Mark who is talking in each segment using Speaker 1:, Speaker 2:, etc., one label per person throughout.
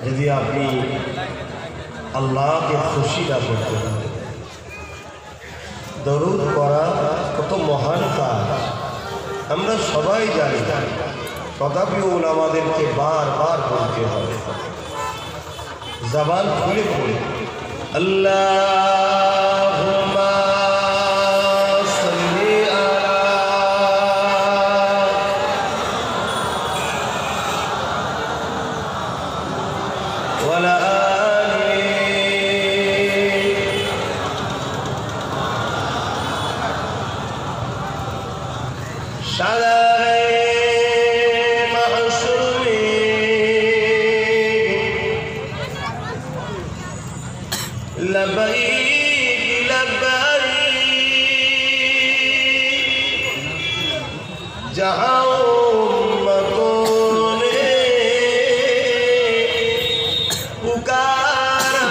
Speaker 1: यदि আপনি আল্লাহকে খুশি না করতে পারেন। দরুদ পড়া কত মহান কাজ আমরা সবাই জানি, তথাপিও আমাদেরকে বারবার বলতে হবে, জবান খুলে খুলে আল্লাহুম্মা সাল্লি আলা ওয়ালা لبيك لبيك जहाँ उम्मतों ने पुकारा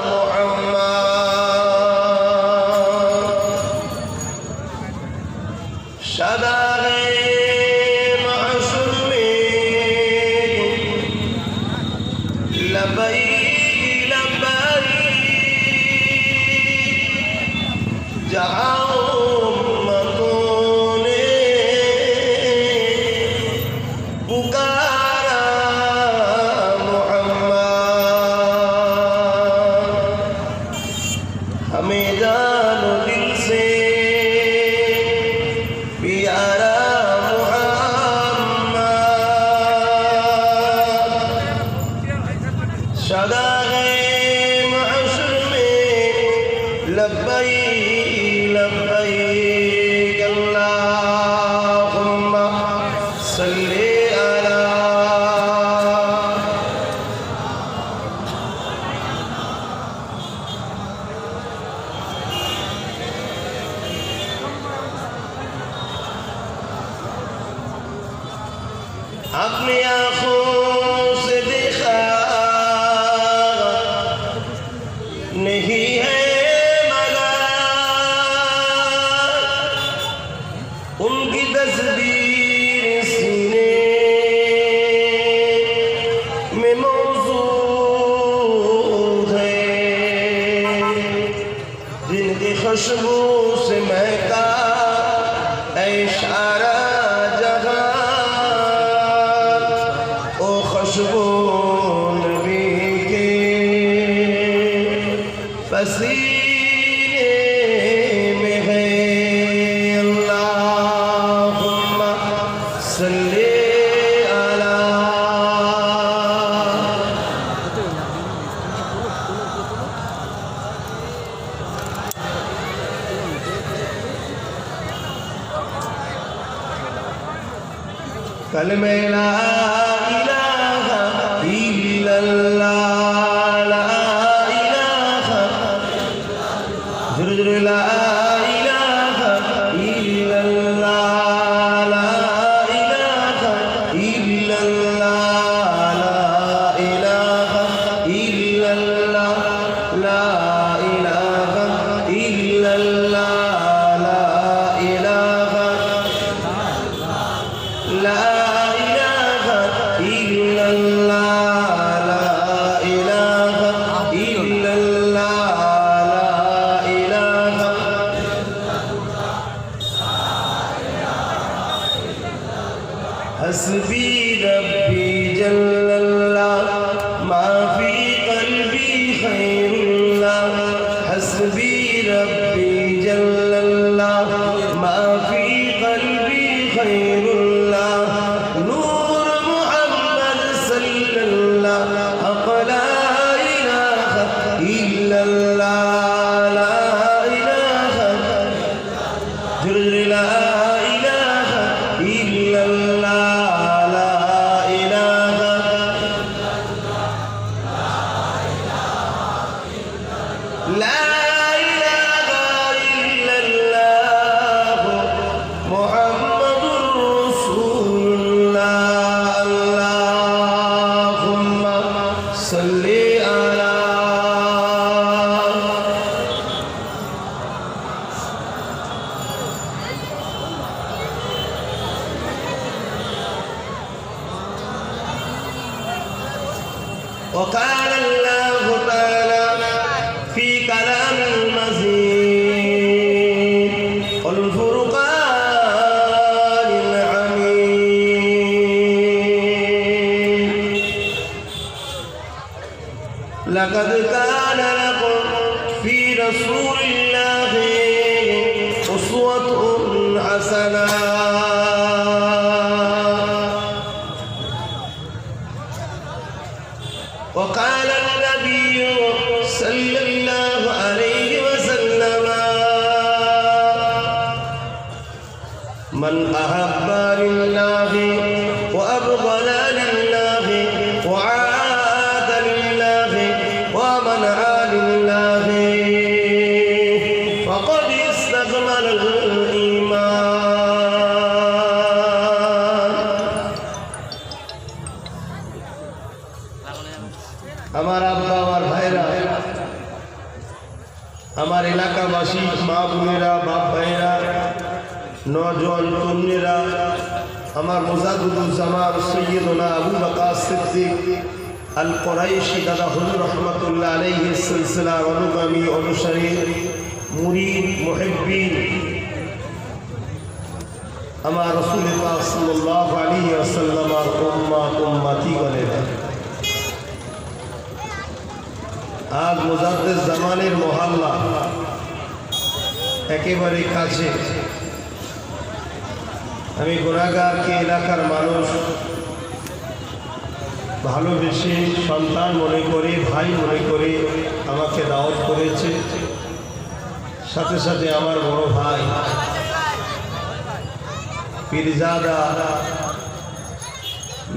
Speaker 1: मोहम्मद शदाए महशर में लबैक जहाँ उम्मतों ने पुकारा मोहम्मद, हमें जानो दिल से प्यारा मोहम्मद शदाए महशर में लब्बैक लब्बैक अल्लाहुम्मा सल्ली अला अपनी आँखों से देखा नहीं है उनकी तस्वीर सीने में मौजूद है, जिनकी खुशबू से महका इशारा जहां, ओ खुशबू नबी के पसीने में है। कलमे ला इलाहा इल्लल्लाह, ला इलाहा जुर ला इलाहा इल्लल्लाह, ला इलाहा इल्लल्लाह, ला इलाहा इल्लल्लाह, ला इलाहा इल्लल्लाह, ला इलाहा ला हस्बी रब्बी وقال الله تعالى في كلام المزيد والفرقان الحميد لقد كان لكم في رسول الله أسوة حسنة وقال النبي صلى الله عليه وسلم من أحب لله وأبغض لله وعاد لله ومنع لله فقد استكمل الإيمان আমার আব্বা আমার ভাইরা আমার এলাকাবাসী মা বোনেরা বাপ ভাইরা নওজোয়ান তরুণেরা আমার মুজাদ্দিদুজ্জামান সৈয়দনা আবু বকর সিদ্দিক আল কুরাইশি দাদা হুজুর রহমাতুল্লাহ আলাইহির সিলসিলার অনুগামী অনুসারী মুরিদ মুহিব্বিন আমার রাসূল পাক সাল্লাল্লাহু আলাইহি ওয়াসাল্লামের উম্মত উম্মতিগণেরা আজ মুজাদ্দিদ জামানের মহল্লা একেবারে কাছে আমি গুনাহগারকে এলাকার মানুষ ভালোবেসে সন্তান মনে করে ভাই মনে করে আমাকে দাওয়াত করেছে সাথে সাথে আমার বড় ভাই পীরজাদা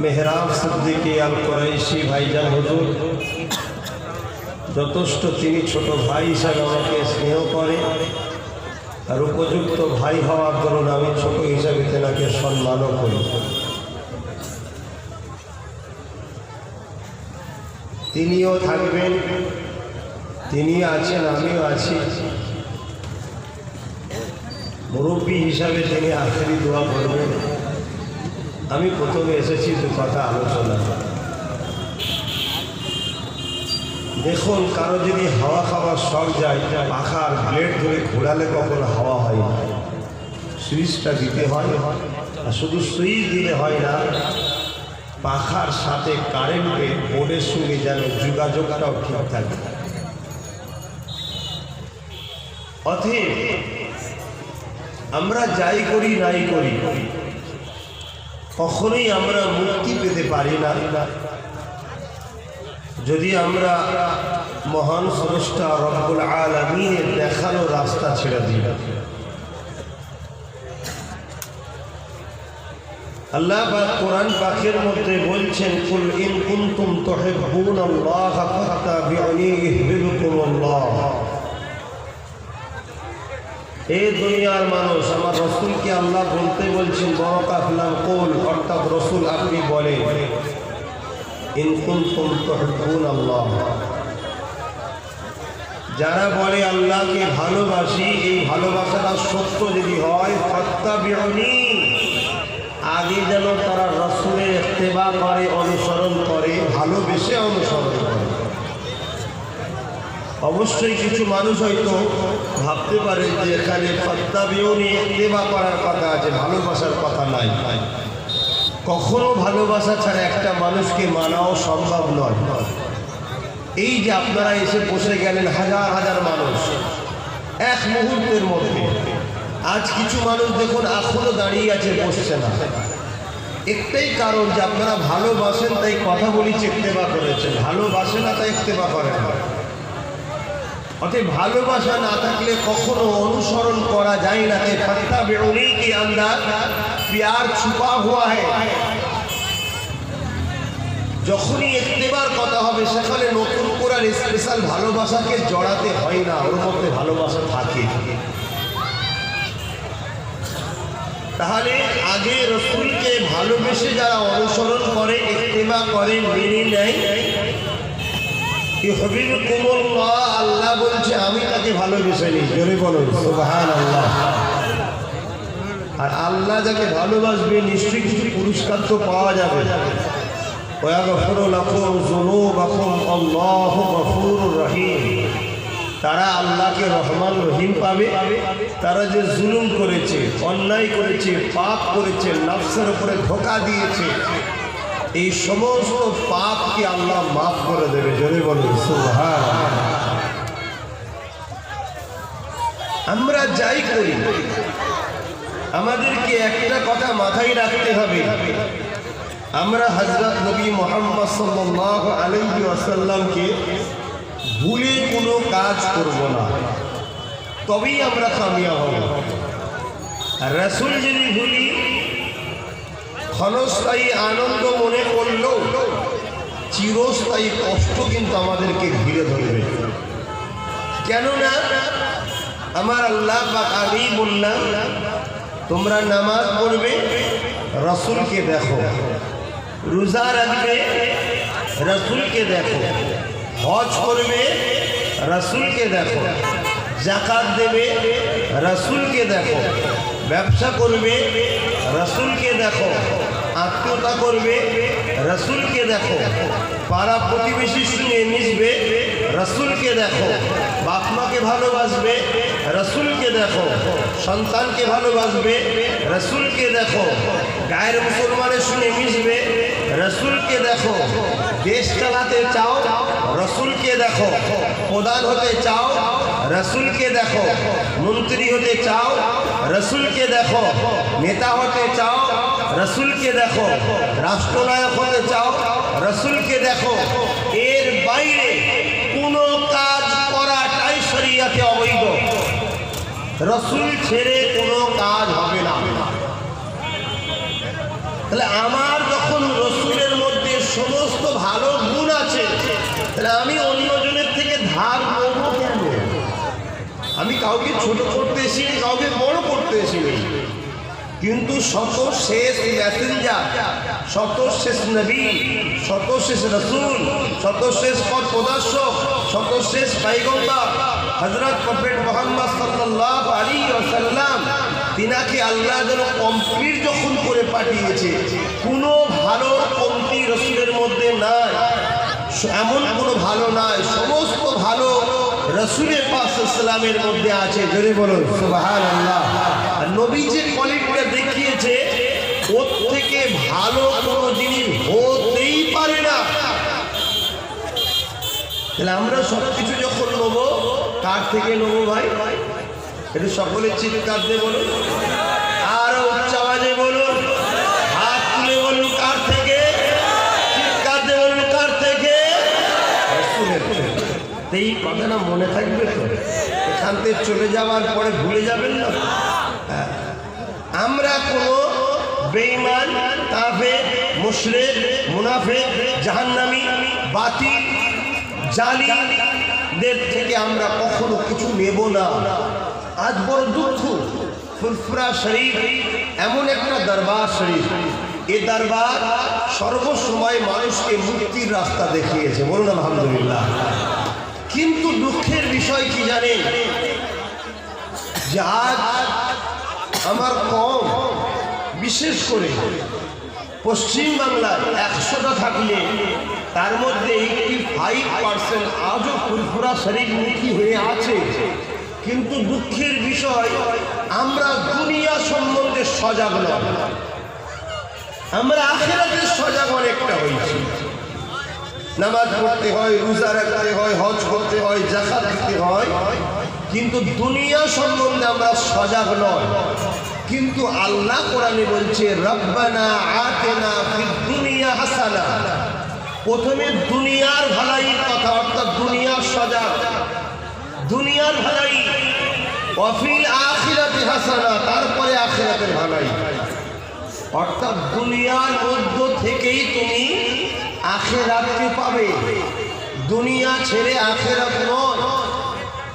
Speaker 1: মেহরাব সিদ্দিক আল কুরাইশি ভাইজান হুজুর যথেষ্ট তিনি ছোট ভাই হিসাবে আমাকে স্নেহ করে আর উপযুক্ত ভাই হওয়ার দরুন আমি ছোট হিসাবে তেনাকে সম্মানও করি। তিনিও থাকবেন, তিনি আছেন, আমিও আছি। মুরব্বী হিসাবে তিনি আখেরি দোয়া করবেন। আমি প্রথমে এসেছি দু কথা আলোচনা। দেখুন, কারো যদি হাওয়া খাওয়ার শখ যায়, পাখার ব্লেড ধরে ঘোরালে কখনো হাওয়া হয় না, সুইচটা দিতে হয়। আর শুধু সুইচ দিলে হয় না, পাখার সাথে কারেন্টের বোর্ডের সঙ্গে যেন যোগাযোগটাও ঠিক থাকে। অতএব আমরা যাই করি নাই করি, কখনোই আমরা মুক্তি পেতে পারি না যদি আমরা মহান স্রষ্টা রব্বুল আলামিনের দেখানো রাস্তা ছেড়ে দিই। আল্লাহ পাক কোরআন পাকের মধ্যে বলছেন, কুল ইন কুনতুম তুহিব্বুনাল্লাহ ফাত্তাবিউনি ইউহিব্বুকুমুল্লাহ। এই দুনিয়ার মানুষ, আমার রাসূলকে আল্লাহ বলতে বলছেন, বরকাতলাম কুল, অর্থাৎ রাসূল আপনি বলেন, ইন কুনতুম তুহিব্বুনাল্লাহ। যারা বলে আল্লাহকে ভালোবাসি, এই ভালোবাসাটা সত্য যদি হয়, ফাত্তাবিউনি, আগে যেন তারা রাসূলের ইত্তেবা করে, অনুসরণ করে, ভালোবেসে অনুসরণ করে। অবশ্যই কিছু মানুষ হয়তো ভাবতে পারে যে এখানে ফাত্তাবিউনি ইত্তেবা করার কথা আছে, ভালোবাসার কথা নাই। কখনো ভালোবাসা ছাড়া একটা মানুষকে মানাও সম্ভব নয়। এই যে আপনারা এসে বসে গেলেন, হাজার হাজার মানুষ এক মুহূর্তের মধ্যে। আজ কিছু মানুষ দেখুন এখনো দাঁড়িয়ে আছে, বসছে না। একটাই কারণ যে আপনারা ভালোবাসেন তাই কথা বলি ইত্তেবা করেছেন, ভালোবাসে না তাই ইত্তেবা করেন না। অতএব ভালোবাসা না থাকলে কখনো অনুসরণ করা যায় না। ফাত্তাবিউনি কি আন্দার প্যার ছুপা হুয়া হ্যায়। যখনই ইত্তেবার কথা হবে সেখানে নতুন করে স্পেশাল ভালোবাসাকে জড়াতে হয় না, ওর মধ্যে ভালোবাসা থাকে। তাহলে আগে রাসূলকে ভালোবেসে যারা অনুসরণ করে, ইত্তেবা করে, মেনে নেয়, ইউহিব্বুকুমুল্লাহ, আল্লাহ বলছে আমি তাকে ভালোবেসে নিই। জোরে বলুন সুবহানাল্লাহ। আর আল্লাহ যাকে ভালোবাসবে নিশ্চয়ই কিছু পুরস্কার তো পাওয়া যাবে। ওয়াগফিরু লাকুম যুনুবাকুম আল্লাহু গফুরুর রহিম। তারা আল্লাহকে রহমান রহিম পাবে। তারা যে জুলুম করেছে, অন্যায় করেছে, পাপ করেছে, নফসের উপরে ধোঁকা দিয়েছে, এই সমস্ত পাপকে আল্লাহ মাফ করে দেবে। জোরে বলুন সুবহানাল্লাহ। আমরা যাই করি, আমাদেরকে একটা কথা মাথায় রাখতে হবে, আমরা হযরত নবী মুহাম্মদ সাল্লাল্লাহু আলাইহি ওয়াসাল্লামকে ভুলে কোনো কাজ করব না, তবেই আমরা কামিয়াব হব। রাসূল যদি ভুলি, ক্ষণস্থায়ী আনন্দ মনে করলেও চিরস্থায়ী কষ্ট কিন্তু আমাদেরকে ঘিরে ধরবে। কেননা আমার আল্লাহ পাক আগেই বললাম, তোমরা নামাজ পড়বে, রাসূলকে দেখো, রোজা রাখবে, রাসূলকে দেখো, হজ করবে, রাসূলকে দেখো, যাকাত দেবে, রাসূলকে দেখো, ব্যবসা করবে, রাসূলকে দেখো, আত্মীয়তা করবে, রাসূলকে দেখো, পাড়া প্রতিবেশীর সঙ্গে মিশবে, রাসূলকে দেখো, বাপ মাকে ভালোবাসবে, রাসূলকে দেখো, সন্তানকে ভালোবাসবে, রাসূলকে দেখো, গায়ের মুসলমানের সঙ্গে মিশবে, রাসূলকে দেখো, দেশ চালাতে চাও, রাসূলকে দেখো, প্রধান হতে চাও, রাসূলকে দেখো, মন্ত্রী হতে চাও, রাসূলকে দেখো, নেতা হতে চাও, রাসূলকে দেখো, রাষ্ট্রনায়ক হতে চাও, রাসূলকে দেখো। এর বাইরে কোনো কাজ করাটাই শরীয়তে অবৈধ। রাসূল ছেড়ে কোনো কাজ হবে না। তাহলে আমার যখন রাসূলের মধ্যে সমস্ত ভালো গুণ আছে, তাহলে আমি অন্যজনের থেকে ধার নেব কেন? আমি কাউকে ছোট করতে এসিনি, কাউকে বড় করতে এসিনি, কিন্তু শত শেষ মেসেঞ্জার, শত শেষ নবী, শত শেষ রাসূল, শত শেষ পথ প্রদর্শক, শত শেষ পয়গম্বর হযরত প্রফেট মুহাম্মদ সাল্লাল্লাহু আলাইহি ওয়াসাল্লাম, তিনাকে আল্লাহ যেন কমপ্লিট যখন করে পাঠিয়েছে, কোনো ভালো কমতি রাসূলের মধ্যে নাই, এমন কোনো ভালো নাই, সমস্ত ভালো রাসূলের পাক সাল্লামের মধ্যে আছে। জোরে বলুন সুবহানাল্লাহ। আর নবী যে কোয়ালিটিটা দেখিয়েছে, ওর থেকে ভালো কোনো জিনিস হতেই পারে না। তাহলে আমরা সব কিছু যখন নেবো, কার থেকে নেবো ভাই? একটু সকলে চিৎকার দিয়ে বলুন, আর উচ্চ আওয়াজে বলুন, হাত তুলে বলুন, কার থেকে? চিৎকার দিয়ে বলুন, কার থেকে? এই কথাটা মনে থাকবে তো? এখান থেকে চলে যাওয়ার পরে ভুলে যাবেন না। আমরা কোনো বেঈমান, কাফের, মুশরিক, মুনাফিক, জাহান্নামী, বাতিল, জালিমদের থেকে আমরা কখনো কিছু নেব না। আজ বড় দুঃখ, ফুরফুরা শরীফ এমন একটা দরবার শরীফ, এই দরবার সর্বসময় মানুষকে মুক্তির রাস্তা দেখিয়েছে। বলুন আলহামদুলিল্লাহ। কিন্তু দুঃখের বিষয় কি জানেন? যে আজ আমার কম, বিশেষ করে পশ্চিম বাংলায় 100টা থাকলে তার মধ্যে 85% আজও ফুরফুরা শরীফ মুখী হয়ে আছে। কিন্তু দুঃখের বিষয়, আমরা দুনিয়া সম্বন্ধে সজাগ নয়, আমরা আখিরাতের সজাগ অনেকটা হয়েছি। নামাজ পড়তে হয়, রোজা রাখতে হয়, হজ করতে হয়, যাকাত দিতে হয়, কিন্তু দুনিয়া সম্বন্ধে আমরা সজাগ নয়। কিন্তু আল্লাহ কোরআনে বলছে, রব্বানা আতিনা ফিদ দুনিয়া হাসানা। প্রথমে দুনিয়ার ভালাইয়ের কথা, অর্থাৎ দুনিয়ার সজাগ, দুনিয়ার ভালাই, ওয়াফিল আখিরাতি হাসানা, তারপরে আখিরাতের ভালাই। অর্থাৎ দুনিয়ার মধ্য থেকেই তুমি আখিরাতকে পাবে, দুনিয়া ছেড়ে আখিরাত নয়।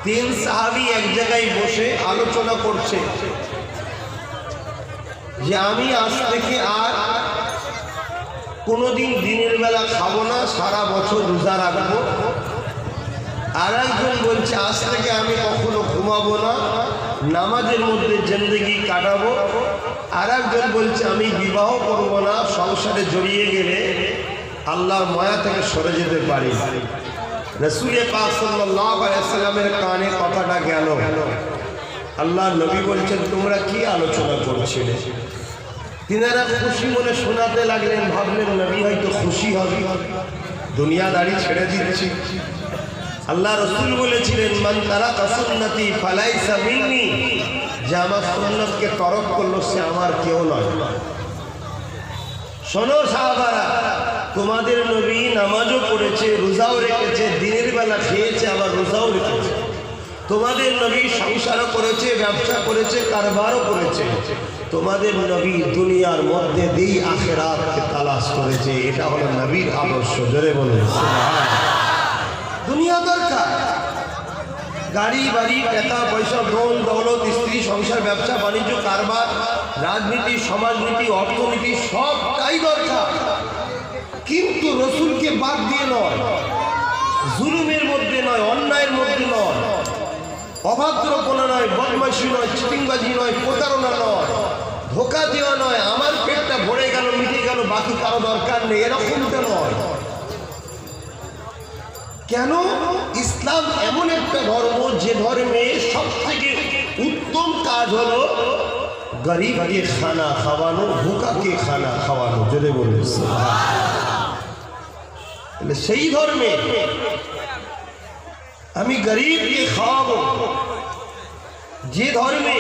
Speaker 1: 3 সাহাবী এক জায়গায় বসে আলোচনা করছে যে আমি আজ থেকে আর কোনোদিন দিনের বেলা খাবো না, সারা বছর রোজা রাখবো। আর একজন বলছে আজ থেকে আমি কখনো ঘুমাবো না, নামাজের মধ্যে জিন্দেগি কাটাবো। আর একজন বলছে আমি বিবাহ করবো না, সংসারে জড়িয়ে গেলে আল্লাহর মায়া থেকে সরে যেতে পারি। রাসূল পাক সাল্লাল্লাহু আলাইহি ওয়াসাল্লামের কানে কথাটা গেল। আল্লাহ নবী বলছেন, তোমরা কি আলোচনা করছিলে? তিনারা খুশি মনে শোনাতে লাগলেন। ভাবলেন নবী হয়তো খুশি হবে, দুনিয়াদারি ছেড়ে দিচ্ছি। আল্লাহ রাসূল বলেছিলেন, মান তারাকা সুন্নতি ফালাইসা মিন্নি, যে আমার সুন্নতকে তরক করলো সে আমার কেউ নয়। শোনো সাহাবারা, তোমাদের নবী নামাজও পড়েছে, রোজাও রেখেছে, দিনের বেলা খেয়েছে, আবার রোজাও রেখেছে। তোমাদের নবী সংসারও করেছে, ব্যবসা করেছে, কারবারও করেছে। তোমাদের নবী দুনিয়ার মধ্যে দিই আখিরাতকে তালাশ করেছে। এটা হলো নবীর আদর্শ। জোরে বলুন সুবহানাল্লাহ। দুনিয়া দরকার, গাড়ি বাড়ি, টাকা পয়সা, ধন দৌলত, স্ত্রী, সংসার, ব্যবসা বাণিজ্য, কারবার, রাজনীতি, সমাজনীতি, অর্থনীতি সবটাই দরকার, কিন্তু রসুলকে বাদ দিয়ে নয়, জুলুমের মধ্যে নয়, অন্যায়ের মধ্যে নয়, অভদ্রপনা নয়, বদমাইশি নয়, চিটিংবাজি নয়, প্রতারণা নয়, ধোকা দেওয়া নয়, আমার পেটটা ভরে গেল মিটে গেল বাকি কারো দরকার নেই, এরকমটা নয়। কেন? ইসলাম এমন একটা ধর্ম যে ধর্মে সব থেকে উত্তম কাজ হলো গরিবকে খানা খাওয়ানো, ভুকাকে খানা খাওয়ানো। যদি বলুন সেই ধর্মে আমি গরিবকে খাওয়াবো, যে ধর্মে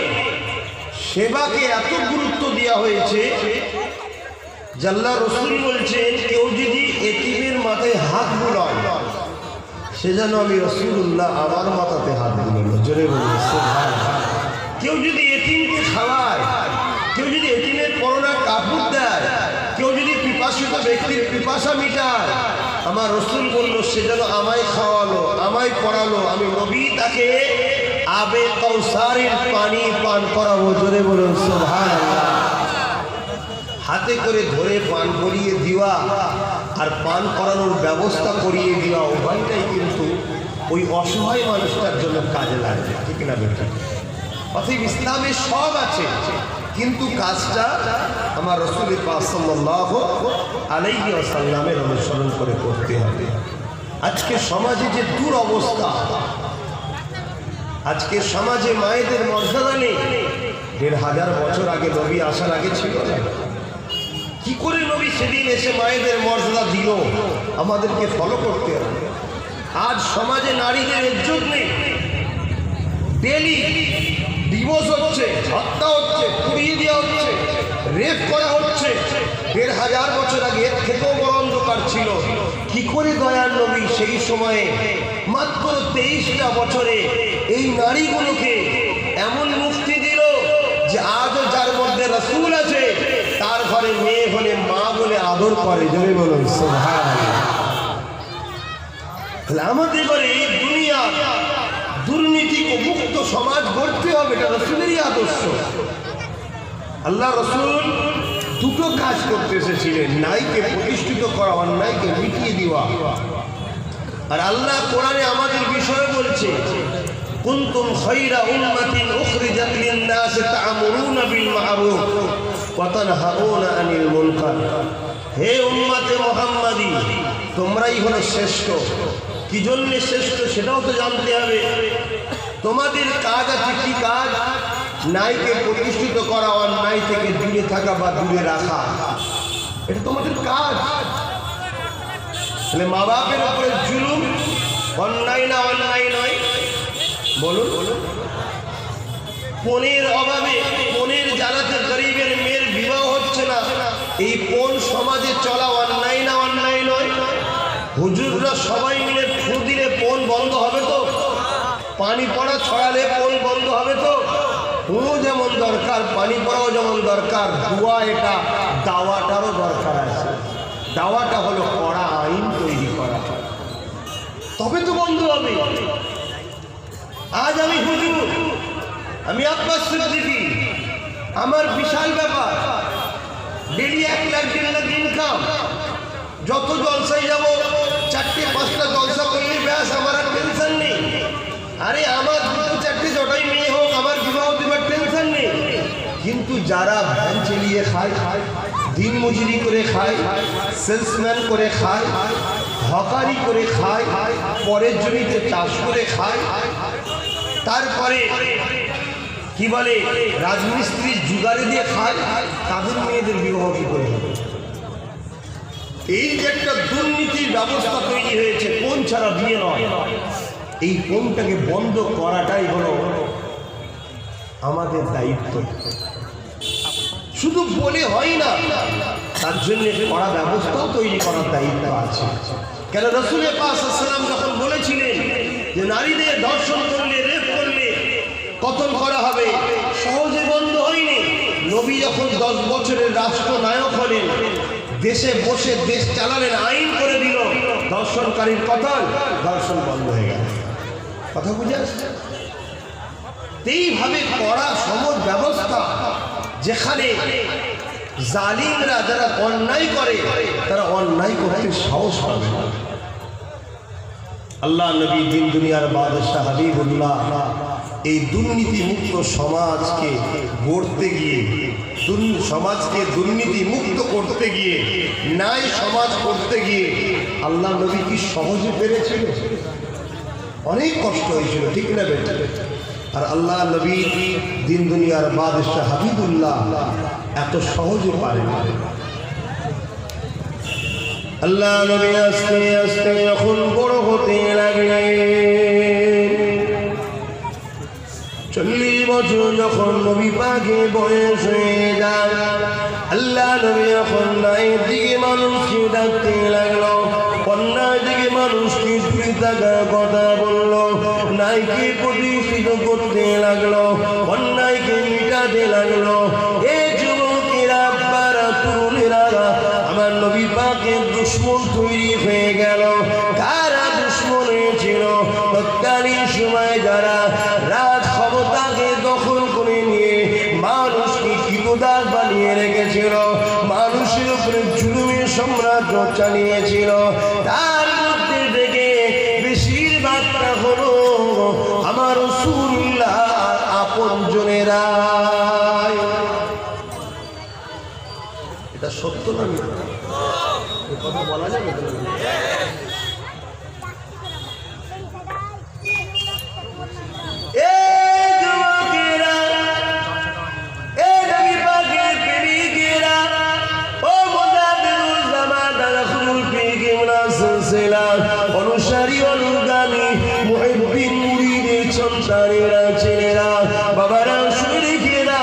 Speaker 1: সেবাকে এত গুরুত্ব দেওয়া হয়েছে, আল্লাহ রাসূল বলছেন, কেউ যদি এতিমের মাথায় হাত বুলায় সে যেন আমি রাসূলুল্লাহ আমার মাথাতে হাত বুলালো। জোরে বলুন সুবহানাল্লাহ। কেউ যদি এতিমকে খাওয়ায়, কেউ যদি এতিমের পরনা কাপড় দেয়, কেউ যদি পিপাসিত ব্যক্তির পিপাসা মিটায়, আমার রাসূল বলল সে যেন আমায় খাওয়ালো, আমায় পড়ালো, আমি নবী তাকে আবে কাউসারের পানি পান করাবো। জোরে বলুন সুবহানাল্লাহ। হাতে করে ধরে পান করিয়ে দেওয়া আর পান করানোর ব্যবস্থা করিয়ে দেওয়া, উভয়টাই কিন্তু ওই অসহায় মানুষটার জন্য কাজে লাগবে, ঠিক না বেটা? অতএব ইসলামে সব আছে, কিন্তু কাজটা আমার রাসূল পাক সাল্লাল্লাহু আলাইহি ওয়াসাল্লামের অনুসরণ করে করতে হবে। আজকে সমাজে যে দুরবস্থা, আজকে সমাজে মায়েদের মর্যাদা নেই। ১৫০০ বছর আগে নবী আসার আগে ছিল না। কি করে নবী সেদিন এসে মায়েদের মর্যাদা দিল, আমাদেরকে ফলো করতে হবে। আজ সমাজে নারীদের ইজ্জত নেই, ডেলি ডিভোর্স হচ্ছে, হত্যা হচ্ছে, পুড়িয়ে দেওয়া হচ্ছে, রেপ করা হচ্ছে। ১৫০০ বছর আগে এর থেকেও বড় অন্ধকার ছিল। কি করে দয়ার নবী সেই সময়ে মাত্র 23টা বছরে এই নারীগুলোকে এমন মুক্তি দিল যে আজও যার মধ্যে রাসূল আছে তার ঘরে মেয়ে হলে মা বলে আদর করে। জোরে বলুন সুবহানাল্লাহ। আমাদের ঘরে দুনিয়া দুর্নীতি মুক্ত সমাজ গড়তে হবে, এটা রাসূলেরই আদর্শ। আল্লাহ রাসূল দুটো কাজ করতে এসেছিলেন, ন্যায়কে প্রতিষ্ঠিত করা, অন্যায়কে মিটিয়ে দেওয়া। আর আল্লাহ কোরআনে আমাদের বিষয়ে বলছে, কুনতুম খায়রা উম্মাতিন উখরিজাত লিন-নাস তা'মুরুনা বিল মা'রুফ ওয়া তানহাউনা আনিল মুনকার। হে উম্মতে মুহাম্মাদি, তোমরাই হলো শ্রেষ্ঠ। কি জন্য শ্রেষ্ঠ সেটাও তো জানতে হবে। তোমাদের কাজ আছে, কি কাজ? ন্যায়কে প্রতিষ্ঠিত করা, অন্যায় থেকে দূরে থাকা বা দূরে রাখা, এটা তোমাদের কাজ। তাহলে মা বাপের উপরে জুলুম অন্যায় না? অন্যায় নয়? বলুন। পণের অভাবে, পণের জ্বালাতে গরিবের মেয়ের বিবাহ হচ্ছে না, এই পণ সমাজে চলা অন্যায় না? অন্যায় নয়? হুজুররা সবাই মিলে ফু দিলে পণ বন্ধ হবে তো? পানি পড়া ছড়ালে পণ বন্ধ হবে তো? ফু যেমন দরকার, পানি পড়াও যেমন দরকার, দুয়া এটা দাওয়াটারও দরকার আছে। দাওয়াটা হলো কড়া আইন তৈরি করা, তবে তো বন্ধ হবে। আজ আমি হুজুর, আমি আব্বাস সিদ্দিকী, আমার বিশাল ব্যাপার, ডেলি 1 লাখ 1.5 লাখ ইনকাম, যত জলসায় যাব 4-5টা জলসা করলে ব্যাস, আমার আর টেনশন নেই। আরে আমার 2-4টে জটাই মেয়ে হোক, আমার বিবাহ দেবার টেনশন নেই। কিন্তু যারা ভ্যান চালিয়ে খায়, দিন মজুরি করে খায়, সেলসম্যান করে খায়, হকারি করে খায়, পরের জমিতে চাষ করে খায়, তারপরে কি বলে রাজমিস্ত্রির জুগারে দিয়ে খায়, তাদের মেয়েদের বিবাহ কি করে হবে? এই যে একটা দুর্নীতির ব্যবস্থা তৈরি হয়েছে, কোন ছাড়া বিয়ে নয়, এই কোনটাকে বন্ধ করাটাই হলো আমাদের দায়িত্ব। শুধু বলে হয় না, তার জন্য কড়া ব্যবস্থাও তৈরি করার দায়িত্ব আছে। কেন রাসূল পাক সাল্লাল্লাহু আলাইহি ওয়াসাল্লাম যখন বলেছিলেন যে নারীদের ধর্ষণ করলে, রেপ করলে কতল করা হবে, সহজে বন্ধ হয়নি। নবী যখন 10 বছরের রাষ্ট্রনায়ক হলেন, দেশে বসে দেশ চালালেন, আইন করে দিল ধর্ষণকারীর কতল, ধর্ষণ বন্ধ হয়ে গেল। কথা বুঝে আসছে? এইভাবে কড়া সমাজ ব্যবস্থা, যেখানে জালিমরা যারা অন্যায় করে তারা অন্যায় করতে সাহস পাবে না। আল্লাহ নবী দিন দুনিয়ার বাদশাহ হাবিবুল্লাহ এই দুর্নীতি মুক্ত সমাজকে গড়তে গিয়ে, সমাজকে দুর্নীতি মুক্ত করতে গিয়ে, ন্যায় সমাজ করতে গিয়ে আল্লাহ নবী কি সহজে পেরেছিল? অনেক কষ্ট হয়েছিল, ঠিক না বেটা? আর আল্লাহ নবী দিন দুনিয়ার বাদশাহ হাবিবুল্লাহ এত সহজে পারে না। আল্লাহ নবী আস্তে আস্তে যখন বড় হতে লাগলেন, 40 বছর যখন নবী পাকে বয়স হয়ে যায়, আল্লাহ নবী যখন ন্যায়ের দিকে মানুষকে ডাকতে লাগলো, অন্যায় দিকে মানুষকে দূরে থাকার কথা বললো, ন্যায়কে প্রতিষ্ঠিত করতে লাগলো, অন্যায়কে মিটাতে লাগলো। এই যুবকেরা, আব্বারা, তরুণেরা, আমার নবী পাকের দুশ্মন তৈরি হয়ে গেল। কারা দুশ্মন হয়েছিল? তৎকালীন সময় যারা রাজ ক্ষমতাকে দখল করে নিয়ে মানুষকে কৃতদাস বানিয়ে রেখেছিল, মানুষের উপরে জুলুমের সাম্রাজ্য চালিয়েছিল, তার মধ্যে থেকে বেশিরভাগটা হলো আমার রাসূলুল্লাহ আপনজনেরা। এটা সত্য না মিথ্যা? এই কথা বলা যাবে? অনুসারী অনুগামী মুহিব্বিন মুরিদের সন্তানেরা, ছেলেরা, বাবারা, শরীকেরা,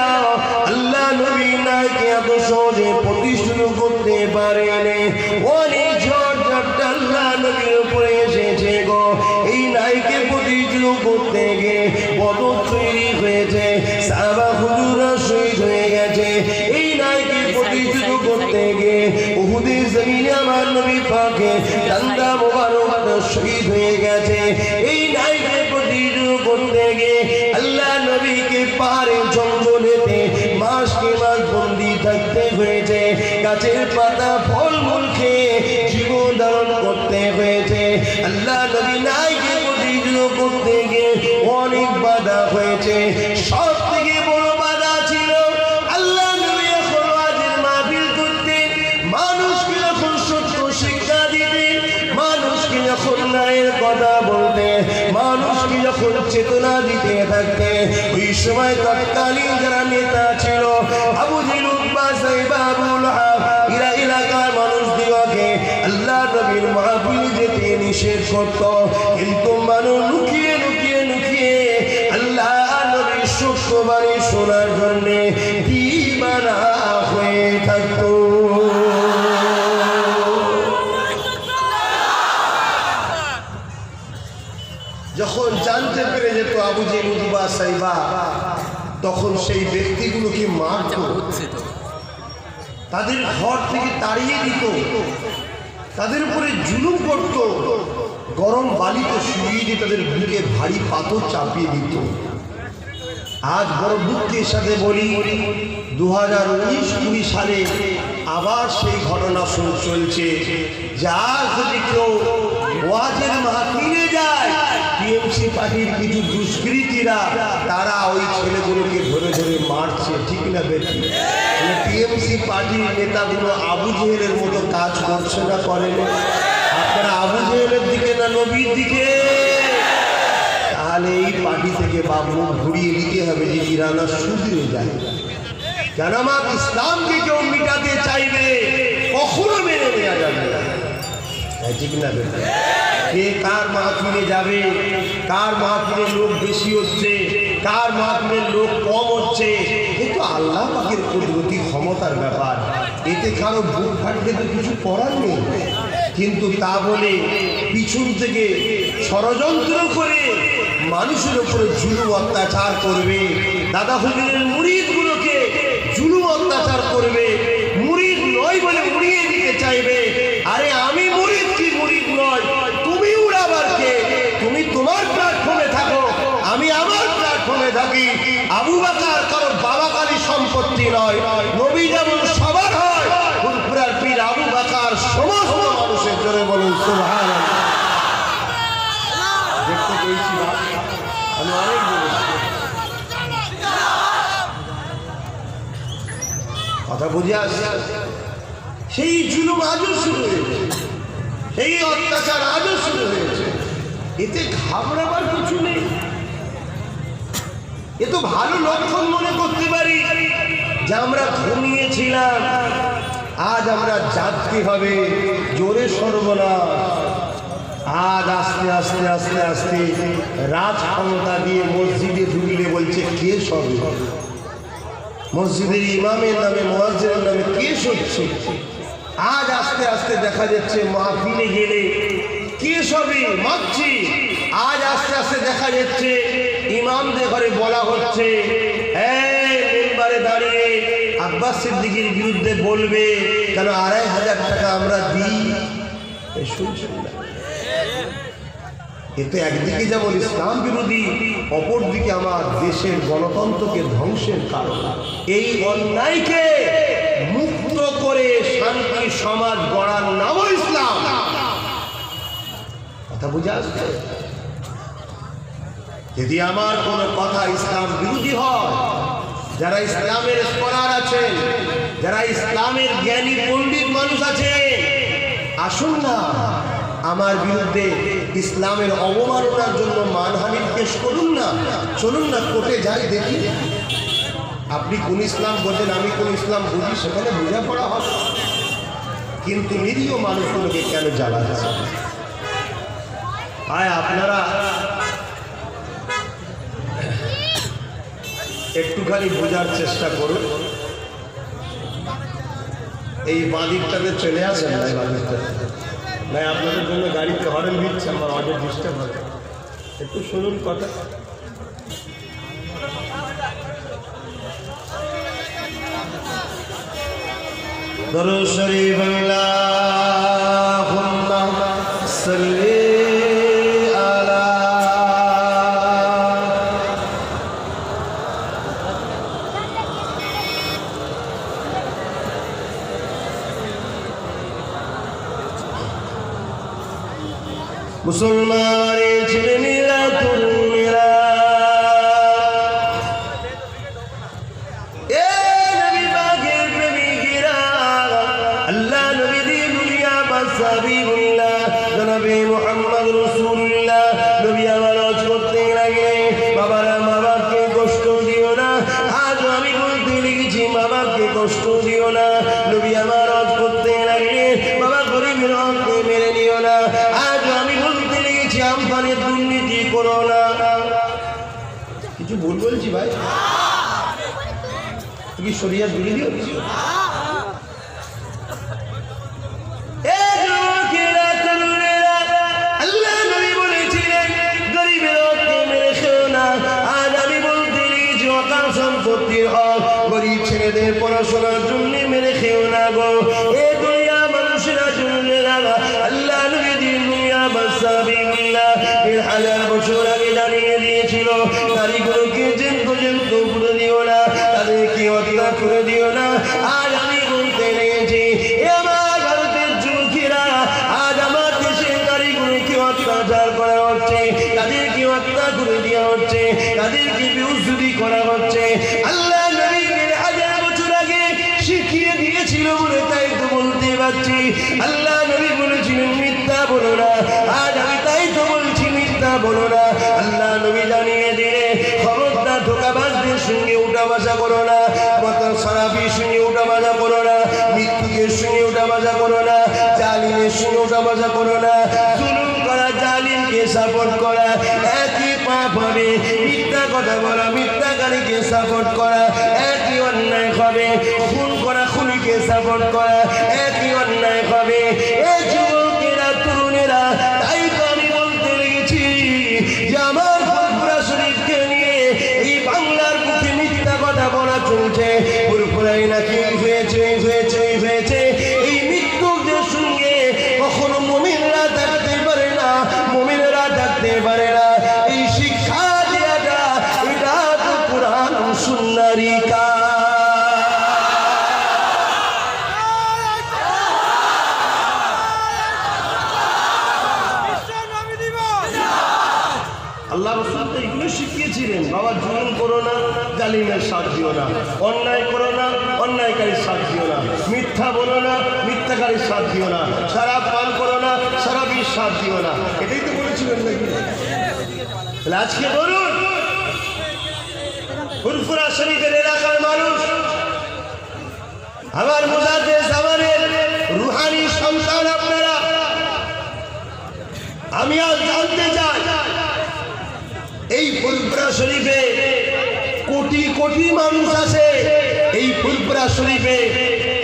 Speaker 1: আল্লাহ নবী নাকে এত সহজে প্রতিষ্ঠিত করতে পারেন। অনেক ঝড় ঝাপটা আল্লাহ নবীর উপরে এসেছে গো। এই নাইকে প্রতিষ্ঠিত করতে গিয়ে বদর তৈরি হয়েছে, সাহাবা হুজুররা শহীদ হয়ে গেছে। এই নাইকে প্রতিষ্ঠিত করতে গিয়ে উহুদের জমিনে আমার নবী পাকে ডান্ডা মোবারক শহীদ হয়ে গেছে। এই নাইকে প্রতিষ্ঠিত করতে গিয়ে আল্লাহ নবীকে পাহাড়ে জঙ্গলেতে মাসকে মাস বন্দি থাকতে হয়েছে, গাছের পাতা ফলমূল খেয়ে জীবন ধারণ করতে হয়েছে। আল্লাহ নবী নাইকে প্রতিষ্ঠিত করতে গিয়ে অনেক বাধা হয়েছে। সব থেকে বড় বাধা ছিল আল্লাহ নবী এখন ওয়াজের মাহফিল করতেন, মানুষকে যখন সত্য শিক্ষা দিতেন, মানুষকে যখন ন্যায়ের কথা বলতে, মানুষকে যখন চেতনা দিতে থাকতে, ওই সময় তৎকালীন যারা নেতা ছিল, আবু জেহেল, উতবা, সাইবা, আবু লাহাব, এরা এলাকার মানুষদিগকে আল্লাহ নবীর মাহফিলে যেতে নিষেধ করত। কিন্তু মানুষ লুকিয়ে লুকিয়ে লুকিয়ে আল্লাহ নবীর সত্য বাণী শোনার জন্য দিবানা হয়ে থাকত। যখন জানতে পেরে যেত আবু জেহেল, উতবা, সাইবা, তখন সেই ব্যক্তিগুলোকে মারত, তাদের ঘর থেকে তাড়িয়ে দিত, তাদের উপরে জুলুম করত, গরম বালিতে শুইয়ে দিয়ে তাদের বুকে ভারী পাথর চাপিয়ে দিত। আজ বড় দুঃখের সাথে বলি, 2019-20 সালে আবার সেই ঘটনা চলছে। যার যদি কেউ ওয়াজের মাহফিলে যায়, টিএমসি পার্টির কিছু দুষ্কৃতীরা তারা ওই ছেলেগুলোকে ধরে ধরে মারছে, ঠিক না বেশি? টিএমসি পার্টির নেতাগুলো আবু জেহেলের মতো কাজ করছে না, করে না? আপনারা আবু জেহেলের দিকে না নবীর দিকে? তাহলে এই পার্টি থেকে মুখ ঘুরিয়ে দিতে হবে যে ইরানা সুধরে যায়। কেন আমার ইসলামকে কেউ মিটাতে চাইবে, কখনো মেনে নেওয়া যাবে না। ঠিক না? কে কার মাহফিলে যাবে, কার মাহফিলে লোক বেশি হচ্ছে, কার মাহফিলে লোক কম হচ্ছে, এ তো আল্লাহ পাকের কুদরতি ক্ষমতার ব্যাপার। এতে কারো বুক ফাটলে তো কিছু করার নেই। কিন্তু তা বলে পিছন থেকে ষড়যন্ত্র করে মানুষের উপরে জুলুম অত্যাচার করবে, দাদা হুজুরের মুরিদগুলোকে জুলুম অত্যাচার করবে, মুরিদ নয় বলে উড়িয়ে দিতে চাইবে। আরে আমি মুরিদ কি মুরিদ নয়, তুমি উড়াবার কে? তুমি তোমার প্ল্যাটফর্মে থাকো, আমি আমার প্ল্যাটফর্মে থাকি। আবু বকর কারো বাবাকারী সম্পত্তি নয়, নবী যেমন সবার হয়, ফুরফুরার পীর আবু বকর সমস্ত মানুষের জন্য। বলুন সুবহানাল্লাহ। দেখতে পেয়েছি আমি অনেক কথা বুঝে আসছে। সেই জুলুম আজও শুরু হয়েছে, সেই অত্যাচার আজও শুরু হয়েছে। এতে ঘাবড়াবার কিছু নেই। এ তো ভালো লক্ষণ মনে করতে পারি যে আমরা ঘুমিয়েছিলাম, আজ আমরা জাগতে হবে। জোরে সর্বনাশ। আজ আস্তে আস্তে আস্তে আস্তে রাজ ক্ষমতা দিয়ে মসজিদে ঢুকলে বলছে কেস হবে, মসজিদের ইমামের নামে মুয়াজ্জিনের নামে কেস হচ্ছে। আজ আস্তে আস্তে দেখা যাচ্ছে মাহফিলে গেলে কেস হবে, মারছি। আজ আস্তে আস্তে দেখা যাচ্ছে ইমামদের ঘরে বলা হচ্ছে, এই মেম্বারে দাঁড়িয়ে আব্বাস সিদ্দিকীর বিরুদ্ধে বলবে, কেন ২৫০০ টাকা আমরা দিই। শুনছেন না? এতে একদিকে যেমন ইসলাম বিরোধী, অপরদিকে আমার দেশের গণতন্ত্রকে ধ্বংসের কারণ। এই অন্যায়কে মুক্ত করে শান্তি সমাজ গড়ার নাম ইসলাম। কথা বুঝে আসছে? যদি আমার কোন কথা ইসলাম বিরোধী হয়, যারা ইসলামের স্কলার আছেন, যারা ইসলামের জ্ঞানী পণ্ডিত মানুষ আছে, আসুন না আমার বিরুদ্ধে ইসলামের অবমাননার জন্য মানহানির কেস করুন না। চলুন না কোর্টে যাই, দেখি আপনি কোন ইসলাম বোঝেন, আমি কোন ইসলাম বুঝি, সেখানে বোঝাপড়া হবে। কিন্তু নিরীহ মানুষগুলোকে কেন জ্বালাচ্ছে? আয় আপনারা একটুখানি বোঝার চেষ্টা করুন। এই বাঁদিকটাতে চলে আসেন না, এই বাঁদিকটাতে না, আপনাদের জন্য গাড়িতে হরেন দিচ্ছে, আমার অনেক ডিস্টার্ব হবে। একটু শুনুন কথা। দরুদ শরীফ আল্লাহুম্মা সাল্লি আলা মুসলমানের ছেলেমেয়েরা, তরুণেরা, এ নবী পাকের প্রেমিকেরা, আল্লাহ নবী দুনিয়া বাসাবিউল্লাহ জনাবে মুহাম্মদ রাসূলুল্লাহ নবী আমার হজ করতে লাগে। বাবারা, মা বাপকে কষ্ট দিও না। আজ আমি বলতে লেগেছি, মা বাপকে কষ্ট দিও না। নবী আমার হজ করতে লাগলে বাবা গরিবের হককে মেরে নিও না। আজ আমি বলতে লেগেছি, আমফানের দুর্নীতি করো না। কিছু ভুল বলছি ভাই? তুমি শরিয়াত বিরোধী হচ্ছি? আল্লাহ নবী বলেছিলেন গরিবের হককে মেরে খেও না। আজ আমি বলতে লেগেছি, অকাল সম্পত্তির হক গরিব ছেলেদের পড়াশোনার জন্য মেরে খেও না গো। এ দুনিয়া মানুষেরা জন্য আল্লাহ নবী দুনিয়া বাসাবিউল্লাহ ১,০০০ বছর আগে জানিয়ে দিয়েছিল, নারীগুলোকে জেন্ত পুড়ে দিও না, তাদেরকে হত্যা করে দিও না। আজ আমি বলতে লেগেছি, এ আমার ভারতের যুবকেরা, আজ আমার দেশের নারীগুলোকে অত্যাচার করা হচ্ছে, তাদেরকে হত্যা করে দেওয়া হচ্ছে, তাদেরকে বেহুসুদি করা হচ্ছে। আল্লাহ নবী ১,০০০ বছর আগে আল্লাহ নবী বলেছিলেন মিথ্যা বলো না। আজ আমি তাই তো বলছি মিথ্যা বলো না। আল্লাহ নবী জানিয়ে দিলে খবরদার ধোঁকাবাজদের সঙ্গে উঠা বসা করো না, সারাবির সঙ্গে উঠা বসা করো না, মৃত্যুকের সঙ্গে উঠা বসা করো না, জালিমের সঙ্গে উঠা বসা করো না। জুলুম করা, জালিমকে সাপোর্ট করা একই পাপ হবে। মিথ্যা কথা বলা, মিথ্যাকারীকে সাপোর্ট করা একই অন্যায় হবে। খুন করা, খুনিকে সাপোর্ট করা একই অন্যায় হবে। এই যুবকেরা, তরুণেরা, তাই তো আমি বলতে লেগেছি যে আমার ফুরফুরা শরীফকে নিয়ে এই বাংলার বুকে মিথ্যা কথা বলা চলছে। ফুরফুরাই নাকি হয়েছে হয়েছে হয়েছে। এই মৃত্যুদের সঙ্গে কখনো মুমিনরা থাকতে পারে না, মুমিনরা থাকতে পারে না। এই শিক্ষা দেওয়াটা এটা তো কুরআন সুন্নাহরই কাজ। আল্লাহ রাসূল তো এগুলো শিখিয়েছিলেন, বাবা জুলুম করো না, জালিমের সাথ দিও না, অন্যায় করো না, অন্যায়কারীর সাথ দিও না, মিথ্যা বলো না, মিথ্যাকারীর সাথ দিও না, শরাব পান করো না, শরাবির সাথ দিও না। এটাই তো বলেছিলেন নাকি? তাহলে আজকে বলুন, ফুরফুরা শরীফের এলাকার মানুষ, আমার মুজাদ্দেদ জামানের রুহানি সন্তান আপনারা, আমি আজ জানতে চাই এই ফুরফুরা শরীফে কোটি কোটি মানুষ আছে। এই ফুরফুরা শরীফে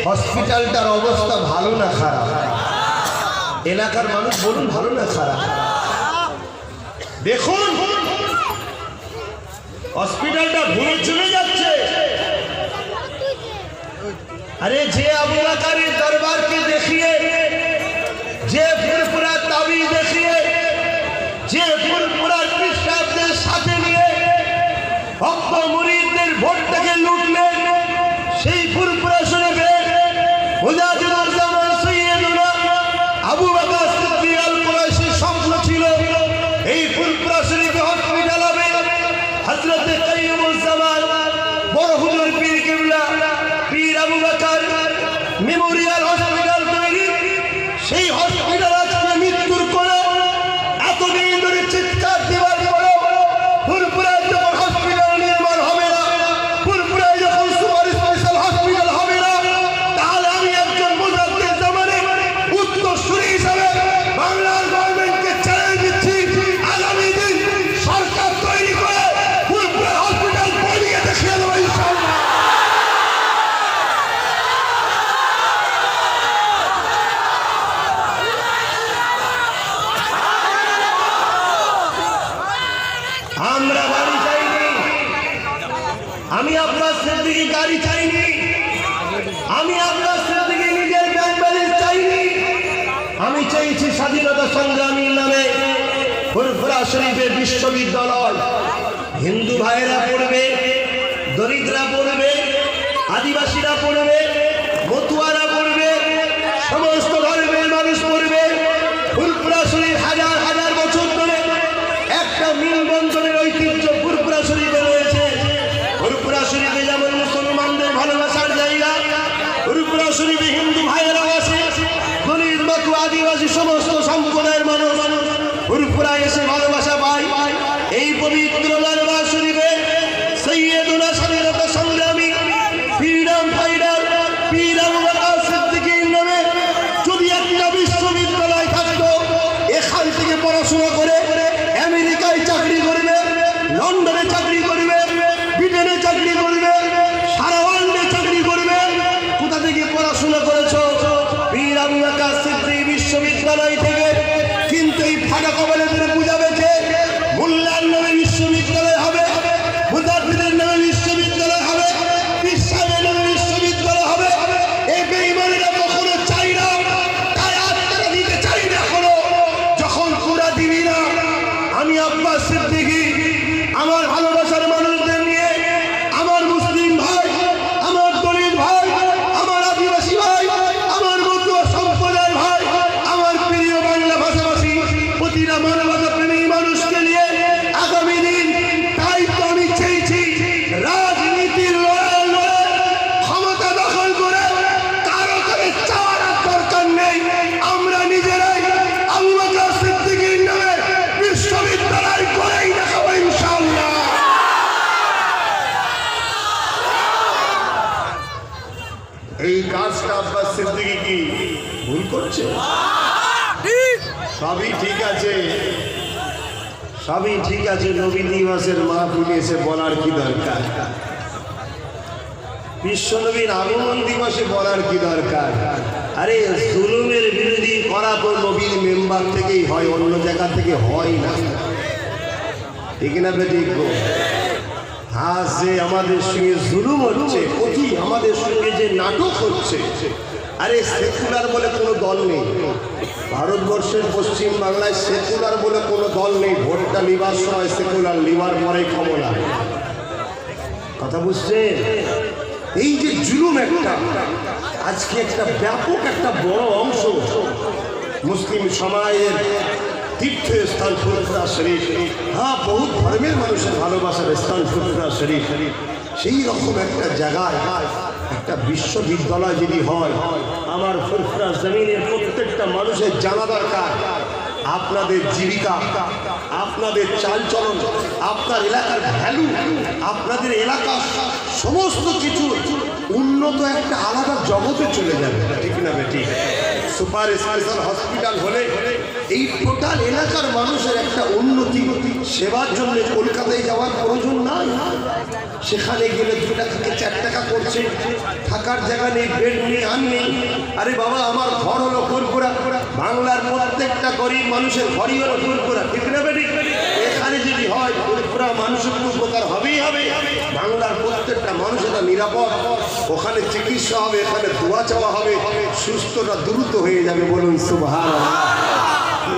Speaker 1: হসপিটালটার অবস্থা ভালো না খারাপ? এলাকার মানুষ বলুন, ভালো না খারাপ? দেখুন হসপিটালটা ভুলে চলে যাচ্ছে। আরে যে আবু বকরের দরবারকে দেখিয়ে, যে ফুরফুরা তাবিজ দেখিয়ে, যে ফুরফুরার পৃষ্ঠাদের সাথে নিয়ে ভক্ত মুরিদদের ভোটটাকে লুটলেন, সেই ফুরফুরা শরীফে মুজাদ্দিদুল জামান সৈয়দুনা আবু বকর সিদ্দিক আল কুরাইশির স্বপ্ন ছিল এই ফুরফুরা শরীফে হসপিটাল হবে। হযরত কাইয়ুমুজ জামান বড় হুজুর পীর কিবলা পীর আবু বকর মেমোরিয়াল হসপিটাল তৈরি। সেই হসপিটাল আজকে মৃত্যুর করে এতদিন ধরে চিৎকার দেওয়ার পরেও ফুরফুরায় যখন হসপিটাল নির্মাণ হবে না, ফুরফুরায় যখন সুপার স্পেশাল হসপিটাল হবে না, তাহলে আমি একজন মুজাদ্দিদ জামানের উত্তরসূরি হিসাবে বাংলার গভর্নমেন্টকে চ্যালেঞ্জ দিচ্ছি, আগামী দিন সরকার তৈরি করে ফুরফুরা হসপিটাল বানিয়ে দেখিয়ে দেবো ইনশাআল্লাহ। আমরা বাড়ি চাইনি, আমি আপনার সিদ্দিকী গাড়ি চাইনি, আমি আপনার সিদ্দিকী নিজের ব্যাংক ব্যালেন্স চাইনি। আমি চাইছি স্বাধীনতা সংগ্রামীর নামে ফুরফুরা শরীফের বিশ্ববিদ্যালয়। হিন্দু ভাইয়েরা পড়বে, দরিদ্ররা পড়বে, আদিবাসীরা পড়বে, মতুয়ারা পড়বে, সমস্ত ধর্মের মানুষ পড়বে। ফুরফুরা শরীফ হাজার হাজার বছর ধরে একটা মিলবন্ধনের ঐতিহ্য ফুরফুরা শরীফে রয়েছে। ফুরফুরা শরীফে যেমন মুসলমানদের ভালোবাসার জায়গা, ফুরফুরা শরীফে হিন্দু ভাইয়েরাও আছে, দলিত মতুয়া আদিবাসী সমস্ত সম্প্রদায়ের মানুষ ফুরফুরা এসে ভালোবাসা পায়। এই পবিত্র দরবার শরীফে সৈয়দুনা স্বাধীনতা সংগ্রামী ফ্রিডম ফাইটার পীর আবু বকর সিদ্দিকীর নামে যদি একটা বিশ্ববিদ্যালয় থাকতো, এখান থেকে পড়াশোনা করে আমেরিকায় চাকরি করবে, লন্ডনে চাকরি করবে, ব্রিটেনে চাকরি করবে, সারা ওয়ার্ল্ডে চাকরি করবে। কোথা থেকে পড়াশোনা করেছো? পীর আবু বকর সিদ্দিকী বিশ্ববিদ্যালয় থেকে। কিন্তু এই ফাটা কবলেদের বুঝাবে যে মোল্লার নামে বিশ্ববিদ্যালয় হবে, মুজাদ্দিদের নামে বিশ্ববিদ্যালয় হবে, পীর সাহেবের নামে বিশ্ববিদ্যালয় হবে। এই বেঈমানেরা কখনো চাই না, তাই আত্মারা দিতে চাই না। এখনো যখন পুরা দিবি না, আমি আব্বাস সিদ্দিকী আমার ভালোবাসার মানুষদের নিয়ে, আমার মুসলিম ভাই, আমার দলিত ভাই, আমার আদিবাসী ভাই, আমার মতুয়া সম্প্রদায়ের ভাই, আমার প্রিয় বাংলা ভাষাভাষী প্রতিটা সবই ঠিক আছে, সবই ঠিক আছে। নবী দিবসের মাহফিলে এসে বলার কি দরকার? বিশ্বনবীর আগমন দিবসে বলার কি দরকার? আরে জুলুমের বিরোধী করা তো নবীর মেম্বার থেকেই হয়, অন্য জায়গা থেকে হয় না। ঠিক না বেঠিক? হ্যাঁ, যে আমাদের সঙ্গে জুলুম হচ্ছে, অতি আমাদের সঙ্গে যে নাটক হচ্ছে, আরে সেকুলার বলে কোনো দল নেই ভারতবর্ষের পশ্চিম বাংলায়, সেকুলার বলে কোনো দল নেই। ভোটটা লিবার সময় সেকুলার, লিবার পরে ক্ষমতা। কথা বুঝছেন? এই যে জুলুম একটা, আজকে একটা ব্যাপক একটা বড় অংশ মুসলিম সমাজের তীর্থস্থান ফুরফুরা শরীফ, হ্যাঁ বহু ধর্মের মানুষের ভালোবাসার স্থান ফুরফুরা শরীফ, সেই রকম একটা জায়গায় একটা বিশ্ববিদ্যালয় যদি হয়, আমার ফুরফুরা জমিনের প্রত্যেকটা মানুষের জানা দরকার আপনাদের জীবিকা, আপনাদের চালচলন, আপনার এলাকার ভ্যালু, আপনাদের এলাকার সমস্ত কিছু উন্নত একটা আলাদা জগতে চলে যাবে। ঠিক না বেঠিক? সুপার স্পেশাল হসপিটাল হলে এই টোটাল এলাকার মানুষের একটা উন্নতি, সেবার জন্য কলকাতায় যাওয়ার প্রয়োজন নাই। সেখানে গেলে 2 টাকা থেকে 4 টাকা করছে, থাকার জায়গা নেই, বেড নেই, আর নেই। আরে বাবা, আমার ঘর হলো ফুরফুরা, বাংলার প্রত্যেকটা গরিব মানুষের ঘরই হলো ফুরফুরা। ঠিক না বেঠিক? এখানে যদি হয় ফুরফুরা মানুষের উপকার হবেই হবে, বাংলার প্রত্যেকটা মানুষেরা নিরাপদ, ওখানে চিকিৎসা হবে, এখানে দোয়া চাওয়া হবে, সুস্থটা দ্রুত হয়ে যাবে। বলুন সুবহানাল্লাহ।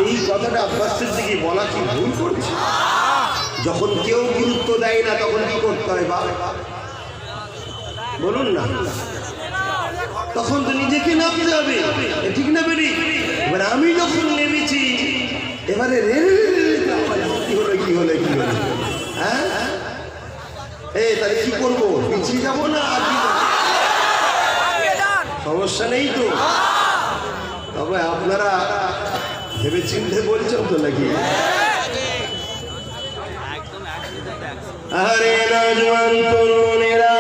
Speaker 1: এই কথাটা আব্বাসের দিকে বলা কি ভুল করছে? যখন কেউ গুরুত্ব দেয় না তখন কি করতে হয় বা বলুন না? তখন তো নিজেকে নামতে হবে। ঠিক না বেরি? এবার আমি যখন নেমেছি, এবারে কি হলো কি হলো কি হলো, হ্যাঁ তাহলে কি করবো? পিছিয়ে যাবো না? সমস্যা নেই তো? তবে আপনারা ভেবে চিন্তে বলছেন তো নাকি? আরে নওজওয়ান তরুণেরা,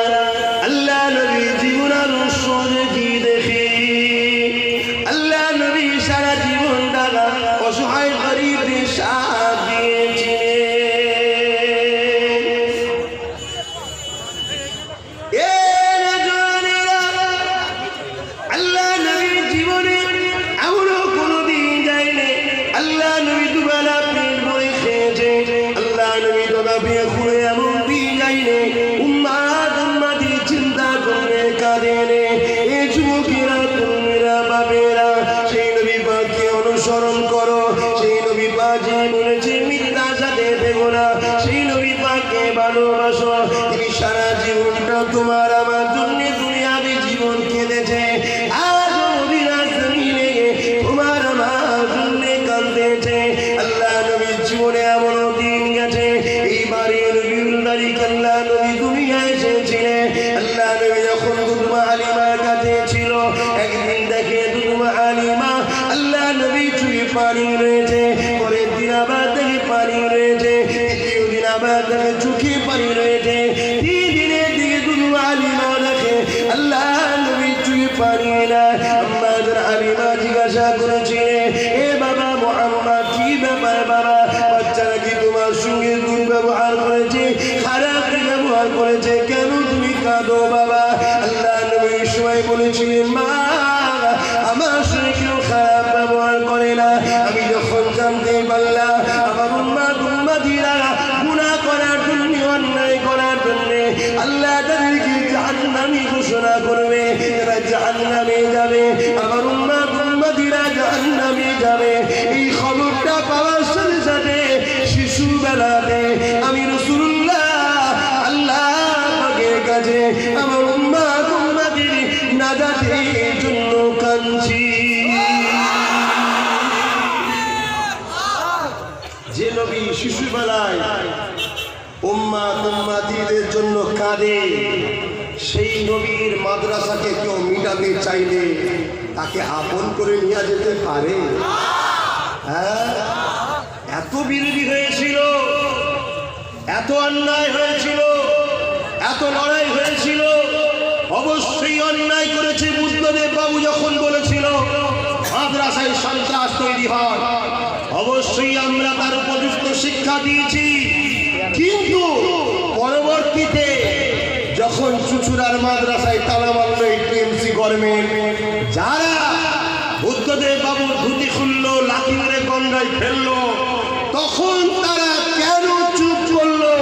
Speaker 1: আল্লাহ নবী জীবন আদর্শ কি দেখে, আল্লাহ নবী সারা জীবনটা অসহায় গরিবদের সাথ দিয়েছিলেন। আল্লাহ নবীর জীবনে এমনও কোনোদিন যায়নি আল্লাহ নবী দুবেলা পেট ভরে খেয়েছে, আল্লাহ নবী দাদা বিয়ে খুঁড়ে এমন দিন যায়নি উম্মাদ উম্মাদি চিন্তা করে কাঁদেনে। এই যুবকেরা, তরুণেরা, বাবেরা, সেই নবী পাককে অনুসরণ করো। সেই নবী পাক যে বলেছে মিথ্যার সাথে দেবো না, সেই নবী পাককে ভালোবাসো। তিনি সারা জীবনটা তোমার আমার জন্য দুনিয়াবি জীবন কেঁদেছে, আজ মদিনার জমিনে তোমার আমার জন্য কাঁদতেছে। আল্লাহ নবীর জীবনে এমন দিন গেছে, এইবারে রবিউল তারিখ আল্লাহ নবী দুনিয়ায় এসেছিলেন। আল্লাহ নবী যখন দুধমা হালিমার কাছে ছিল, একদিন দেখে দুধমা হালিমা আল্লাহ নবী চুয়ে পানি রয়েছে, পরের দিন আবার দেখে পানি রয়েছে, দ্বিতীয় দিন আবার দেখে চোখে পানি রয়েছে, 3 দিনের দিকে দুধমা হালিমা দেখে আল্লাহ নবী চুয়ে পানি না। আমাদের হালিমা জিজ্ঞাসা করেছিলেন, এ বাবা মুহাম্মদ, কি ব্যাপার বাবা? বাচ্চারা কি তোমার সঙ্গে দুর্ব্যবহার করেছে, খারাপ ব্যবহার করেছে, কেন তুমি কাঁদো বাবা? আল্লাহ নবী সবাই বলেছিলেন, মা আমার সঙ্গে কেউ খারাপ ব্যবহার করে না। আমি যখন জানতে পারলাম আমার উম্মাদিরা গুনাহ করার জন্য, অন্যায় করার জন্য আল্লাহ তাদেরকে জাহান্নামী ঘোষণা করবে, তারা জাহান্নামে যাবে, আমার উম্মাদিরা জাহান্নামে যাবে। এই খবরটা পাওয়ার সাথে সাথে শিশুবেলাতে আমি রাসূলুল্লাহ আল্লাহ পাকের কাছে আমার উম্মাদির নাজাতের জন্য কাঁদছি। যে নবী শিশুবেলায় উম্মাদিদের জন্য কাঁদে, সেই নবীর মাদ্রাসাকে কেউ মিটাতে চাইলে তাকে আপন করে নিয়ে যেতে পারে? হ্যাঁ, এত বিরোধী হয়েছিল, এত অন্যায় হয়েছিল, এত লড়াই হয়েছিল। অবশ্যই অন্যায় করেছে বুদ্ধদেব বাবু যখন বলেছিল মাদ্রাসায় সন্ত্রাস তৈরি হয়, অবশ্যই আমরা তার উপযুক্ত শিক্ষা দিয়েছি, কিন্তু পরবর্তীতে যখন চুচুড়ার মাদ্রাসায় তালা মারল এই টিএমসি গভর্নমেন্ট, যারা বুদ্ধদেব বাবুর ধুতি খুললো, লাঠি মেরে গন্ডায় ফেললো, তখন তারা কেন চুপ করলো?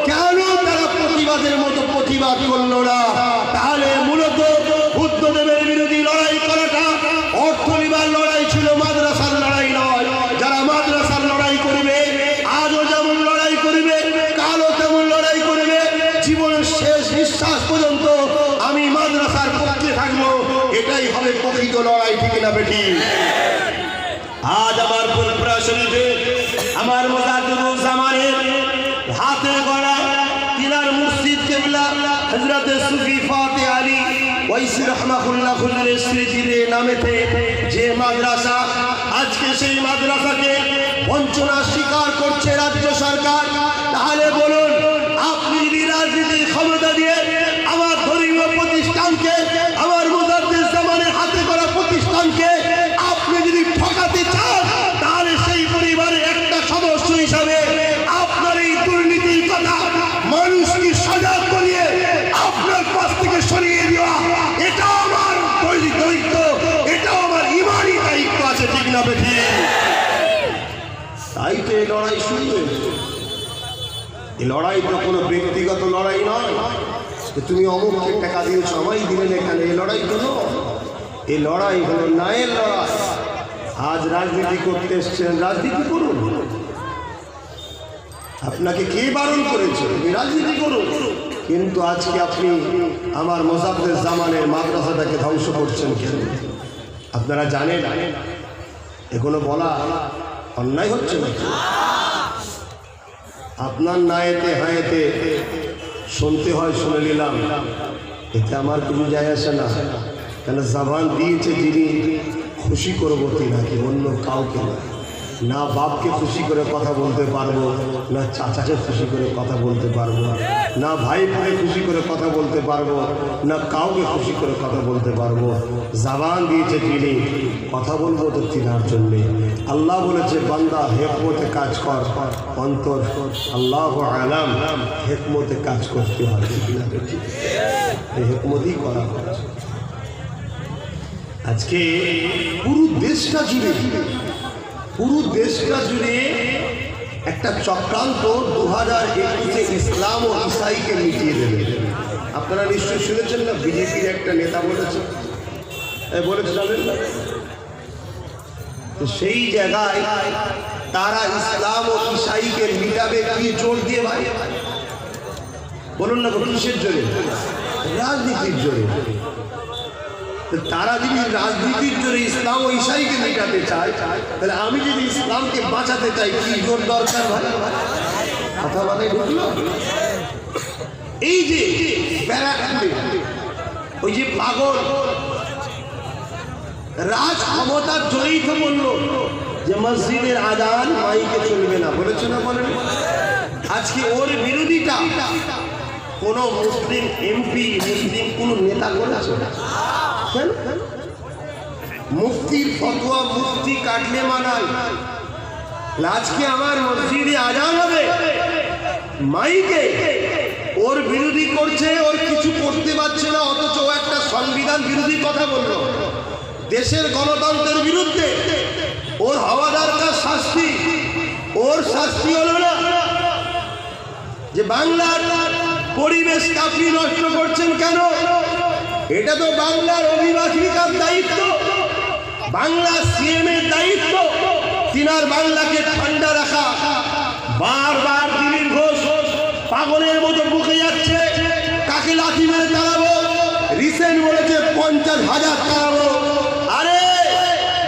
Speaker 1: কেন তারা প্রতিবাদের মতো প্রতিবাদ করলো না? তাহলে মূলত বুদ্ধদেবের বিরোধী লড়াই করাটা অর্থ বিভাগ লড়াই ছিল, মাদ্রাসার লড়াই নয়। যারা মাদ্রাসার লড়াই করবে, আজও যেমন লড়াই করবে, কালও তেমন লড়াই করবে, জীবনের শেষ নিঃশ্বাস পর্যন্ত আমি মাদ্রাসার পক্ষে থাকবো, এটাই হবে প্রকৃত লড়াই, ঠিক না বেটি? আজ আমার ফুলপুরা শরীফে আমার মুজাদ্দিদুজ্জামানের হাতে গড়া তিনার মুর্শিদ কেবলা হযরত সুফি ফাতে আলী ওয়াইসি রাহমাতুল্লাহ হুজুরের স্মৃতিতে নামেতে যে মাদ্রাসা, আজকে সেই মাদ্রাসাকে বঞ্চনা স্বীকার করছে রাজ্য সরকার। তাহলে বলুন, আপনি যদি রাজনীতির ক্ষমতা দিয়ে আমার ধর্মীয় প্রতিষ্ঠানকে, আমার মুজাদ্দিদুজ্জামানের হাতে গড়া প্রতিষ্ঠানকে আপনি যদি ঠকাতে চান, তাহলে সেই পরিবারের একটা সদস্য হিসাবে আপনার এই দুর্নীতির কথা মানুষকে সজাগ করিয়ে আপনার পাশ থেকে সরিয়ে দেওয়া, এটা আমার দায়িত্ব, এটাও আমার ইমানি দায়িত্ব আছে, ঠিক না বেঠি? তাই তো এই লড়াই শুরু হয়েছে। এই লড়াই তো কোনো ব্যক্তিগত লড়াই নয় যে তুমি অমুককে টাকা দিয়েছো আমায় দিলেন এখানে, এই লড়াই তো নয়। এই লড়াই হলো ন্যায়ের লড়াই। আজ রাজনীতি করতে এসছেন, রাজনীতি করুন। আপনাকে কে বারণ করেছে? রাজনীতি করুন, কিন্তু আজকে আপনি আমার মুজাদ্দিদুজ্জামানের মাদ্রাসাটাকে ধ্বংস করছেন কেন? আপনারা জানেন এগুলো বলা অন্যায় হচ্ছে না? আপনার নায়েতে হায়েতে শুনতে হয়, শুনে নিলাম, এতে আমার কিছু যায় আসে না। কেন জবান দিয়েছে যিনি, খুশি করবো তিনাকে, অন্য কাউকে না। না বাপকে খুশি করে কথা বলতে পারবো, না চাচাকে খুশি করে কথা বলতে পারবো, না ভাই ভাই খুশি করে কথা বলতে পারবো, না কাউকে খুশি করে কথা বলতে পারবো। জবান দিয়েছে তিনি, কথা বলবো তো তিনার জন্যে। আল্লাহ বলেছে বান্দা হেকমতে কাজ কর, অন্তর আল্লাহু আলাম, হেকমতে কাজ করতে হয়, এই হেকমতই করা হচ্ছে। আজকে পুরো দেশটা জুড়ে একটা চক্রান্ত 2021-এ ইসলাম ও ইসাইকে মিটিয়ে দেবে। আপনারা নিশ্চয়ই শুনেছেন না, বিজেপির একটা নেতা বলেছে জানেন না? তো সেই জায়গায় তারা ইসলাম ও ইসাইকে মিটাবে কি জোর দিয়ে? ভাই বলুন না, কিসের জোরে? রাজনীতির জোরে। তারা যদি রাজনীতির জোরে ইসলাম ও ইসাইকে মেটাতে চায়, তাহলে আমি যদি ইসলামকে বাঁচাতে চাই, কি জোর দরকার? ভাই কথা বলে ঢুকলো। এই যে ওই যে পাগল রাজ ক্ষমতার জোরেই তো বললো যে মসজিদের আজান মাইকে চলবে না, বলেছে না? বলেন। আজকে ওর বিরোধিতা কোন মুসলিম এমপি, মুসলিম কোন নেতা করেছে? মুফতির ফতোয়া মুফতি কাটলে মানায়। আজকে আমার মসজিদে আজান হবে, মাইকে ওর বিরোধী করছে, ওর কিছু করতে পারছে না, অথচ ও একটা সংবিধান বিরোধী কথা বললো, দেশের গণতন্ত্রের বিরুদ্ধে। ওর হওয়া দরকার শাস্তি। ওর শাস্তি হলো না যে বাংলার পরিবেশকে আপনি নষ্ট করছেন কেন? এটা তো বাংলার অভিবাসীকার দায়িত্ব, বাংলা সিএম এর দায়িত্ব, তিনার বাংলাকে ঠান্ডা রাখা। বারবার দিলীপ ঘোষ পাগলের মতো বুকে যাচ্ছে, কাকে লাঠি মেরে তাড়াবো, রিসেন্ট বলেছে 50,000 তাড়াবো। আরে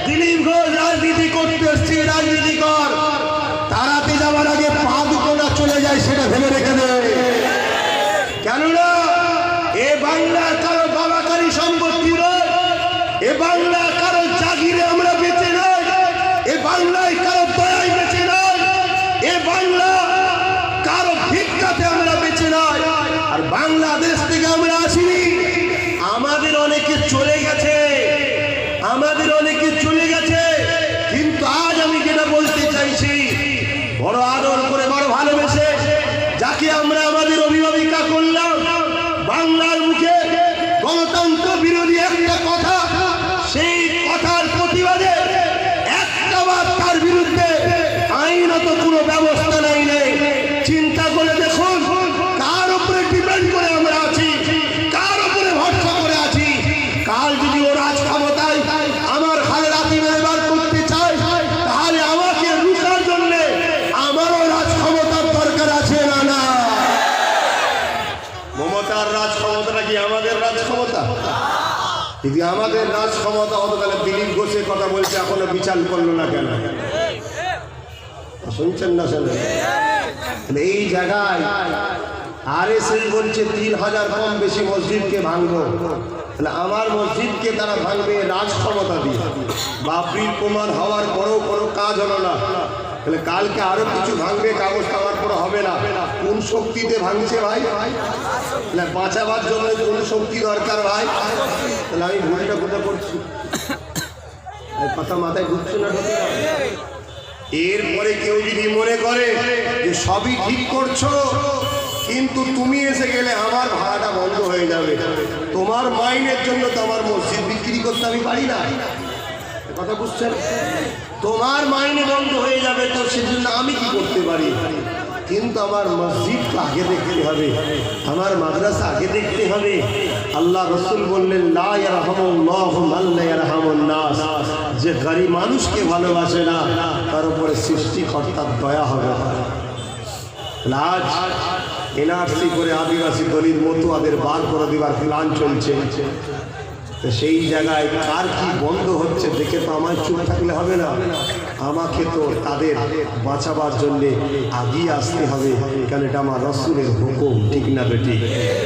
Speaker 1: দিলীপ ঘোষ রাজনীতি করতে এসছে, রাজনীতি কর, তাড়াতে যাওয়ার আগে পা দুটো না চলে যায় সেটা ভেবে রেখে দে। কেননা এ বাংলা কারো বাবাকারী সম্পত্তি নয়, এ বাংলা কারো জাগিরে আমরা বেঁচে নয়, এ বাংলায় কারো দয়ায় বেঁচে নয়, এ বাংলা কারো ভিক্ষাতে আমরা বেঁচে নয়। আর বাংলাদেশ থেকে আমরা আসিনি, আমাদের অনেকে চলে গেছে, কিন্তু আজ আমি যেটা বলছি বড় আদর করে বড় ভালোবেসে যাকে আমরা আমাদের অভিভাবিকা করলাম, বাংলার মুখে গণতন্ত্র বিরোধী একটা কথা, সেই কথার প্রতিবাদে একটা বার তার বিরুদ্ধে আইনত কোনো ব্যবস্থা নাই। চিন্তা করে দেখুন কার উপরে ডিপেন্ড করে আমরা আছি, কার উপরে ভরসা করে আছি। কাল যদি ও রাজ ক্ষমতায় আমার হালে রাতে ব্যবহার করতে চায়, তাহলে আমাকে রুখার জন্য আমারও রাজ ক্ষমতার দরকার আছে না? না, মমতার রাজ ক্ষমতাটা কি আমাদের রাজ ক্ষমতা? যদি আমাদের রাজ ক্ষমতা হতো তাহলে দিলীপ ঘোষের কথা বলছে এখনো বিচার করলো না কেন? শুনছেন না? শুনছেন? এই জায়গায় আরএসএস বলছে 3000 কম বেশি মসজিদকে ভাঙবো, তাহলে আমার মসজিদকে তারা ভাঙবে রাজ ক্ষমতা দিয়ে। বাবরির প্রমাণ হওয়ার পরেও কোনো কাজ হলো না, তাহলে কালকে আরো কিছু ভাঙবে, কাগজ কামার পরে হবে না। কোন শক্তিতে ভাঙছে ভাই? তাহলে বাঁচাবার জন্য কোন শক্তি দরকার ভাই? তাহলে আমি ভুলটা কোথায় করছি? কথা মাথায় ঢুকছে না? এরপরে কেউ যদি মনে করে যে সবই ঠিক করছো, কিন্তু তুমি এসে গেলে আমার ভাড়াটা বন্ধ হয়ে যাবে, তোমার মাইনের জন্য তো আমার মসজিদ বিক্রি করতে আমি পারি না। কথা বুঝছেন? তোমার মাইনে বন্ধ হয়ে যাবে, তো সেজন্য আমি কি করতে পারি? কিন্তু আমার মসজিদকে আগে দেখতে হবে, আমার মাদ্রাসা আগে দেখতে হবে। আল্লাহ রসুল বললেন, লা ইয়ারহামুল্লাহু মান লা ইয়ারহামুন নাস, যে গরিব মানুষকে ভালোবাসে না তার উপরে সৃষ্টিকর্তার দয়া হবে না। আজ এনআরসি করে আদিবাসী দলিত মতুয়াদের বার করে দেওয়ার প্ল্যান চলছে, তো সেই জায়গায় কার কি বন্ধ হচ্ছে দেখে তো আমার চুপ থাকলে হবে না। আমাকে তো তাদের বাঁচাবার জন্যে আগিয়ে আসতে হবে, কারণ এটা আমার রসুলের হুকুম, ঠিক না বেটি?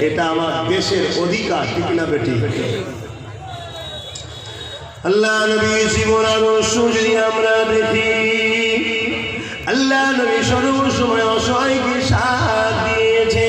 Speaker 1: এটা আমার দেশের অধিকার, ঠিক না বেটি? আল্লাহ নবী জীবন আদর্শ যদি আমরা দেখি, আল্লাহ নবী সর্বসময় অসহায়কে সাথ দিয়েছে।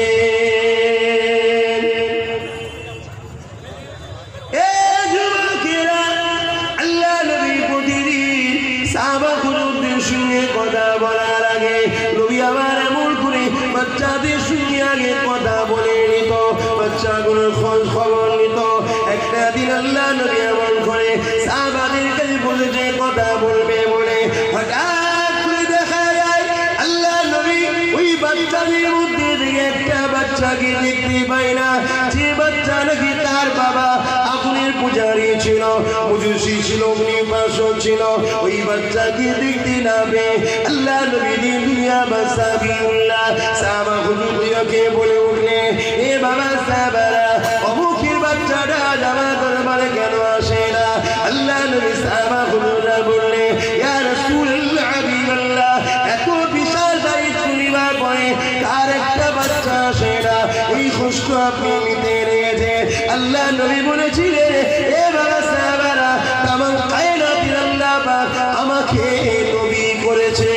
Speaker 1: কথা বলার আগে নবী আমার এমন করে বাচ্চাদের সঙ্গে আগে কথা বলে নিত, বাচ্চাগুলোর খোঁজ খবর নিত। একটা দিন আল্লাহ নবী এমন করে সাহাবাদের কাছে বলেছে কথা বলবে বলে, হঠাৎ করে দেখা যায় আল্লাহ নবী ওই বাচ্চাদের মধ্যে থেকে একটা বাচ্চাকে দেখতে পায় না, যে বাচ্চা নাকি তার বাবা আগুনের পূজারী ছিল, মুজুসি ছিল, উপাসক ছিল। ওই বাচ্চাকে দেখতে না পেয়ে আল্লাহ নবী দুনিয়া বাসাবিউল্লাহ সাহাবা হুজুরকে বলে উঠলে, এ বাবা সাহাবারা, অমুকের বাচ্চাটা আমার দরবারে কেন আসে না? আল্লাহ নবী সাহাবা হুজুররা বললে, ইয়া রাসূলুল্লাহ হাবিবাল্লাহ, এত বিশাল দায়িত্ব নিবার পরে তার একটা বাচ্চা আসে না, এই কষ্ট আপনি নিতে রেখেছে। আল্লাহ নবী বলেছিলেন, এ বাবা সাহাবারা, তামাম কায়নাতের আল্লাহ পাক আমাকে নবী করেছে।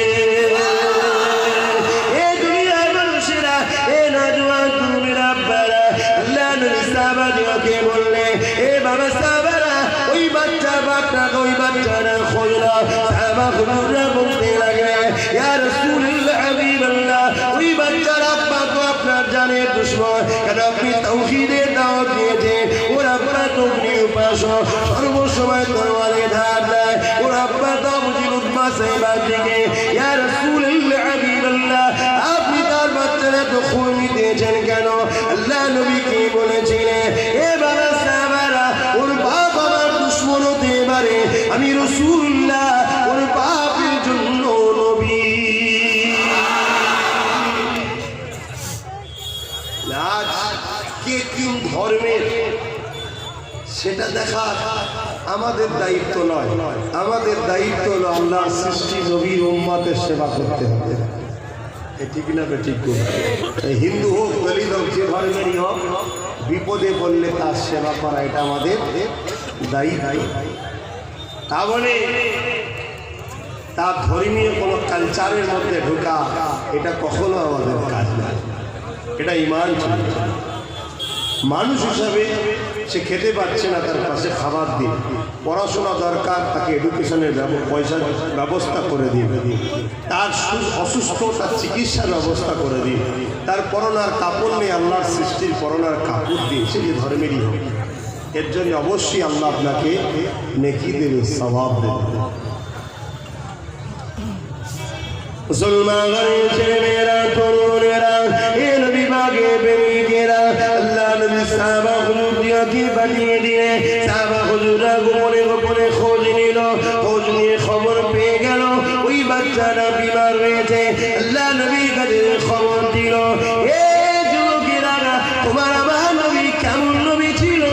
Speaker 1: এ দুনিয়ার মানুষেরা, এ নওজোয়ান তরুণেরা, আব্বারা, আল্লাহ নবী সাহাবাদেরকে বললে, এ বাবা সাহাবারা, ওই বাচ্চা বাপটা ওই বাচ্চারা খোঁজ নাও। সাহাবা হুজুররা বলতে লাগলেন, ইয়া রাসূলুল্লাহ হাবিবাল্লাহ, ওই বাচ্চার আব্বা তো আপনার জানের দুশমন, কেন আপনি তাওহীদের দাওয়াত দিয়েছেন, ওর আব্বা তো উপাসক, সর্বসময় তরবারি ধার দেয়, ওর আব্বা তো মুজিবুল মাসাইবার দিকে। ইয়া রাসূলুল্লাহ হাবিবাল্লাহ, আপনি তার বাচ্চারা তো খুন দিয়েছেন কেন? আল্লাহ নবী কি বলেছিলেন, এ বাবা সাহাবারা, ওর বাপ আমার দুশমন হতে পারে, আমি রাসূলুল্লাহ ওর বাপের জন্য নবী। কে কোন ধর্মের সেটা দেখা আমাদের দায়িত্ব নয়, আমাদের দায়িত্ব হলো আল্লাহর সৃষ্টি নবীর উম্মতের সেবা করতে হবে, ঠিক না? ঠিক। হিন্দু হোক, দলিত হোক, যে ধর্মেরই হোক, বিপদে পড়লে তার সেবা করা এটা আমাদের দায়িত্ব। তা বলে তার ধর্মীয় কোনো কালচারের মধ্যে ঢোকা এটা কখনো আমাদের কাজ নয়, এটা ঈমান। মানুষ হিসাবে সে খেতে পারছে না, তার পাশে খাবার দিন। পড়াশোনা দরকার, তাকে এডুকেশনের পয়সার ব্যবস্থা করে দিন। তার অসুস্থ, তার চিকিৎসার ব্যবস্থা করে দিন। তার পরনার কাপড় নেই, আল্লাহর সৃষ্টির পরনার কাপড় দিন, সে যে ধর্মেরই হোক। এর জন্য অবশ্যই আল্লাহ আপনাকে নেকি দেবে, সওয়াব দেবে। মুসলমানের ছেলেমেয়েরা, তরুণেরা, এ নবী বাগে বেরিয়েরা, আল্লাহ নবী সাহাবা হুজুরকে পাঠিয়ে দিয়ে সাহাবা হুজুররা গোপনে গোপনে খোঁজ নিল। খোঁজ নিয়ে খবর পেয়ে গেল ওই বাচ্চাটা বিমার হয়েছে। আল্লাহ নবীর কাছে খবর দিল, এ যুবকেরা, তোমার আমার নবী কেমন নবী ছিল,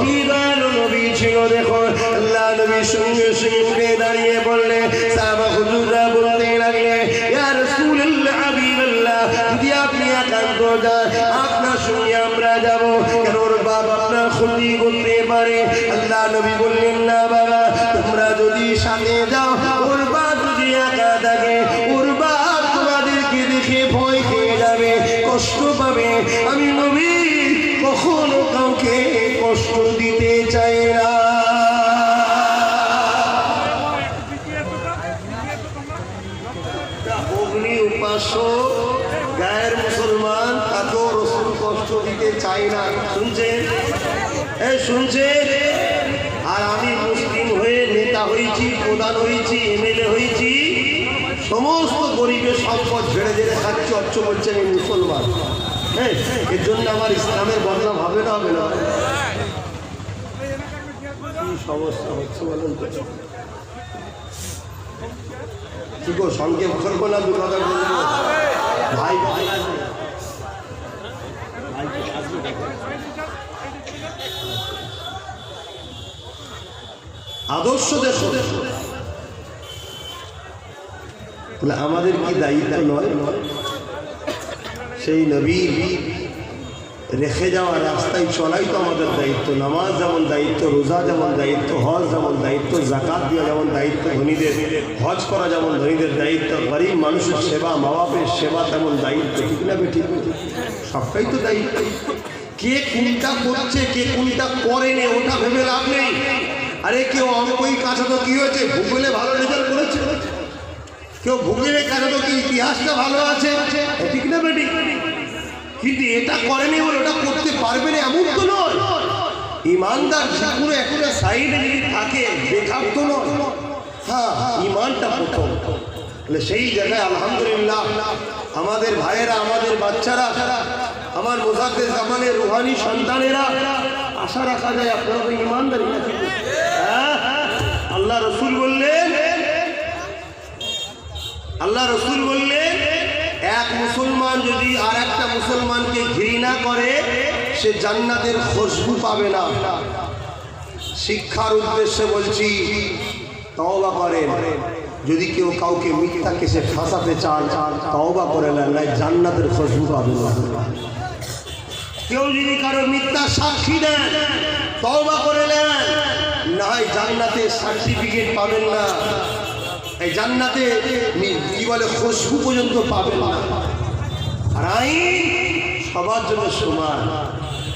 Speaker 1: কি দয়ালু নবী ছিল দেখো। আল্লাহ নবী সঙ্গে সঙ্গে দাঁড়িয়ে বললে, সাহাবা হুজুররা বলতে লাগলে, ইয়া রাসূলুল্লাহ, হাবিবাল্লাহ, যদি আপনি একান্ত যান আপনার সঙ্গে আমরা যাব, কেন ওর বাবা আপনার ক্ষতি করতে পারে। আল্লাহ নবী বললেন, না বাবা, তোমরা যদি সাথে যাও, ওর বাপ যদি একা থাকে, ওর বাপ তোমাদেরকে দেখে ভয় খেয়ে যাবে, কষ্ট পাবে। আমি নবী কখনো কাউকে কষ্ট দিতে চাই না। অগ্নি উপাসক, গায়ের মুসলমান, তাকেও রসুল কষ্ট দিতে চাই না। শুনছেন? শুনছেন? আর আমি মুসলিম হয়ে নেতা হয়েছি, প্রধান হয়েছি, এমএলএ হয়েছি, সমস্ত গরিবের সম্পদ ঝেড়ে ঝেড়ে খাচ্ছি, অর্থ বলছেন এই মুসলমান। হ্যাঁ, এর জন্য আমার ইসলামের বদনাম হবে না? হবে না? কি সমস্যা হচ্ছে বলেন তো? কি গো, সংক্ষেপ করবো না দু কথা বলবো? ভাই ভাই আদর্শ দেশ, আমাদের কি দায়িত্ব নয় সেই নবী রেখে যাওয়া রাস্তায় চলাই তো আমাদের দায়িত্ব। নামাজ যেমন দায়িত্ব, রোজা যেমন দায়িত্ব, হজ যেমন দায়িত্ব, জাকাত দেওয়া যেমন দায়িত্ব ধনীদের, হজ করা যেমন ধনীদের দায়িত্ব, গরিব মানুষের সেবা, মা বাপের সেবা তেমন দায়িত্ব। ঠিক না বেঠিক? সবটাই তো দায়িত্ব। কে কোনটা করছে, কে কোনটা করেনি, ওটা ভেবে লাভ নেই। আরে কেউ অঙ্কই কাঁচা তো কি হয়েছে, ভূগোলে ভালো রেজাল্ট করেছে, কেউ ভূগোলে কাঁচা তো কি ইতিহাসটা ভালো আছে, ঠিক না বেঠিক? কিন্তু এটা করেনি বলে ওটা করতে পারবে না এমন তো নয়। ইমানদার যেগুলো একটা সাইডে যদি থাকে বেকার তো নয়। হ্যাঁ, ইমানটা প্রথম। সেই জায়গায় আলহামদুলিল্লাহ আমাদের ভাইয়েরা, আমাদের বাচ্চারা, আমার মুজাদ্দেদ জামানের রুহানি সন্তানেরা, আশা রাখা যায় আপনারা তো ইমানদারি। আল্লাহ রসুল বললেন, এক মুসলমান যদি আর একটা মুসলমানকে ঘৃণা করে, সে জান্নাতের খুশবু পাবে না। শিক্ষার উদ্দেশ্যে বলছি, তওবা করেন। যদি কেউ কাউকে মিথ্যা কেসে ফাঁসাতে চান, তওবা করে নেন, জান্নাতের খুশবু পাবেন না। কেউ যদি কারো মিথ্যা সাক্ষী দেন, তওবা করে নেন, না হয় জান্নাতের সার্টিফিকেট পাবেন না, এই জান্নাতে কি বলে খুশবু পর্যন্ত পাবেন না। আর আইন সবার জন্য সমান।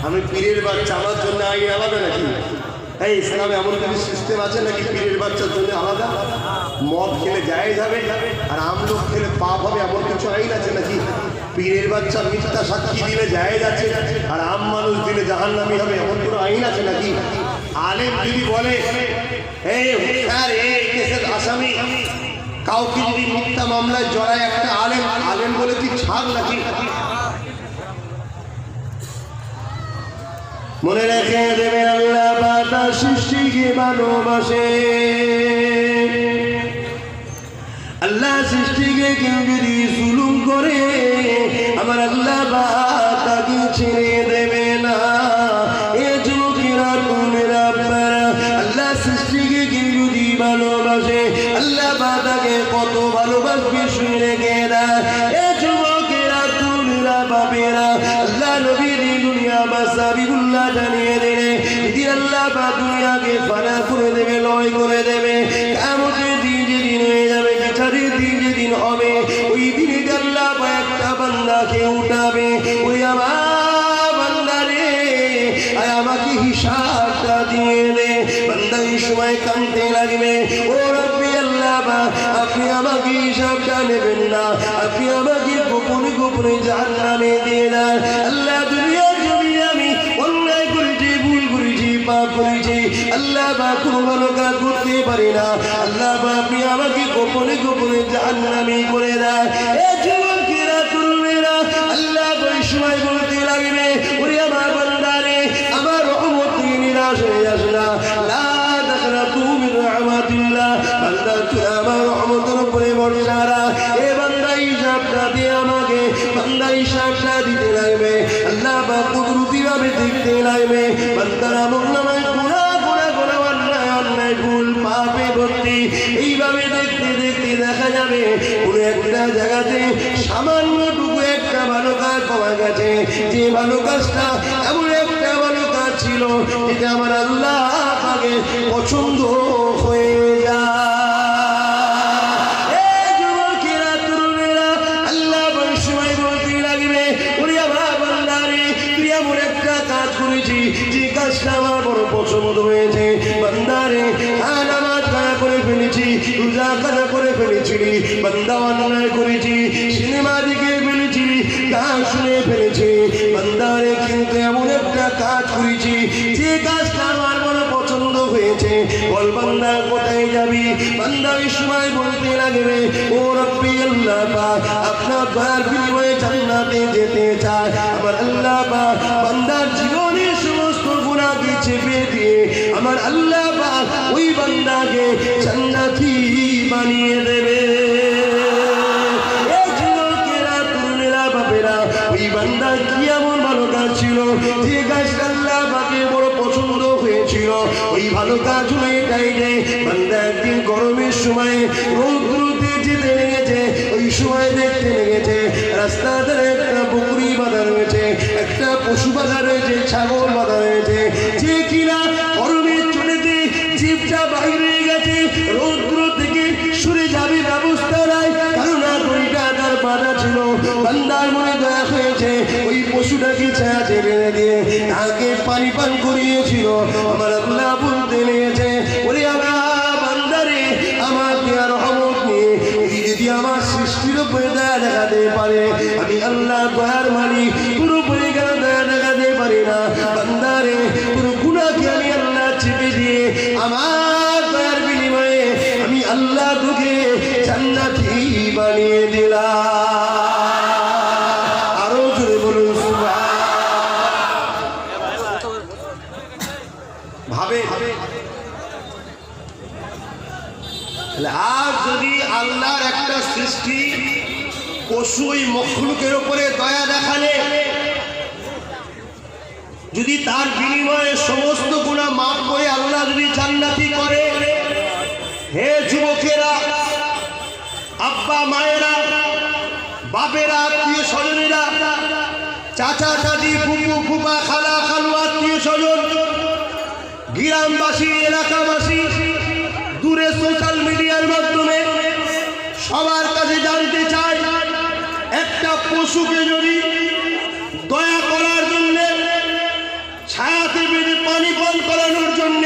Speaker 1: আমি পীরের বাচ্চা, আমার জন্য আইন আলাদা নাকি? এই ইসলামে এমন কিছু সিস্টেম আছে নাকি পীরের বাচ্চার জন্য আলাদা? মদ খেলে জায়েজ হবে আর আমলোক খেলে পাপ হবে, এমন কিছু আইন আছে নাকি? পীরের বাচ্চা মিথ্যা সাক্ষী দিলে জায়েজ আছে আর আম মানুষ দিলে জাহান্নামী হবে, এমন কোনো আইন আছে নাকি? আলেম যদি বলে এই স্যার এই কেসের আসামি, কাউকে যদি মিথ্যা মামলায় জড়ায় একটা আলেম, আলেম বলে কি ছাড় নাকি? মনে রেখে দেবে, আল্লাহ পাতা সৃষ্টিকে ভালোবাসে। আল্লাহ সৃষ্টিকে কেউ যদি জুলুম করে, আমার আল্লাহ তাকে ছেড়ে দেবে না। এ যুবকেরা, তোমরা আল্লাহ সৃষ্টিকে কেউ যদি ভালোবাসে, আল্লাহ তাকে কত ভালোবাসবে শুনে রেখে না। এ যুবকেরা, তোমরা বাপেরা, আল্লাহ নবীর দুনিয়া বাসাবিউল্লাহ জানিয়ে দেবে, যদি আল্লাহ বা দুনিয়াকে ফানা করে দেবে, লয় করে দেবে। কিয়ামতের দিন যেদিন হয়ে যাবে, বিচারের দিন যেদিন হবে, ওই দিনে আল্লাহ একটা বান্দাকে উঠাবে, ওই আমার বান্দা রে, আমাকে
Speaker 2: হিসাবটা নেবেন না, আপনি আমাকে গোপনে গোপনে জাহান্নামে দিয়ে দেন। আল্লাহ দুনিয়ার জমিনে আমি অন্যায় করেছি, ভুল করেছি, পাপ করেছি, আল্লাহ বা কোনো ভালো কাজ করতে পারি না, আল্লাহ বা আপনি আমাকে গোপনে গোপনে জাহান্নামে করে দেন। এ যুবকেরা তরুণেরা আল্লাহ ওই সময় বলতে লাগবে, ওরে আমার বান্দারে, আমার রহমত থেকে নিরাশ হয়ে যাস না, লা তাকনাতু মিন রাহমাতিল্লাহ, বান্দা তুই আমার রহমতের উপরে ভরসা রাখ। এ বান্দা হিসাবটা দিয়ে আমাকে, বান্দা হিসাবটা দিতে লাগবে, আল্লাহ বা কুদরতিভাবে দেখতে লাগবে। বান্দার আমলনামায় গুনাহ গুনাহ গুনাহ অন্যায় অন্যায় ভুল পাপে ভর্তি, এইভাবে দেখতে দেখতে দেখা যাবে কোনো একটা জায়গাতে সামান্যটুকু একটা ভালো কাজ পাওয়া গেছে, যে ভালো কাজটা এমন একটা ভালো কাজ ছিল যেটা আমার আল্লাহ পাকে পছন্দ হয়ে যায়। যে কাজটা আমার বড় পছন্দ হয়েছে, বান্দারে নামাজ কাজা করে ফেলেছি, রোজা কাজা করে ফেলেছি, বান্দা অন্যায় করেছি, সিনেমা দিকে ফেলেছি, গান শুনে ফেলেছি, বান্দারে কিন্তু এমন একটা কাজ করেছি যে কাজটা আমার বড় পছন্দ হয়েছে। বল বান্দা কোথায় যাবি? বান্দা ওই সময় বলতে লাগবে, ও রব্বি আল্লাহ পাক, আপনার দয়ার বিনিময়ে জান্নাতে যেতে চায়। আমার আল্লাহ পাক বান্দার জীবনের সমস্ত গুনাহকে চেপে দিয়ে আমার আল্লাহ পাক ওই বান্দাকে জান্নাতি বানিয়ে দেবে। এই যুবকেরা তরুণেরা বাপেরা, ওই বান্দা কি এমন ভালো কাজ ছিল যে কাজটা আল্লাহ পাকের বড় পছন্দ হয়েছিল? ওই ভালো কাজ হলো এটাই যে বান্দা একদিন গরমের সময় রৌদ্রতে যেতে লেগেছে, ওই সময় দেখতে লেগেছে রাস্তা ধারে একটা বকরি বাঁধা রয়েছে, একটা পশু বাঁধা রয়েছে, ছাগল বাঁধা রয়েছে, যে কিনা গরমের চলেতে জিভটা বাইরে গেছে, রৌদ্র থেকে সরে যাবে ব্যবস্থা নাই, কারণ গড়িটা তার বাঁধা ছিল। বান্দার মনে দয়া হয়েছে, ওই পশুটাকে ছায়া ছেড়ে দিয়ে তাকে পানি পান করিয়েছিল। আমার আল্লাহ বলতে লেগেছে, ওরে আমার বান্দারে, আমাকে আর রহমত নিয়ে যদি আমার সৃষ্টির উপরে দয়া দেখাতে পারে, আমি আল্লাহ দয়ার মালিক, পুরোপুরি কেন দয়া দেখাতে পারি না? বান্দারে, পুরো গুনাহকে আমি আল্লাহ চেপে দিয়ে আমার দয়ার বিনিময়ে আমি আল্লাহ তোকে জান্নাতি বানিয়ে দিলাম। আরো জোরে বলুন ভাবে। আর যদি আল্লাহর একটা সৃষ্টি পশু ওই মখলুকের উপরে দয়া দেখালে, যদি তার বিনিময়ে সমস্ত গুনাহ মাফ করে আল্লাহ যদি জান্নাতি করে, হে যুবকেরা, আব্বা মায়েরা, বাপেরা, আত্মীয় স্বজনেরা, চাচা চাচি, ফুপু ফুপা, খালা খালু, আত্মীয় স্বজন, গ্রামবাসী, এলাকাবাসী, দূরে সোশ্যাল মিডিয়ার মাধ্যমে সবার কাছে জানতে চাই, একটা পশুকে যদি দয়া করার জন্য, ছায়াতে বেঁধে পানি পান করানোর জন্য,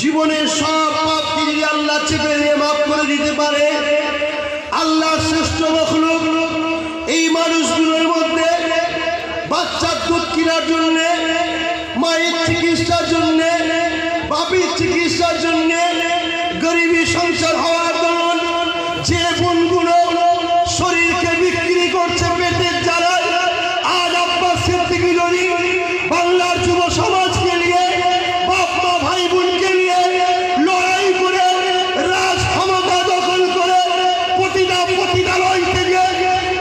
Speaker 2: জীবনের সব পাপকে যদি আল্লাহ চেপে দিয়ে মাফ করে দিতে পারে, আল্লাহর শ্রেষ্ঠ মখলুক এই মানুষগুলোর মধ্যে বাচ্চার দুধ কেনার জন্য, মায়ের চিকিৎসার জন্য, বাপের চিকিৎসার জন্য, গরিবী সংসার হওয়ার দরুন যে বোনগুলো শরীরকে বিক্রি করছে পেটের জ্বালায়, আজ আব্বাস সিদ্দিকী যদি বাংলার যুব সমাজকে নিয়ে, বাপ মা ভাই বোনকে নিয়ে লড়াই করে রাজ ক্ষমতা দখল করে পতিতালয় থেকে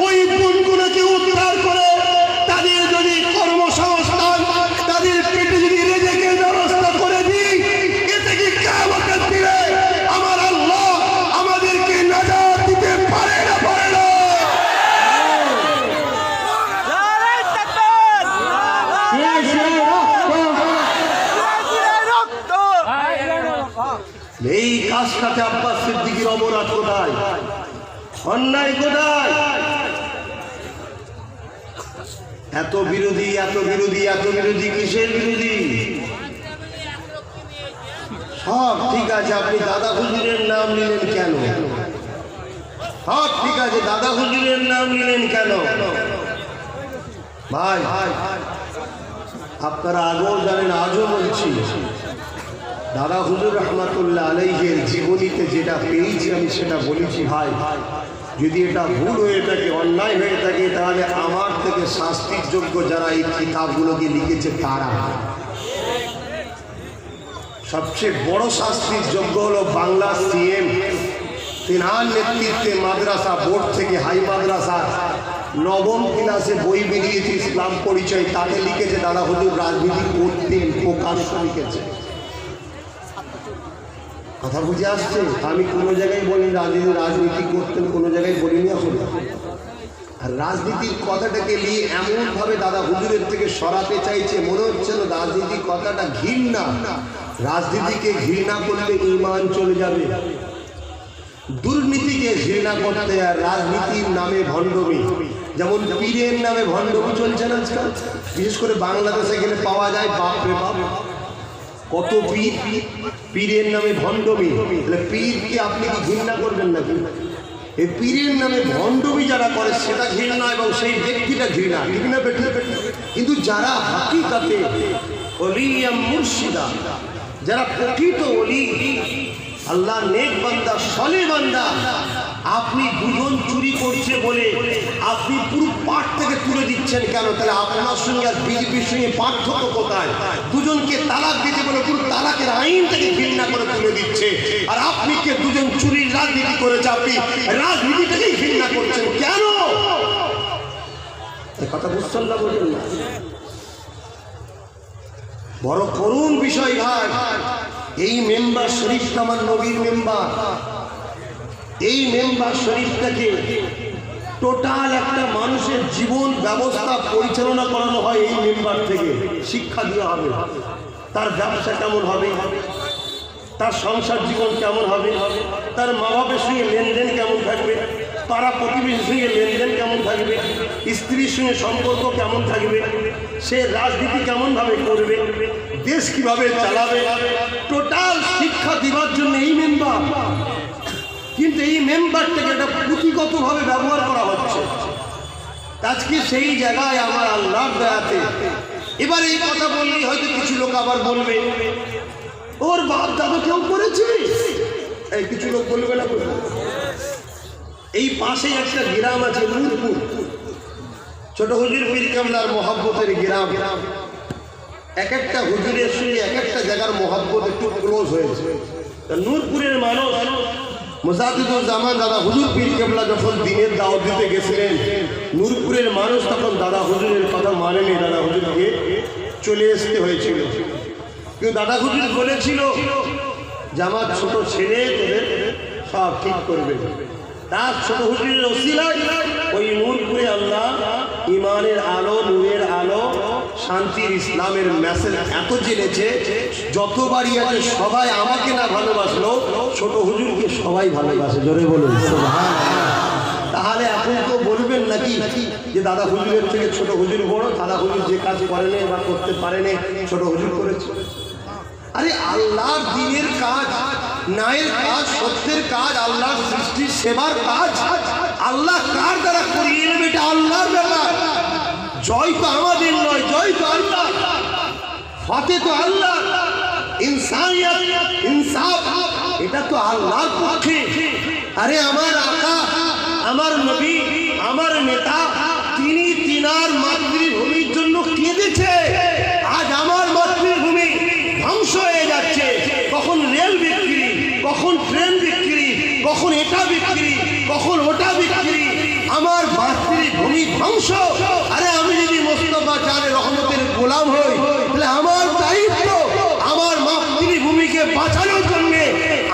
Speaker 2: ওই বোনগুলোকে উদ্ধার করে তাদের যদি কর্মসংস্থান, তাদের পেটে যদি রেজেকের ব্যবস্থা করে দিই, এতে কি কিয়ামতের দিনে আমার আল্লাহ আমাদেরকে নাজাত দিতে পারে না? পারে না? এই কাজটাতে আব্বাস সিদ্দিকীর অপরাধ কোথায়? অন্যায় কোথায়? এত বিরোধী, এত বিরোধী, এত বিরোধী, কিসের বিরোধী? সব ঠিক আছে, আপনি দাদা হুজুরের নাম নিলেন কেন? হ্যাঁ ঠিক আছে, দাদা হুজুরের নাম নিলেন কেন ভাই? আপনারা আগেও জানেন, আজও বলছি, দাদা হুজুর রহমাতুল্লাহ আলাইহির জীবনীতে যেটা পেয়েছি আমি সেটা বলেছি। ভাই যদি এটা ভুল হয়ে থাকে, অন্যায় হয়ে থাকে, তাহলে আমার থেকে শাস্তির যোগ্য যারা এই কিতাবগুলোকে লিখেছে তারা। সবচেয়ে বড় শাস্তির যোগ্য হলো বাংলা সিএম, তেনার নেতৃত্বে মাদ্রাসা বোর্ড থেকে হাই মাদ্রাসা নবম ক্লাসে বই বেরিয়েছে ইসলাম পরিচয়, তাতে লিখেছে দাদা হুজুর রাজনীতি করতেন, প্রকাশ্য লিখেছে। কথা বুঝে আসছে? আমি কোনো জায়গায় বলি রাজনীতি করতেন, কোনো জায়গায় বলিনি এখন। আর রাজনীতির কথাটাকে নিয়ে এমনভাবে দাদা হুজুরের থেকে সরাতে চাইছে, মনে হচ্ছে না রাজনীতির কথাটা ঘৃণা। রাজনীতিকে ঘৃণা করলে ঈমান চলে যাবে। দুর্নীতিকে ঘৃণা করতে আর রাজনীতির নামে ভণ্ডমি, যেমন পীরের নামে ভণ্ডমি চলছে না আজকাল, বিশেষ করে বাংলাদেশে গেলে পাওয়া যায়। বাপ রে বাপ, কত পীর, পীরের নামে ভণ্ডমি। তাহলে পীরকে আপনি কি ঘৃণা করবেন নাকি? এই পীরের নামে ভণ্ডমি যারা করে সেটা ঘৃণা, এবং সেই ব্যক্তিটা ঘৃণা, ঠিক না বেঠিক? কিন্তু যারা হাকিকাতে ওলিয়া মুর্শিদা, যারা প্রকৃত ওলি, আল্লাহ নেক বান্দা, সলে বান্দা, আপনি দুজন চুরি করছে বলে আপনি পুরো পাঠ থেকে তুলে দিচ্ছেন কেন? তাহলে আপনার সঙ্গে আর বিজেপির সঙ্গে পার্থক্য কোথায়? দুজনকে তালাক দিতে বলে পুরো তালাকের আইন থেকে ঘৃণা করে তুলে দিচ্ছে, আর আপনি কে দুজন চুরির রাজনীতি করেছে, আপনি রাজনীতিটাকেই ঘৃণা করছেন কেন? কথা বুঝছেন না? বলুন না, বড় করুণ বিষয় ভাই। এই মেম্বার শরীফটা আমার নবীর মেম্বার। এই মেম্বার শরীফটাকে টোটাল একটা মানুষের জীবন ব্যবস্থা পরিচালনা করানো হয় এই মেম্বার থেকে। শিক্ষা দেওয়া হবে, তার ব্যবসা কেমন হবে, তার সংসার জীবন কেমন হবে, তার মা বাপের সঙ্গে লেনদেন কেমন থাকবে, পাড়া প্রতিবেশীর সঙ্গে লেনদেন কেমন থাকবে, স্ত্রীর সঙ্গে সম্পর্ক কেমন থাকবে, সে রাজনীতি কেমনভাবে করবে, দেশ কিভাবে চালাবে, টোটাল শিক্ষা দেওয়ার জন্য এই মেম্বার। কিন্তু এই মেম্বারটাকে একটা পুঁথিগতভাবে ব্যবহার করা হচ্ছে। আজকে সেই জায়গায় আমার আল্লাহর দয়াতে এবার এই কথা বললেই হয়তো কিছু লোক আবার বলবে ওর বাপ দাদা কেউ করেছে, এই কিছু লোক বলবে না? এই পাশে একটা গ্রাম আছে নূরপুর, ছোট হুজুর পীর কেবলার মহব্বতের গ্রাম। এক একটা হুজুরের সঙ্গে এক একটা জায়গার মহব্বত একটু ক্লোজ হয়েছে। নূরপুরের মানুষ মুজাদ্দিদুল জামান দাদা হুজুর পীর কেবলা যখন দিনের দাওয়াত দিতে গেছিলেন, নূরপুরের মানুষ তখন দাদা হুজুরের কথা মানেনি, দাদা হুজুরকে চলে আসতে হয়েছিল। কিন্তু দাদা হুজুর বলেছিল যে আমার ছোট ছেলে তোদের সব ঠিক করবে। তার ছোট হুজুরের ওসিলায় ওই নূরপুরে আল্লাহ ইমানের আলো, নূরের আলো, শান্তির ইসলামের মেসেজ এত জেনেছে, যতবারই আছে সবাই আমাকে না ভালোবাসলো, ছোট হুজুরকে সবাই ভালোবাসে। জোরে বলুন সুবহানাল্লাহ। তাহলে এখন তো বলবেন নাকি যে দাদা হুজুরের থেকে ছোট হুজুর বড়, দাদা হুজুর যে কাজ করেনি বা করতে পারেনি ছোট হুজুর করেছে? আরে আল্লাহর দ্বীনের কাজ, ন্যায়ের কাজ, সত্যের কাজ, আল্লাহর সৃষ্টির সেবার কাজ আল্লাহ কার দ্বারা করিয়ে নেবে এটা আল্লাহর ব্যাপার। জয় তো আমাদের নয়, জয় তো আল্লাহ, ফাতে তো আল্লাহ, ইনসানিয়ত, ইনসাফ এটা তো আল্লাহর পক্ষে। আরে আমার আকা, আমার নবী, আমার নেতা, তিনি তিনার মাতৃভূমির জন্য কেঁদেছে। আজ আমার মাতৃভূমি ধ্বংস হয়ে যাচ্ছে, কখন রেল বিক্রি, কখন ট্রেন বিক্রি, কখন এটা বিক্রি, কখন ওটা বিক্রি, আমার মাতৃভূমি ধ্বংস। আরে আমি যদি মোস্তফা চাঁদের রহমতের গোলাম হই, তাহলে আমার দায়িত্ব আমার মাতৃভূমিকে বাঁচানোর জন্য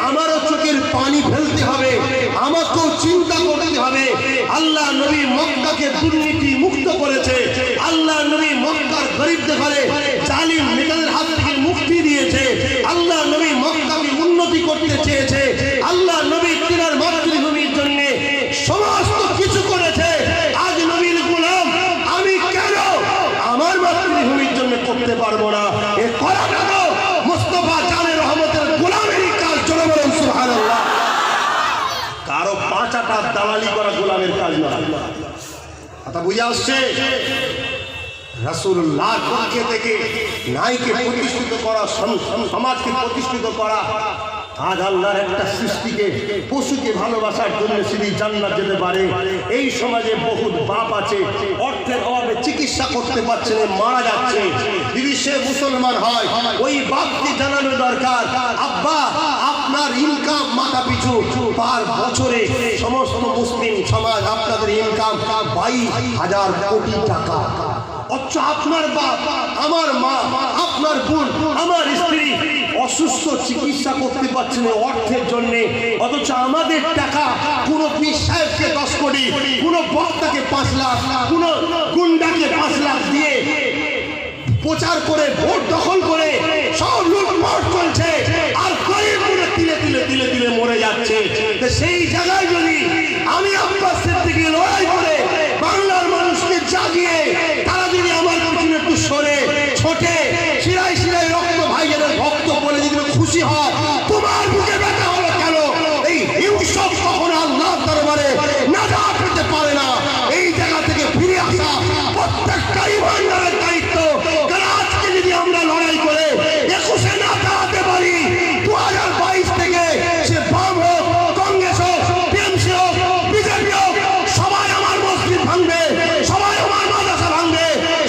Speaker 2: আমারও চোখের পানি ফেলতে হবে, আমাকেও চিন্তা করতে হবে। আল্লাহ নবী মক্কাকে দুর্নীতি মুক্ত করেছে, আল্লাহ নবী মক্কার গরিবদের ঘরে জালিম নেতাদের হাত থেকে মুক্তি দিয়েছে, আল্লাহ নবী মক্কাকে উন্নতি করতে চেয়েছে, আল্লাহ নবী তিনার মাতৃভূমির জন্য সমস্ত কিছু করেছে। আজ নবীর গোলাম আমি কেন আমার মাতৃভূমির জন্য করতে পারবো না? এ করাটা তো মুস্তাফা জানের রহমতের গোলামেরই কাজ। চলে বলুন সুবহানাল্লাহ। কারো 5 আটা কাটা দালালি করা গোলামের কাজ না। কথা বুঝে আসছে? রাসূলুল্লাহ পক্ষে থেকে নারীকে প্রতিষ্ঠিত করা, সমাজকে প্রতিষ্ঠিত করা, আজ আল্লাহর একটা সৃষ্টিকে, পশুকে ভালোবাসার জন্য শুধু জান্নাত যেতে পারে। এই সমাজে বহুত বাপ আছে, অর্থের অভাবে চিকিৎসা করতে পারছে না, মারা যাচ্ছে। যদি সে মুসলমান হয়, ওই বাপকে জানানো দরকার, আব্বা আপনার ইনকাম মাথা পিছু পার বছরে সমস্ত মুসলিম সমাজ আপনাদের ইনকাম 22,000 কোটি টাকা। অথচ আপনার বাপ, আমার মা, আপনার বোন, আমার স্ত্রী অসুস্থ, চিকিৎসা করতে পারছে না অর্থের জন্য। অথচ আমাদের টাকা কোন পীর সাহেবকে 10 কোটি, কোন বক্তাকে 5 লাখ, কোন গুন্ডাকে 5 লাখ দিয়ে প্রচার করে ভোট দখল করে সব লুটপাট চলছে, আর গরিবগুলো তিলে তিলে তিলে তিলে মরে যাচ্ছে। সেই জায়গায় যদি আমি আব্বাস সিদ্দিকী লড়াই করে বাংলার মানুষকে জাগিয়ে, তারা যদি আমার পিছনে একটু সরে ছোটে, শিরায় শিরায় রক্ত ভাইয়ের ভক্ত বলে যদি খুশি হয়, তোমার বুকে ব্যথা হলো কেন? এই হিংসক কখনো আল্লাহ দরবারে নাজাত পেতে পারে না। এই জায়গা থেকে ফিরে আসা প্রত্যেকটা ইমানদারের দায়িত্ব। আজকে যদি আমরা লড়াই করে 21-এ না দাঁড়াতে পারি, 2022 থেকে সে বাম হোক, কংগ্রেস হোক, টিএমসি হোক, বিজেপি হোক, সবাই আমার মসজিদ ভাঙবে, সবাই আমার মাদ্রাসা ভাঙবে,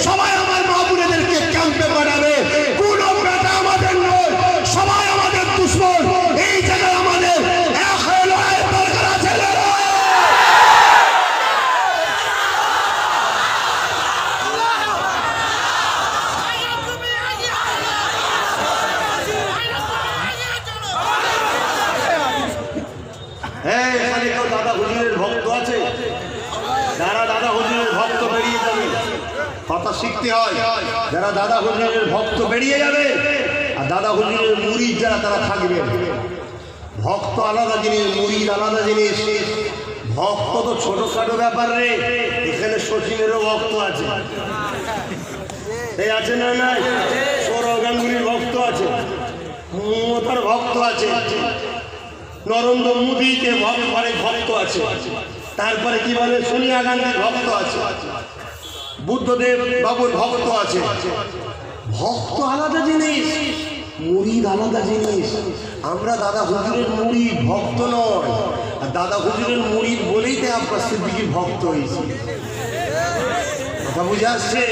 Speaker 2: সবাই আমার মা বোনেদেরকে ক্যাম্পে পাঠাবে। কোনো বেটা আমাদের নয়, সবাই আমাদের দুশ্মন। এই জায়গায় আমাদের এক হয়ে লড়াইয়ের দরকার আছে। এখানে কেউ দাদা হুজুরের ভক্ত আছে? যারা দাদা হুজুরের ভক্ত বেরিয়ে যাবে, কথা শিখতে হয়। যারা দাদা হুজুরের ভক্ত বেরিয়ে যাবে, আর দাদা হুজুরের মুরিদ যারা, তারা থাকবে। ভক্ত আলাদা জিনিস, মুরিদ আলাদা জিনিস। ভক্ত তো ছোটখাটো ব্যাপার রে। এখানে শচীনেরও ভক্ত আছে, এই আছে না? নাই, সৌরভ গাঙ্গুলির ভক্ত আছে, মমতার ভক্ত আছে, নরেন্দ্র মোদীকে ভক্ত আছে, তারপরে কি বলে সোনিয়া গান্ধীর ভক্ত আছে, বুদ্ধদেব বাবুর ভক্ত আছে। ভক্ত আলাদা জিনিস, মুরিদ আলাদা জিনিস। আমরা দাদা হুজুরের মুরিদ, ভক্ত নয়। আর দাদা হুজুরের মুরিদ বলেই তো আব্বাস সিদ্দিকীর ভক্ত হয়েছি। কথা বুঝে আসছে?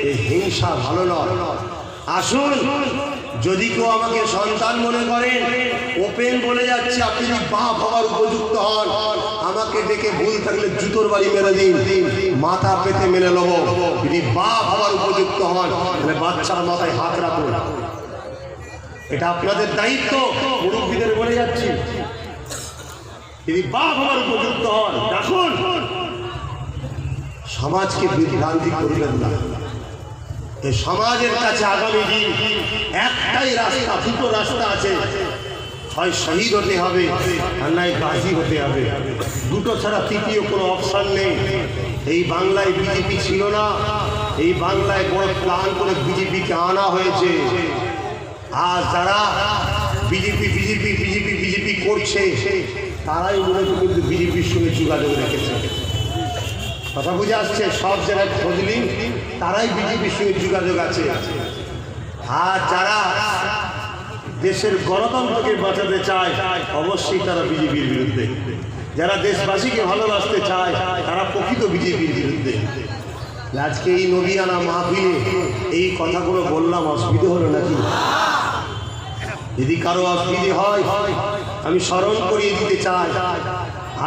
Speaker 2: এই হিংসা ভালো নয়। আসুন, যদি কেউ আমাকে সন্তান মনে করেন, ওপেন বলে যাচ্ছে, আপনি যদি বাপ হওয়ার উপযুক্ত হন, আমাকে ডেকে ভুল থাকলে জুতোর বাড়ি মেরে দিন, মাথা পেতে মেনে নেব। যদি বাপ হওয়ার উপযুক্ত হন, তাহলে বাচ্চার মাথায় হাত রাখুন। এটা আপনাদের দায়িত্ব, মুরব্বীদের বলে যাচ্ছি। যদি বাপ হওয়ার উপযুক্ত হন, রাখুন। সমাজকে বিভ্রান্তি করবেন না। এই সমাজের কাছে আগামী দিন একটাই রাস্তা, দুটো রাস্তা আছে, হয় শহীদ হতে হবে আর নয় গাজী হতে হবে। দুটো ছাড়া তৃতীয় কোনো অপশন নেই। এই বাংলায় বিজেপি ছিল না, এই বাংলায় বড় প্ল্যান করে বিজেপিকে আনা হয়েছে। আর যারা বিজেপি বিজেপি বিজেপি বিজেপি করছে, তারাই মূলত কিন্তু বিজেপির সঙ্গে যোগাযোগ রেখেছে। কথা বুঝে আসছে? সব জায়গায় খোঁজলি তারাই বিজেপির সঙ্গে যোগাযোগ আছে। আর যারা দেশের গণতন্ত্রকে বাঁচাতে চায়, অবশ্যই তারা বিজেপির বিরুদ্ধে। যারা দেশবাসীকে ভালোবাসতে চায়, তারা প্রকৃত বিজেপির বিরুদ্ধে। আজকে এই নদিয়ানা মাহফিলে এই কথাগুলো বললাম, অসুবিধে হলো নাকি? যদি কারো অসুবিধে হয়, আমি স্মরণ করিয়ে দিতে চাই,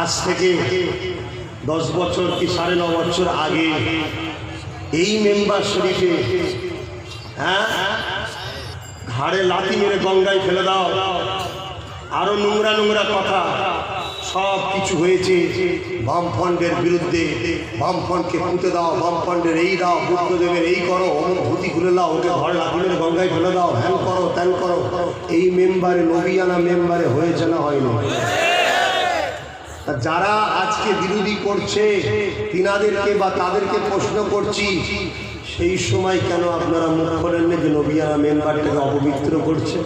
Speaker 2: আজ থেকে 10 বছর কি 9.5 বছর আগে এই মেম্বার শরীফে ঘাড়ে লাথি মেরে গঙ্গায় ফেলে দাও, আরো নোংরা নোংরা কথা সব কিছু হয়েছে বামফ্রন্টের বিরুদ্ধে। বামফ্রন্টকে পুঁতে দাও, বামফ্রন্টের এই দাও, বুদ্ধদেবের এই করো, অমুক ধুতি খুলে দাও, ওকে ঘরে লাথি মেরে গঙ্গায় ফেলে দাও, হ্যান করো ত্যান করো। এই মেম্বারে, নবিয়ানা মেম্বারে হয়েছে না হয়নি? যারা আজকে বিরোধী করছে, তিনাদেরকে বা তাদেরকে প্রশ্ন করছি, সেই সময় কেন আপনারা মুখ করেন না যে নবিয়ানা মেম্বারটাকে অপবিত্র করছে?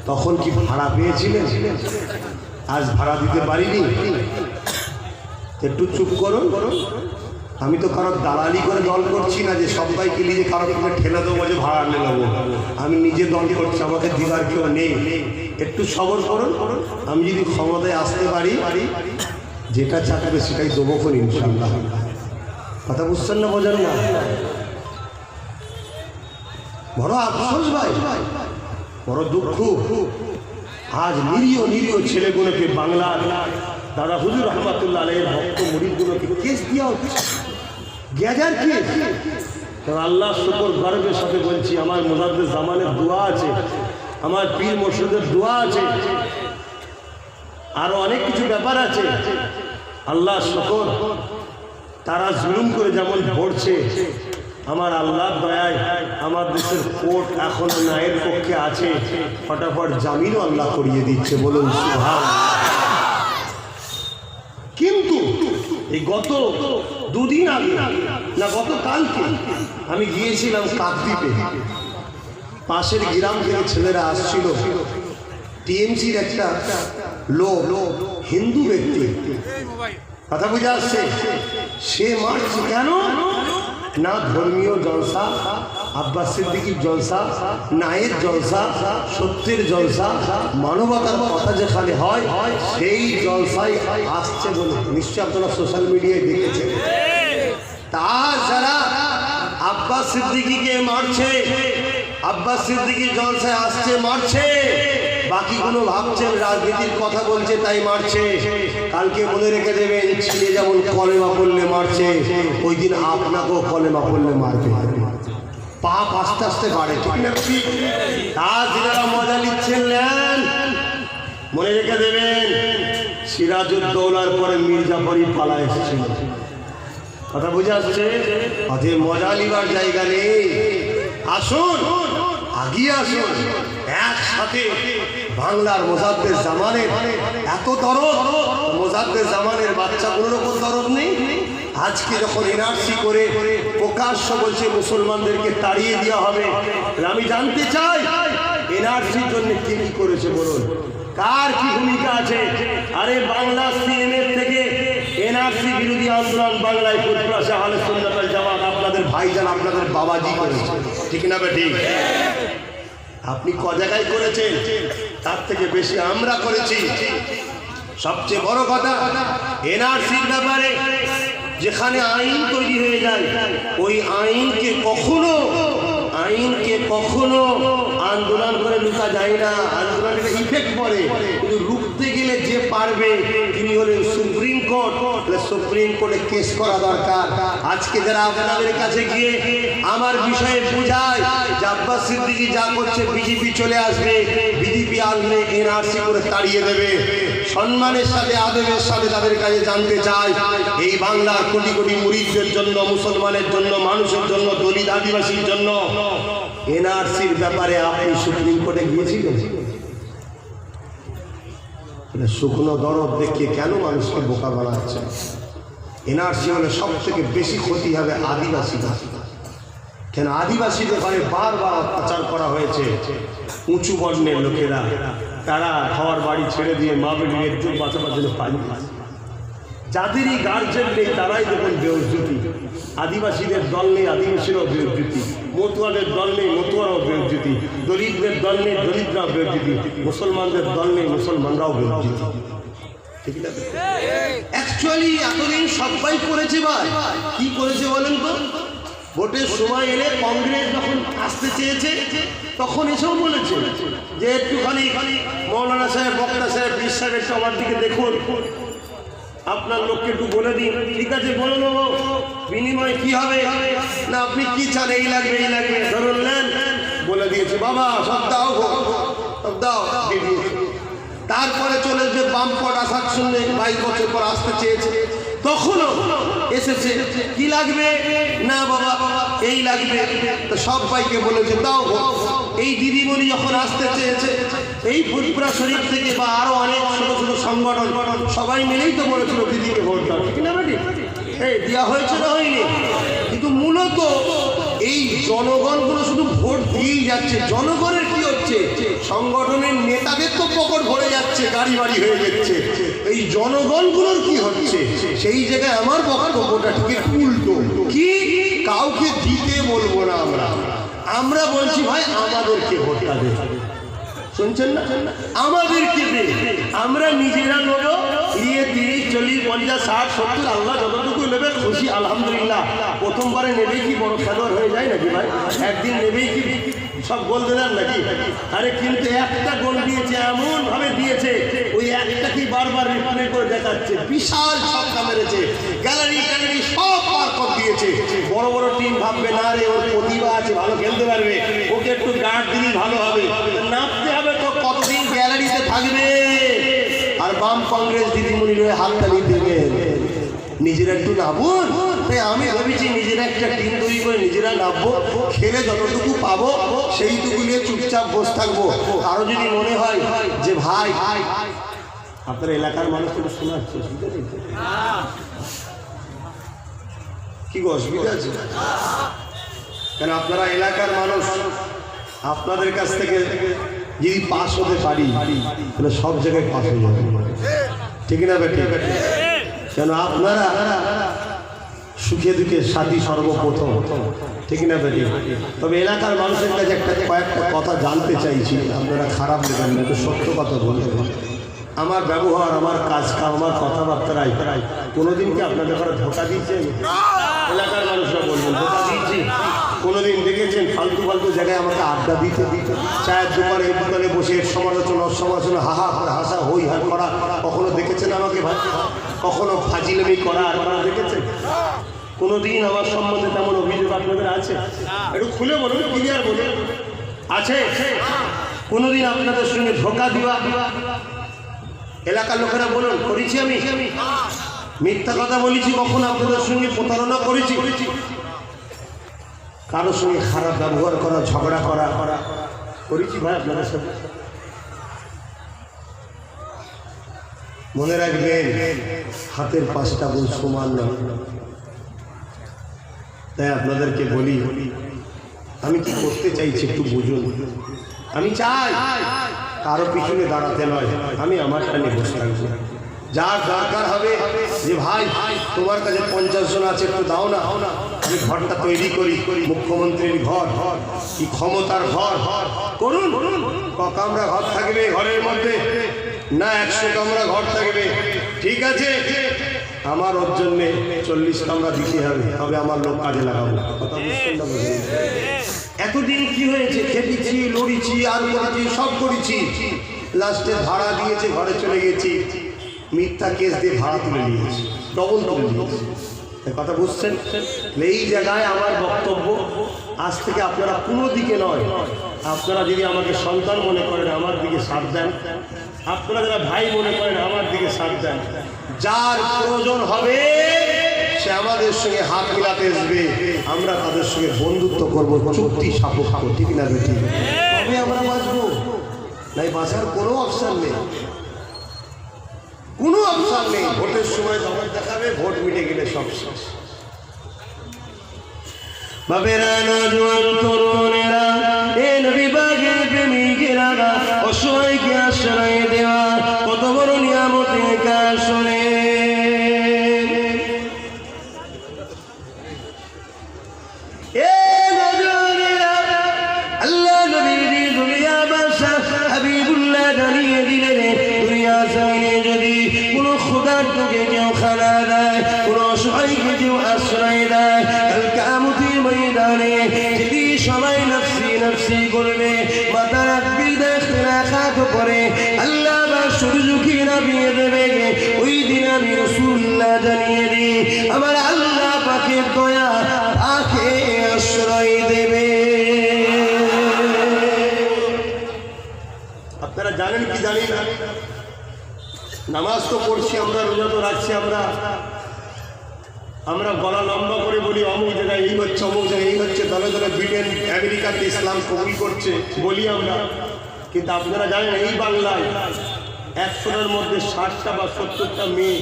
Speaker 2: তখন কি ভাড়া পেয়েছিলেন? আজ ভাড়া দিতে পারিনি, একটু চুপ করুন। আমি তো কারোর দালালি করে দল করছি না যে সবাইকে নিজে কারোর ঠেলে দেবো যে ভাড়া নিয়ে নেবো। আমি নিজে দল করছি, আমাকে দিবার কেউ নেই। একটু সবর করুন। আমি যদি ক্ষমতায় আসতে পারি, যেটা চাকবে সেটাই দেবো করে ইনশাআল্লাহ। কথা বুঝছেন না, বোঝেন না? বড় আফসোস ভাই, বড় দুঃখ। আজ নিরীহ নিরীহ ছেলেগুলোকে বাংলার দাদা হুজুর রহমাতুল্লাহ আলাইহির ভক্ত মুরিদগুলোকে কেস দেওয়া হচ্ছে, গ্যাজার কেস। আল্লাহ শুকর গর্বের সাথে বলছি, আমার মুজাদ্দিদ জামানের দোয়া আছে, আমার পীর মুর্শিদের দোয়া আছে, আরো অনেক কিছু ব্যাপার আছে। আল্লাহ শুকর, তারা জুলুম করে যেমন পড়ছে, আমার আল্লাহর দয়ায় আমার দেশের কোর্ট এখনো ন্যায়ের পক্ষে আছে, ফটাফট জামিনও আল্লাহ করিয়ে দিচ্ছে, বলুন সুবহানাল্লাহ। কিন্তু এই গত দুদিন আগে না গতকালকে আমি গিয়েছিলাম কাকদ্বীপে। পাশের গ্রাম থেকে ছেলেরা আসছিল, টিএমসির একটা লোক, হিন্দু ব্যক্তি, কথা বুঝে আসছে, সে মারছে কেন না ধর্মীয় জলসা, আব্বাস সিদ্দিকীর জলসা, নায়ের জলসা, সত্যের জলসা, মানবতার কথা যেখানে হয় সেই জলসায় আসছে বলে নিশ্চয় আপনারা সোশ্যাল মিডিয়ায় দেখেছেন। তার যারা আব্বাস সিদ্দিকীকে মারছে, আব্বাস সিদ্দিকী জলসায় আসছে মারছে, বাকিগুলো ভাবছেন রাজনীতির কথা বলছে তাই মারছে। কালকে মনে রেখে দেবেন, ছেলে যেমন কলেমা পড়লে মারছে, ওই দিন আপনাকেও কলেমা পড়লে মারবে, পাপ আস্তে আস্তে বাড়ে, ঠিক না? তার যারা মজা নিচ্ছেন নেন, মনে রেখে দেবেন সিরাজউদ্দৌলার পরে মির্জাফরই পালা এসেছিল, কথা বুঝে আসছে? অতএব মজা নিবার জায়গা নেই, আসুন আগিয়ে আসুন, একসাথে বাংলার মোজাদ্দেদ জামানের এত দরদ, মোজাদ্দেদ জামানের বাচ্চাগুলোর ওপর দরদ নেই। আজকে যখন এনআরসি করে প্রকাশ্য বলছে মুসলমানদেরকে তাড়িয়ে দেওয়া হবে, আমি জানতে চাই এনআরসির জন্য কি কি করেছে বলুন, কার কি ভূমিকা আছে? আরে বাংলা সিএমএর থেকে এনআরসি বিরোধী আন্দোলন বাংলায় ফুটপাসে আহলে সুন্নাত ওয়াল জামাত আপনাদের ভাইজান, আপনাদের বাবাজি করেছে, ঠিক না বেটি? আপনি ক জায়গায় করেছেন, তার থেকে বেশি আমরা করেছি। সবচেয়ে বড় কথা, এনআরসির ব্যাপারে যেখানে আইন তৈরি হয়ে যায়, ওই আইনকে কখনো আন্দোলন করে লুকা যায় না, আন্দোলনের ইফেক্ট পড়ে, কিন্তু রুখতে গেলে যে পারবে তিনি হলেন সুপ্রিম কোর্ট। সুপ্রিম কোর্টে কেস করা দরকার। আজকে যারা আপনাদের কাছে গিয়ে আমার বিষয়ে বোঝায় যে আব্বাস সিদ্দিকী যা করছে বিজেপি চলে আসবে, বিজেপি আসলে এনআরসি করে তাড়িয়ে দেবে, সম্মানের সাথে আদবের সাথে তাদের কাছে জানতে চাই, এই বাংলার কোটি কোটি মুরিদদের জন্য, মুসলমানের জন্য, মানুষের জন্য, দলিত আদিবাসীর জন্য এনআরসির ব্যাপারে আপনি সুপ্রিম কোর্টে গিয়েছিলেন? শুকনো দরদ দেখিয়ে কেন মানুষকে বোকা বানাচ্ছে? এনআরসি হলে সব থেকে বেশি ক্ষতি হবে আদিবাসীরা। কেন আদিবাসীদের ব্যাপারে বারবার অত্যাচার করা হয়েছে। উঁচু বর্ণের লোকেরা তারা খাওয়ার বাড়ি ছেড়ে দিয়ে মা বেটির একজন বাঁচাবার জন্য পালিয়ে, যাদেরই গার্জেন নেই তারাই দেখুন বেউজ্জুতি। আদিবাসীদের দল নেই, আদিবাসীরাও বেউজ্জুতি। মতুয়াদের দল নেই, মতুয়ারাও বেউজ্জুতি। দলিতদের দল নেই, দলিতরাও বেউজ্জুতি। মুসলমানদের দল নেই, মুসলমানরাও বেউজ্জুতি। ঠিক না? অ্যাকচুয়ালি এতদিন সবাই করেছে, ভাই কি করেছে বলেন তো? ভোটের সময় এলে কংগ্রেস যখন আসতে চেয়েছে তখন এসেও বলেছে যে একটুখানি মৌলানা সাহেব, বক্তা সাহেব, পীর সাহেব একটু আমার দিকে দেখুন, আপনার লোককে একটু বলে দিন। ঠিক আছে, বলে নেবো, বিনিময় কি হবে না আপনি কি চান, এই লাগবে এই লাগবে, ধরুন নেন, বলে দিয়েছে বাবা সব দাও, সব দাও। তারপরে চলে যে বামপট আসার জন্য 22 বছর পর আসতে চেয়েছে, তখনও এসেছে কি লাগবে না বাবা এই লাগবে, তো সব ভাইকে বলেছে দাও। এই দিদিমণি যখন আসতে চেয়েছে, এই ফুটপুরা শরীফ থেকে বা আরো অনেক ছোট ছোট সংগঠন সবাই মিলেই তো বলেছিল দিদিকে ভোট দাও, ঠিক না বেটি? এই দেওয়া হয়েছে না হয়নি? কিন্তু মূলত এই জনগণগুলো শুধু ভোট দিয়েই যাচ্ছে, জনগণের কি হচ্ছে হচ্ছে? সংগঠনের নেতাদের তো পকেট ভরে যাচ্ছে, গাড়ি বাড়ি হয়ে যাচ্ছে, এই জনগণগুলোর কি হচ্ছে? সেই জায়গায় আমার বক্তব্যটা ঠিক উল্টো। কি কাউকে দিতে বলবো না, আমরা বলছি ভাই আমাদেরকে ভোটটা দে। শুনছেন না? আমাদেরকে দে, আমরা নিজেরা নেবো। 30, 40, 50, 60, 70 আল্লাহ যতটুকু নেবে খুশি, আলহামদুলিল্লাহ। প্রথমবারে নেবেই কি বড় খেলোয়াড় হয়ে যায় নাকি ভাই? একদিন নেবেই কি সব গোল দিলেন নাকি? আরে কিন্তু একটা গোল দিয়েছে, এমন ভাবে দিয়েছে, ওই একটাকেই বারবার রিপ্লে করে দেখাচ্ছে। বিশাল ছক্কা মেরেছে, গ্যালারি সব পার করে দিয়েছে। বড় বড় টিম ভাববে না রে ওর প্রতিভা আছে, ভালো খেলতে পারবে, ওকে একটু গার্ড দিলেই ভালো হবে। নামতে হবে তো কতদিন গ্যালারিতে থাকবে? আর বাম কংগ্রেস দিদিমণির হয়ে হাততালি দেবে, নিজেরা একটু নামুন। তাই আমি ভেবেছি নিজেরা একটা টিম তৈরি করে নিজেরা নামবো, খেলে যতটুকু পাবো সেইটুকু নিয়ে চুপচাপ বসে থাকবো। আরো যদি মনে হয় যে ভাই আপনার এলাকার মানুষ তো শোনাচ্ছে, কি গো অসুবিধা আছে? কেন আপনারা এলাকার মানুষ, আপনাদের কাছ থেকে যদি পাস হতে পারি তাহলে সব জায়গায় পাস হয়ে যাবে, ঠিক না বেটি? কেন আপনারা সুখে দুঃখে সাথী সর্বপ্রথম, ঠিক না বেটি? তবে এলাকার মানুষের কাছে কয়েকটা কথা জানতে চাইছি, আপনারা খারাপ নেবেন না, একটু সত্য কথা বলবেন। আমার ব্যবহার, আমার কাজ কাম, আমার কথাবার্তারাই কোনোদিন কি আপনাদের ঘরে ধোকা দিচ্ছেন? এলাকার মানুষরা বলবেন ধোকা দিচ্ছি? কোনোদিন দেখেছেন ফালতু জায়গায় আমাকে আড্ডা দিতে চায়ের দোকানে দোকানে বসে সমালোচনা হাহা করে হাসা হই হার করা কখনো দেখেছেন আমাকে? ভাই কখনো ফাজিলামি করা আপনারা দেখেছেন? কোনোদিন আমার সম্বন্ধে তেমন অভিযোগ আপনাদের আছে? একটু খুলে বলুন, ক্লিয়ার বলুন, আছে? কোনোদিন আপনাদের সঙ্গে ধোকা দেওয়া এলাকার লোকেরা বলুন করেছি? আমি মিথ্যা কথা বলেছি? কখনো আপনাদের সঙ্গে প্রতারণা করেছি? কারোর সঙ্গে খারাপ ব্যবহার করা, ঝগড়া করা করেছি ভাই আপনাদের সাথে? মনে রাখবেন হাতের 5টা বোন সমান নয়। তাই আপনাদেরকে বলি, আমি কি করতে চাইছি একটু বুঝুন। আমি চাই কারো পিছনে দাঁড়াতে নয়, আমি আমার টানে বসে থাকবো। যার দরকার হবে যে ভাই তোমার কাছে 50 জন আছে, একটু দাও না, আমি ঘরটা তৈরি করি, মুখ্যমন্ত্রীর ঘর, কি ক্ষমতার ঘর করুন। কামরা ঘর থাকবে ঘরের মধ্যে না 100 কামরা ঘর থাকবে, ঠিক আছে? আমার ওর জন্যে 40 কামরা দিতে হবে, তবে আমার লোক কাজে লাগাবো। কথা বুঝছেন না? এতদিন কি হয়েছে? খেটেছি, লড়িছি, আর করেছি, সব করেছি, লাস্টে ভাড়া দিয়েছে, ঘরে চলে গেছি, মিথ্যা কেস দিয়ে ভাড়া তুলে নিয়েছি, ডবল তুলে নিয়েছি। কথা বুঝছেন? এই জায়গায় আমার বক্তব্য, আজ থেকে আপনারা কোনো দিকে নয়, আপনারা যদি আমাকে সন্তান মনে করেন আমার দিকে সাথ দেন, আপনারা যারা ভাই মনে করেন আমার দিকে সাথ দেন, যার প্রয়োজন হবে সে আমাদের সঙ্গে হাত মিলাতে আসবে, আমরা তাদের সঙ্গে বন্ধুত্ব করবো, চুক্তি সাপেক্ষ, ঠিক না বেটি? তবে আমরা বাঁচবো, নাই বাঁচার কোনো অপশন নেই, কোনো অপশন নেই। ভোটের সময় জমা দেখাবে, ভোট মিটে গেলে সব শেষ। বাবেরা নজওয়ান তরুণেরা, এ নবী বাগের প্রেমিকেরা, অসহায়কে আশ্রয় দেওয়া কত বড় নিয়ামতের কাজ শোনে। আল্লাহ নবীর দুনিয়া বাদশা হাবিবুল্লাহ জানিয়ে দিলেন, দুনিয়া জমিনে যদি কোনো ক্ষুধার্তকে কেউ খানা দেয়, কোনো অসহায়কে কেউ আশ্রয় দেয়, কাল কিয়ামতের ময়দানে যদি সবাই নফসি নফসি করবে, মাথা রাখবি রাখাত করে আল্লাহ বা সূর্যকে নামিয়ে দেবে, ওই দিন আমি রাসূলুল্লাহ জানিয়ে দিই আমার আল্লাহ পাকের দয়া তাকে আশ্রয় দেবে। আপনারা জানেন কি জানি না, নামাজ তো পড়ছি আমরা, রোজা তো রাখছি আমরা গলা লম্বা করে বলি অমুক জায়গায় এই হচ্ছে, অমুক জায়গায় এই হচ্ছে, দলে দলে ব্রিটেন আমেরিকাতে ইসলাম কবুল করছে বলি আমরা। কিন্তু আপনারা জানেন এই বাংলায় 100টার মধ্যে 60টা বা 70টা মেয়ে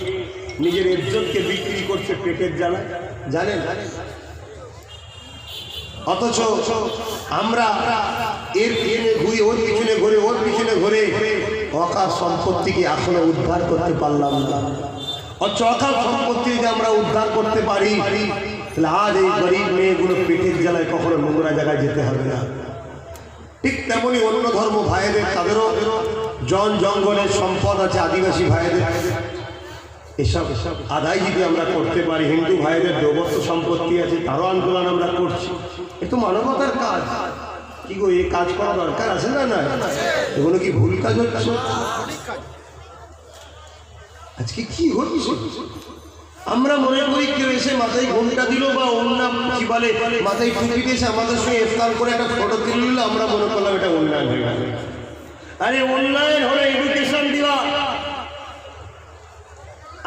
Speaker 2: নিজের ইজ্জতকে বিক্রি করছে পেটের জ্বালায়, জানেন? অথচ আমরা এর পিছনে ঘুরে ওর পিছনে ঘুরে ওর পিছনে ঘুরে অকাল সম্পত্তিকে এখনো উদ্ধার করতে পারলাম না। অথচ অকাল সম্পত্তি যদি আমরা উদ্ধার করতে পারি তাহলে আজ এই গরিব মেয়েগুলো পেটের জ্বালায় কখনো নোংরা জায়গায় যেতে হবে না। ঠিক তেমনি অন্য ধর্ম ভাইদের তাদেরও জন জঙ্গলের সম্পদ আছে, আদিবাসী ভাইদের এসব আদায় যদি আমরা করতে পারি, হিন্দু ভাইদের দেবত্ব সম্পত্তি আছে তারও আন্দোলন আমরা করছি, এ তো মানবতার কাজ। কি গো, এই কাজ করা দরকার আছে না? না, এগুলো কি ভুল কাজ হচ্ছে? আজকে কি হচ্ছে? আমরা মনে করি কেউ এসে মাথায় ঘোমটা দিল বা অন্য কি বলে মাথায় টুপি দিয়েছে আমাদের সঙ্গে ইফতার করে একটা ফটো তুলে নিল, আমরা মনে করলাম এটা উন্নয়ন হয়ে গেল। আরে উন্নয়ন হলো এডুকেশন দেওয়া।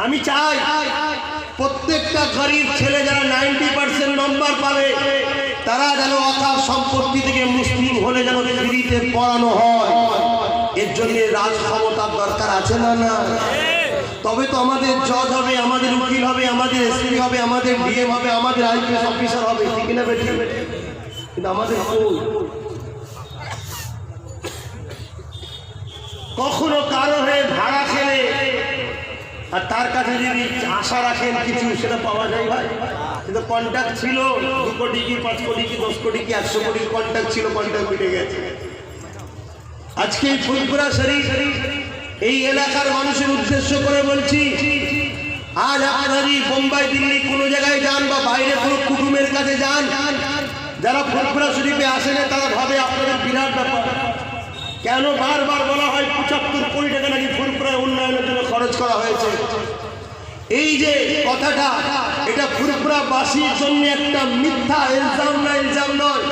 Speaker 2: আমি চাই প্রত্যেকটা গরিব ছেলে যারা 90% নম্বর পাবে তারা যেন অকাল সম্পত্তি থেকে মুসলিম হলে যেন ফ্রিতে পড়ানো হয়। এর জন্য রাজ ক্ষমতার দরকার আছে না? না, তবে তো আমাদের জজ হবে, আমাদের উকিল হবে, আমাদের এসপি হবে, আমাদের ডিএম হবে, আমাদের আইপিএস অফিসার হবে, ঠিক না বেটি? কিন্তু আমাদের কখনো কারো হয়ে ভাড়া খেলে আর তার কাছে যদি আশা রাখেন কিছু সেটা পাওয়া যায় ভাই? কিন্তু কন্ট্যাক্ট ছিল 2 কোটি কি 5 কোটি কি 10 কোটি কি 100 কোটি কন্ট্যাক্ট ছিল, কন্ট্যাক্ট মিটে গেছে। আজকে ফুলপুরা শরীফ এই এলাকার মানুষের উদ্দেশ্য করে বলছি, আজ আপনারা বোম্বাই দিল্লি কোনো জায়গায় যান বা বাইরে কোনো কুটুমের কাছে যান, যারা ফুলপুরা শরীফে আসেন তারা ভাবে আপনাদের বিরাট ব্যাপার। কেন বারবার বলা হয় 75 কোটি টাকা নাকি ফুলপুরায় উন্নয়নের জন্য খরচ করা হয়েছে? এই যে কথাটা, এটা ফুলপুরাবাসীর জন্য একটা মিথ্যা ইলজাম না, ইলজাম নয়।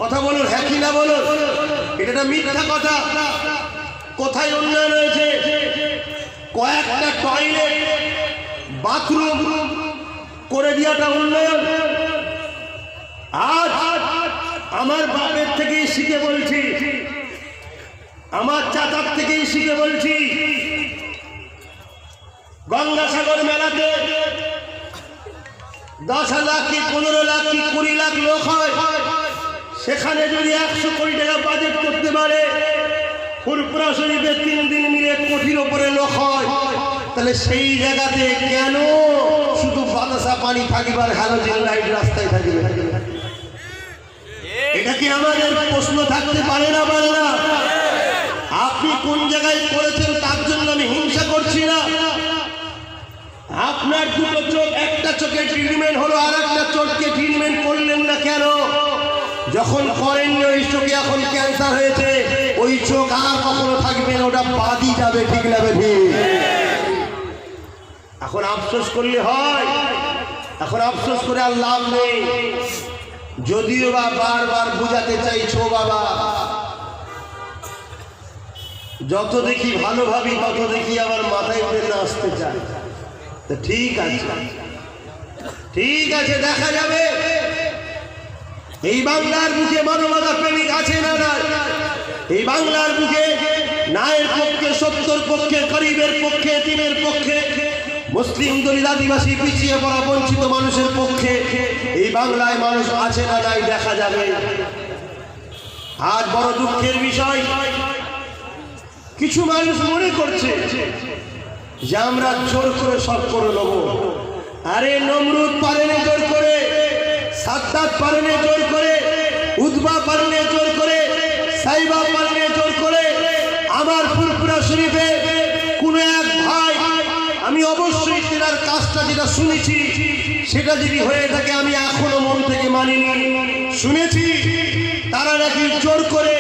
Speaker 2: কথা বলুন, হ্যাঁ কি না বলুন? এটা মিথ্যা কথা। কোথায় উন্নয়ন হয়েছে? কয়েকটা টয়লেট বাথরুম করে দিয়াটা উন্নয়ন। আজ আমার বাপের থেকেই শিখে বলছি, আমার চাচার থেকেই শিখে বলছি, গঙ্গাসাগর মেলাতে 10 লাখ কি 15 লাখ কি 20 লাখ লোক হয়, সেখানে যদি 100 কোটি টাকা বাজেট করতে পারে, ফুলপুরা শরীফে 3 দিন মিলে কোটির ওপরে লোক হয়, তাহলে সেই জায়গাতে কেন শুধু বাতাসা পানি থাকিবার হ্যালোজেন লাইট রাস্তায় থাকবে? এটা কি আমাদের প্রশ্ন থাকতে পারে না? পারে না? আপনি কোন জায়গায় করেছেন তার জন্য আমি হিংসা করছি না। আপনার দুটো চোখ, একটা চোখে ট্রিটমেন্ট হলো, আর একটা চোখকে ট্রিটমেন্ট করলেন না কেন? যখন করেননি ওই চোখে এখন ক্যান্সার হয়েছে, ওই চোখ আর কখনো থাকবে না, ওটা বাদই যাবে, ঠিক না বেঠি? এখন আফসোস করলে হয়? এখন আফসোস করে আর লাভ নেই। যদিও বা বারবার বুঝাতে চাইছো বাবা, যত দেখি ভালো ভাবি তত দেখি আবার মাথায় উঠে না আসতে চায়। তো ঠিক আছে, ঠিক আছে, দেখা যাবে। এই বাংলার বুকে মানবতা প্রেমিক আছে না? না, এই বাংলার বুকে ন্যায়ের পক্ষে, সত্যের পক্ষে, গরিবের পক্ষে, এতিমের পক্ষে, মুসলিম দলিত আদিবাসী পিছিয়ে পড়া বঞ্চিত মানুষের পক্ষে এই বাংলায় মানুষ আছে না? নাই, দেখা যাবে। আজ বড় দুঃখের বিষয়, কিছু মানুষ মনে করছে যে আমরা জোর করে সব করে নেব। আরে নমরুদ পারেনি জোর করে, সাদ্দাত পারেনি জোর করে, উদ্বা পারেনি জোর করে, সাইবা পারেনি জোর করে। আমার ফুলপুরা শরীফে কোন এক ভাই, আমি অবশ্যই তেনার কাজটা যেটা শুনেছি সেটা যদি হয়ে থাকে আমি এখনো মন থেকে মানিনি। শুনেছি তারা নাকি জোর করে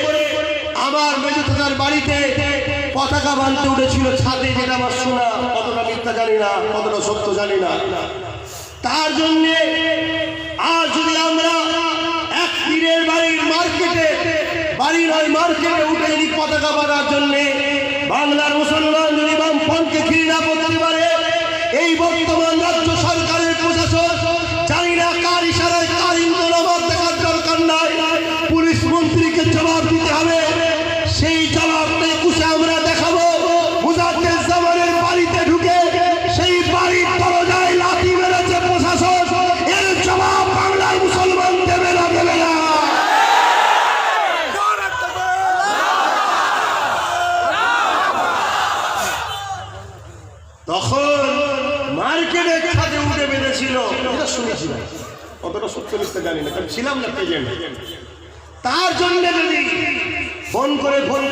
Speaker 2: আমার মেজুতার বাড়িতে পতাকা বাঁধতে উঠেছিল ছাদে, যেটা আমার শোনা, কতটা মিথ্যা জানি না, কতটা সত্য জানি না। তার জন্য আজ যদি আমরা এক পীরের বাড়ির মার্কেটে, বাড়ির ওই মার্কেটে উঠে যদি পতাকা বাঁধার জন্য বাংলার মুসলমান যদি বামপন্থে ঘৃণা করতে পারে, এই বর্তমান রাজ্য সরকারের প্রশাসন জানি না কার ইশারায় কার ইন্ধন দেখার দরকার নাই, পুলিশ মন্ত্রীকে জবাব দিতে হবে। সেই জবাবটা 21-এ আমরা দেখাবো। মুজাদ্দেদ জামানের বাড়িতে ঢুকে সেই বাড়ির দরজায় লাথি মেরেছে প্রশাসন, এর জবাব বাংলার মুসলমান দেবে না? মার্কেটে ছাদে উঠে বেঁধেছিল, এটা শুনেছি ভাই, কতটা সত্য মিথ্যা জানি না, কারণ ছিলাম না প্রেজেন্ট। তার জন্য যদি ফোন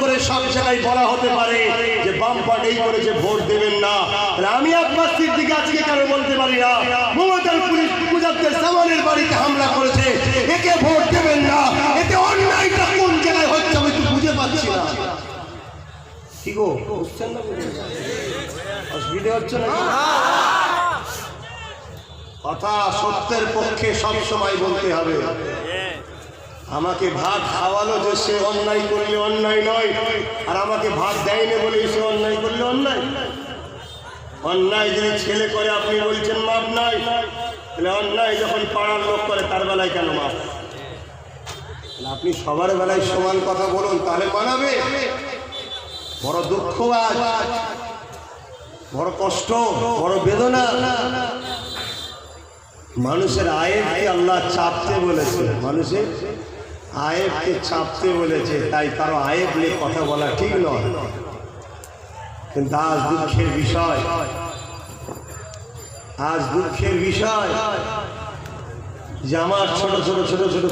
Speaker 2: করে সব জায়গায় বলা হতে পারে যে বাম পার্টি এই করেছে, ভোট দেবেন না, তাহলে আমি আব্বাস সিদ্দিকী আজকে কেন বলতে পারি না মমতার পুলিশ মুজাদ্দেদ জামানের বাড়িতে হামলা করেছে, একে ভোট দেবেন না? এতে অন্যায়টা কোন জায়গায় হচ্ছে আমি তো বুঝে পাচ্ছি না। কি গো, বুঝছেন না? অসুবিধা হচ্ছে না? কথা সত্যের পক্ষে সব সময় বলতে হবে। আমাকে ভাত খাওয়ালো যে সে অন্যায় করলে অন্যায় নয়, আর আমাকে ভাত দেয়নি বলে সে অন্যায় করলে অন্যায়। অন্যায় যদি ছেলে করে আপনি বলছেন মাপ নাই, তাহলে অন্যায় যখন পাড়ার লোক করে তার বেলায় কেন মাপ? আপনি সবার বেলায় সমান কথা বলুন, তাহলে মানাবে। বড় দুঃখ, আজ বড় কষ্ট, বড় বেদনা। মানুষের আয়েবকে আল্লাহ চাপতে বলেছে, মানুষের আয়েবকে চাপতে বলেছে, তাই কারো আয়েব নিয়ে কথা বলা ঠিক নয়। কিন্তু আজ দুঃখের বিষয়, যে আমার ছোট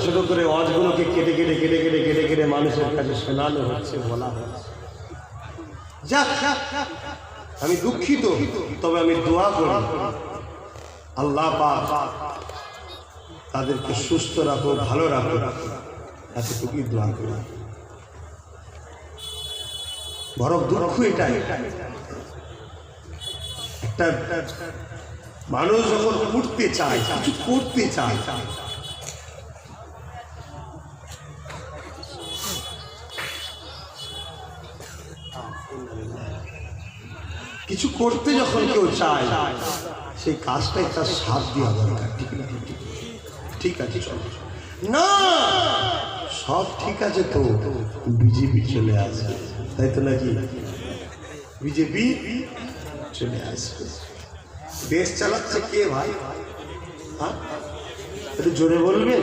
Speaker 2: ছোট করে অজগুলোকে কেটে মানুষের কাছে শোনানো হচ্ছে, বলা হচ্ছে। যাক, আমি দুঃখিত, তবে আমি দোয়া করি আল্লাহ পাক তাদেরকে সুস্থ রাখো, ভালো রাখো, এতটুকুই দোয়া করি। বড় দুঃখ এটাই, একটা মানুষ যখন উঠতে চায়, কিছু করতে চায়, কিছু করতে যখন কেউ চায়, সেই কাজটাই তার সাথ দেওয়া দরকার। ঠিক আছে, না সব ঠিক আছে তো বিজেপি চলে আসবে, তাই তো নাকি? বিজেপি চলে আসবে। দেশ চালাচ্ছে কে ভাই? হ্যাঁ, একটু জোরে বলবেন।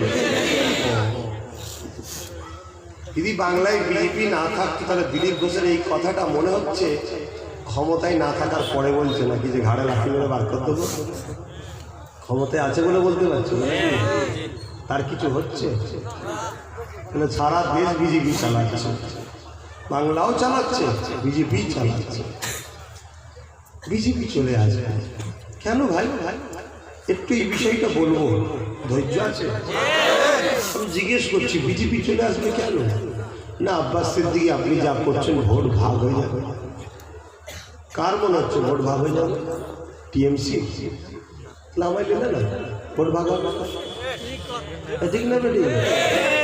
Speaker 2: যদি বাংলায় বিজেপি না থাকতো, তাহলে দিলীপ ঘোষের এই কথাটা মনে হচ্ছে ক্ষমতায় না থাকার পরে বলছে, নাকি যে ঘাড়ে লাঠি মেরে বার করে দেবো। ক্ষমতায় আছে বলে বলতে পারছো, তার কিছু হচ্ছে? সারা দেশ বিজেপি চালাচ্ছে, বাংলাও চালাচ্ছে, বিজেপি চালাচ্ছে। বিজেপি চলে আসবে কেন ভাই? একটু এই বিষয়টা বলবো, ধৈর্য আছে? আমি জিজ্ঞেস করছি, বিজেপি চলে আসবে কেন? না আব্বাস সিদ্দিকী আপনি যা করছেন ভোট ভাগ হয়ে যাবে। কার মনে হচ্ছে ভোট ভাগ হয়ে যাবে? টিএমসি আমায় নেবে না, ভোট ভাগ হবে ঠিক না বেটি?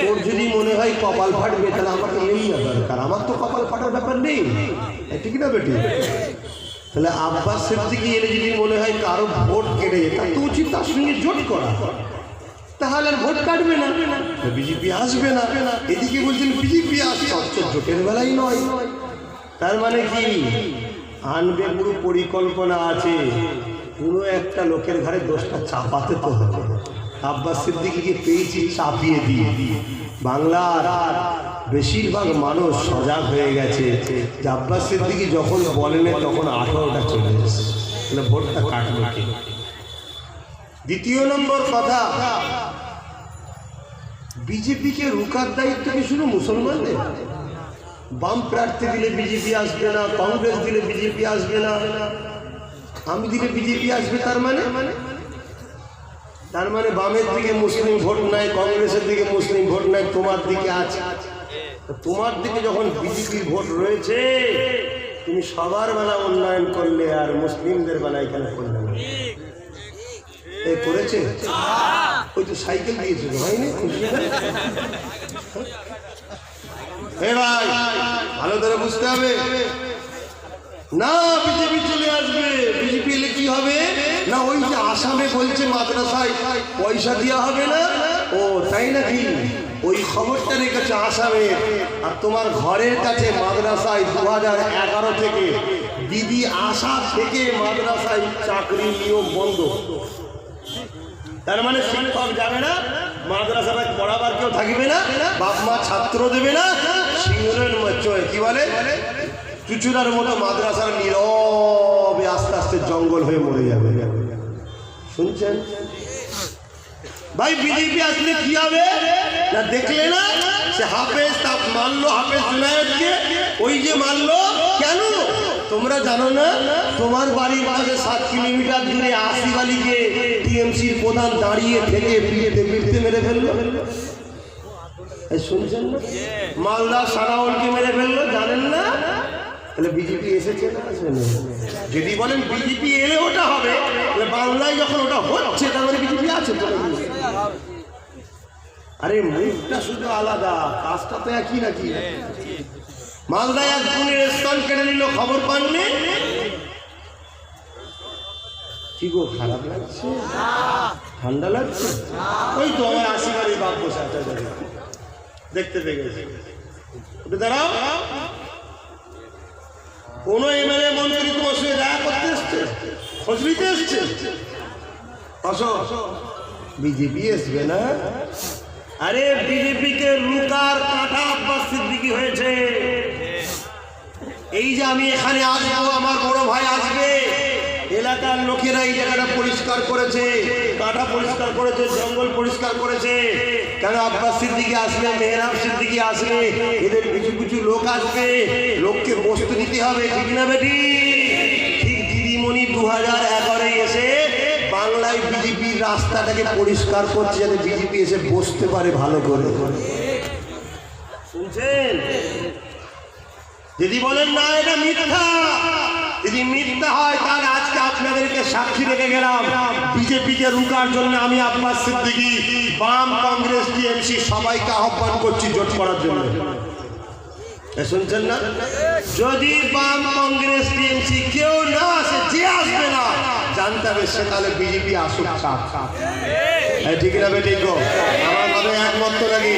Speaker 2: তোর যদি মনে হয় কপাল ফাটবে, তাহলে আমার তো নেই দরকার, আমার তো কপাল ফাটার ব্যাপার নেই, ঠিক না বেটি? তাহলে আব্বাস সিদ্দিকী এলে যদি মনে হয় কারো ভোট কেটে যেত, তো উচিত তার সঙ্গে জোট করা, তাহলে আর ভোট কাটবে না, বিজেপি আসবে না। এদিকে বলছেন বিজেপি আসছে, জোটের বেলায় নয়। তার মানে কি আনবে? পুরো পরিকল্পনা আছে, কোনো একটা লোকের ঘরে দোষটা চাপাতে তো হবে। আব্বাস সিদ্দিকীকে পেয়েছি চাপিয়ে দিয়ে। বাংলার বেশিরভাগ মানুষ সজাগ হয়ে গেছে যে আব্বাস সিদ্দিকী যখন বলেন তখন 18টা চলে এসেছে, তাহলে ভোটটা কাটবে কে? দ্বিতীয় নম্বর কথা, বিজেপিকে রুখার দায়িত্ব কি শুধু মুসলমানদের? বাম প্রার্থী দিলে বিজেপি আসবে না, কংগ্রেস দিলে বিজেপি আসবে না, আমি দিলে বিজেপি আসবে, তার মানে বামের দিকে মুসলিম ভোট নাই, কংগ্রেসের দিকে মুসলিম ভোট নাই, তোমার দিকে আছে। তোমার দিকে যখন বিজেপির ভোট রয়েছে, তুমি সবার বেলা উন্নয়ন করলে, আর মুসলিমদের বেলায় কেন করলে না? এই করেছে, ওই তো সাইকেল দিয়েছিল, হয়নি? ভাই ভালো করে বুঝতে হবে না, বিজেপি চলে আসবে। বিজেপি এলে কি হবে? না ওই যে আসামে বলছে মাদ্রাসায় পয়সা দেওয়া হবে না, ও তাই নাকি? ওই খবরটা রেখেছে আসামে, আর তোমার ঘরের কাছে মাদ্রাসায় 2011 থেকে দিদি আসা থেকে মাদ্রাসায় চাকরি নিয়োগ বন্ধ। তার মানে শিক্ষক যাবে না, মাদ্রাসায় পড়াবার কেউ থাকবে না, বাপ মা ছাত্র দেবে না, সিংহের কি বলে চুচুরার মতো মাদ্রাসার নীরবে আস্তে আস্তে আস্তে জঙ্গল হয়ে মরে যাবে। শুনছেন ভাই? বিজেপি আসলে কি হবে না দেখলে না, সে হাফেজ তা মানলো, হাফেজ জুনায়েদকে ওই যে মানলো। কেন তোমরা জানো না? তোমার বাড়ির পাশে 7 কিলোমিটার দূরে আসিফ আলীকে টিএমসির প্রধান দাঁড়িয়ে থেকে পিড়তে মেরে ফেললো। শুনছেন না? মালদা সারাউলকে মেরে ফেললো, জানেন না? তাহলে বিজেপি এসেছে না? যদি বলেন বিজেপি এলে ওটা হবে, তাহলে বাংলায় যখন ওটা হচ্ছে তার মানে বিজেপি আছে তো। আরে মুখটা শুধু আলাদা, কাজটা তো একই নাকি? মালদায় এক গুণের স্তন কেটে নিল, খবর পাননি? কি গো, খারাপ লাগছে? ঠান্ডা লাগছে? ওই তো আমার আসিফ আলী বাপ বসে আছে, দেখতে পেয়ে গেছে। দাঁড়াও, কোন এমএলএ মন্ত্রী তোমার সঙ্গে দেখা করতে এসছে, খোঁজ নিতে এসছে? আসো, বিজেপি আসবে না? আরে বিজেপিকে লুকার কাটা আব্বাস সিদ্দিকী হয়েছে। এই যে আমি এখানে আসবো, আমার বড় ভাই আসবে, এলাকার লোকেরা এই জায়গাটা পরিষ্কার করেছে, কাটা পরিষ্কার করেছে, জঙ্গল পরিষ্কার করেছে। কেন আব্বাস সিদ্দিকী আসলে, মেহরাব সিদ্দিকী আসলে, এদের কিছু কিছু লোক আসবে, লোককে বসতে দিতে হবে, ঠিক না বেটি? ঠিক দিদিমণি 2011 এসে বাংলায় বিজেপির রাস্তাটাকে পরিষ্কার করছে, যাতে বিজেপি এসে বসতে পারে ভালো করে। শুনছেন? যদি বলেন না এটা মিথ্যা, যদি মিথ্যা হয় তাহলে আজকে আপনাদেরকে সাক্ষী রেখে গেলাম, বিজেপিকে রুকার জন্য আমি আব্বাস সিদ্দিকী, বাম, কংগ্রেস, টিএমসি সবাইকে আহ্বান করছি জোট করার জন্য। শুনছেন না? যদি বাম, কংগ্রেস, টিএমসি কেউ না আসে, যে আসবে না জানতে হবে সে তাহলে বিজেপি আসুক। ঠিক না বেটি গো? আমার ভাবে একমত তো নাকি?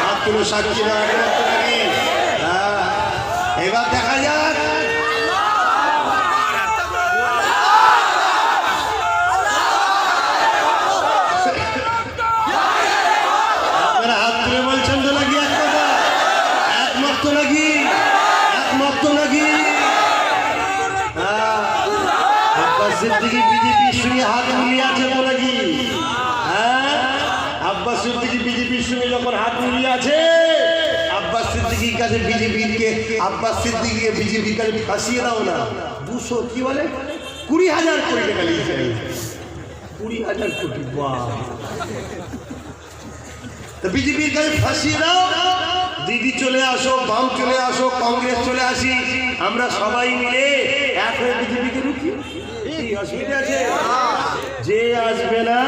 Speaker 2: হাত তুলে সাক্ষী না, একমত তো নাকি? হ্যাঁ, এবার দেখা যাক। আপনারা হাত তুলে বলছেন তো নাকি? এক কথা একমত তো নাকি? একমত তো নাকি? আব্বাস সিদ্দিকী বিজেপির সঙ্গে হাত মিলিয়ে আছে তো নাকি? হ্যাঁ, আব্বাস সিদ্দিকী বিজেপির সঙ্গে যখন হাত মিলিয়ে আছে, আব্বাস সিদ্দিকীর কাছে বিজেপিকে, আব্বাস সিদ্দিকীকে বিজেপির কাছে ফাঁসিয়ে দাও না। 200 কি বলে 20,000 কোটি টাকা নিয়েছে। 20,000 কোটি, বাহ! বিজেপির কাছে ফাঁসিয়ে দাও, দিদি চলে আসো, বাম চলে আসো, কংগ্রেস চলে আসি, আমরা সবাই মিলে এক হয়ে বিজেপিকে রুখি। অসুবিধা আছে? যে আসবে না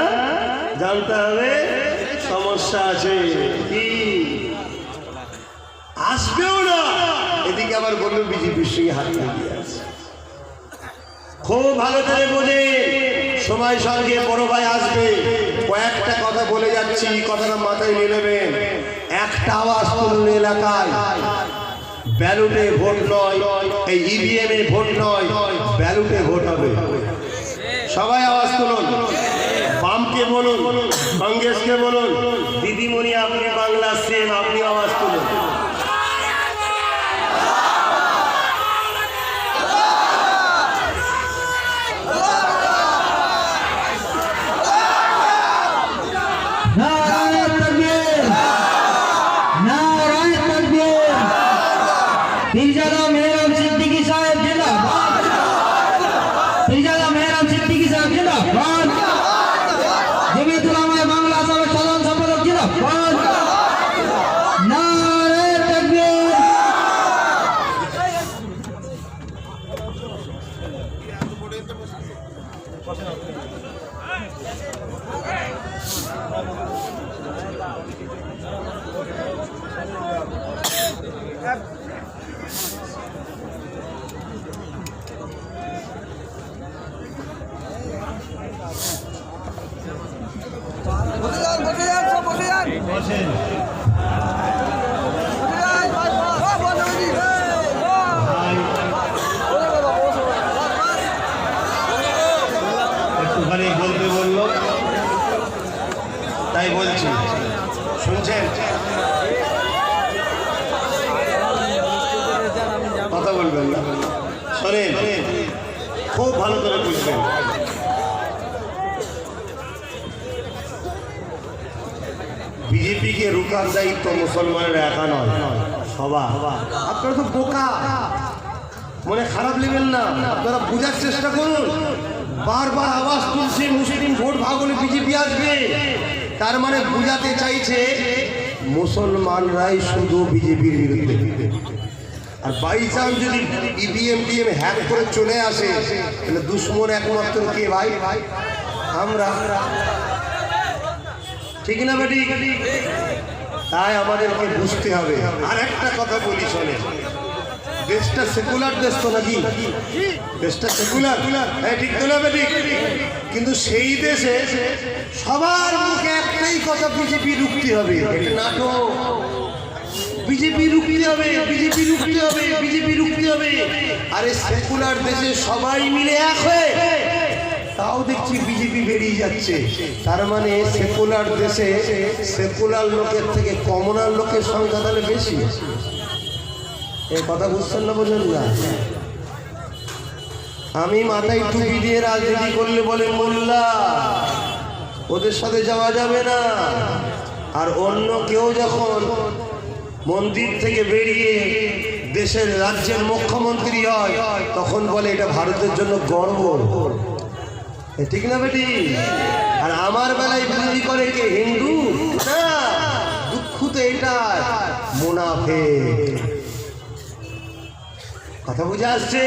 Speaker 2: জানতে হবে সমস্যা আছে। কি আসবেও না, এদিকে আবার বললো বিজেপির সঙ্গে হাত মিলিয়ে আছে। খুব ভালো করে বোঝে, সময় সঙ্গে বড় ভাই আসবে। কয়েকটা কথা বলে যাচ্ছি, কথাটা মাথায় নিয়ে নেবেন। একটা আওয়াজ তুলুন এলাকায়, ব্যালটে ভোট নয়, এই ইভিএম এ ভোট নয়, ব্যালটে ভোট হবে। সবাই আওয়াজ তুলুন, বামকে বলুন, কংগ্রেসকে বলুন, দিদিমণি আপনি বাংলা সেন, আপনি আওয়াজ তুলুন। একটুখানি বলতে বললো, তাই বলছি। শুনছেন? কথা বলবেন না, শোনেন।
Speaker 1: খুব ভালো করে বুঝবেন। বিজেপিকে রুখার দায়িত্ব মুসলমানের একা নয়, সবার। আপনারা তো বোকা, মনে খারাপ নেবেন না, আপনারা বোঝার চেষ্টা করুন। বারবার আওয়াজ তুলছে মুসলিম ভোট ভাগ হলে বিজেপি আসবে, তার মানে বোঝাতে চাইছে মুসলমানরাই শুধু বিজেপির বিরুদ্ধে। আর বাই চান্স যদি ইভিএম টিএম হ্যাক করে চলে আসে, তাহলে দুশ্মন একমাত্র কে ভাই? আমরা, ঠিক না বেটি? তাই আমাদেরকে বুঝতে হবে। আর একটা কথা বলি শোনে, দেশটা সেকুলার দেশ তো নাকি? দেশটা সেকুলার, হ্যাঁ ঠিক তো না বেটি? কিন্তু সেই দেশে সবার মুখে একটাই কথা, বিজেপি রুখতে হবে। নাটক, বিজেপি রুখতে হবে, বিজেপি রুখতে হবে, বিজেপি রুখতে হবে। আরে সেকুলার দেশে সবাই মিলে এক হয়ে তাও দেখছি বিজেপি বেরিয়ে যাচ্ছে। তার মানে সেকুলার দেশে সেকুলার লোকের থেকে কমনার লোকের সংখ্যা তাহলে বেশি। এই কথা বুঝছেন না, বোঝেন না? আমি মাথায় টুপি দিয়ে রাজনীতি করলে বলে মোল্লা, ওদের সাথে যাওয়া যাবে না। আর অন্য কেউ যখন মন্দির থেকে বেরিয়ে দেশের রাজ্যের মুখ্যমন্ত্রী হয়, তখন বলে এটা ভারতের জন্য গর্ব। ঠিক না বেটি? আর আমার বেলায় বিরোধী করে কে? হিন্দু না, দুঃখ তো এটা মুনাফিক। কথা বুঝে আসছে?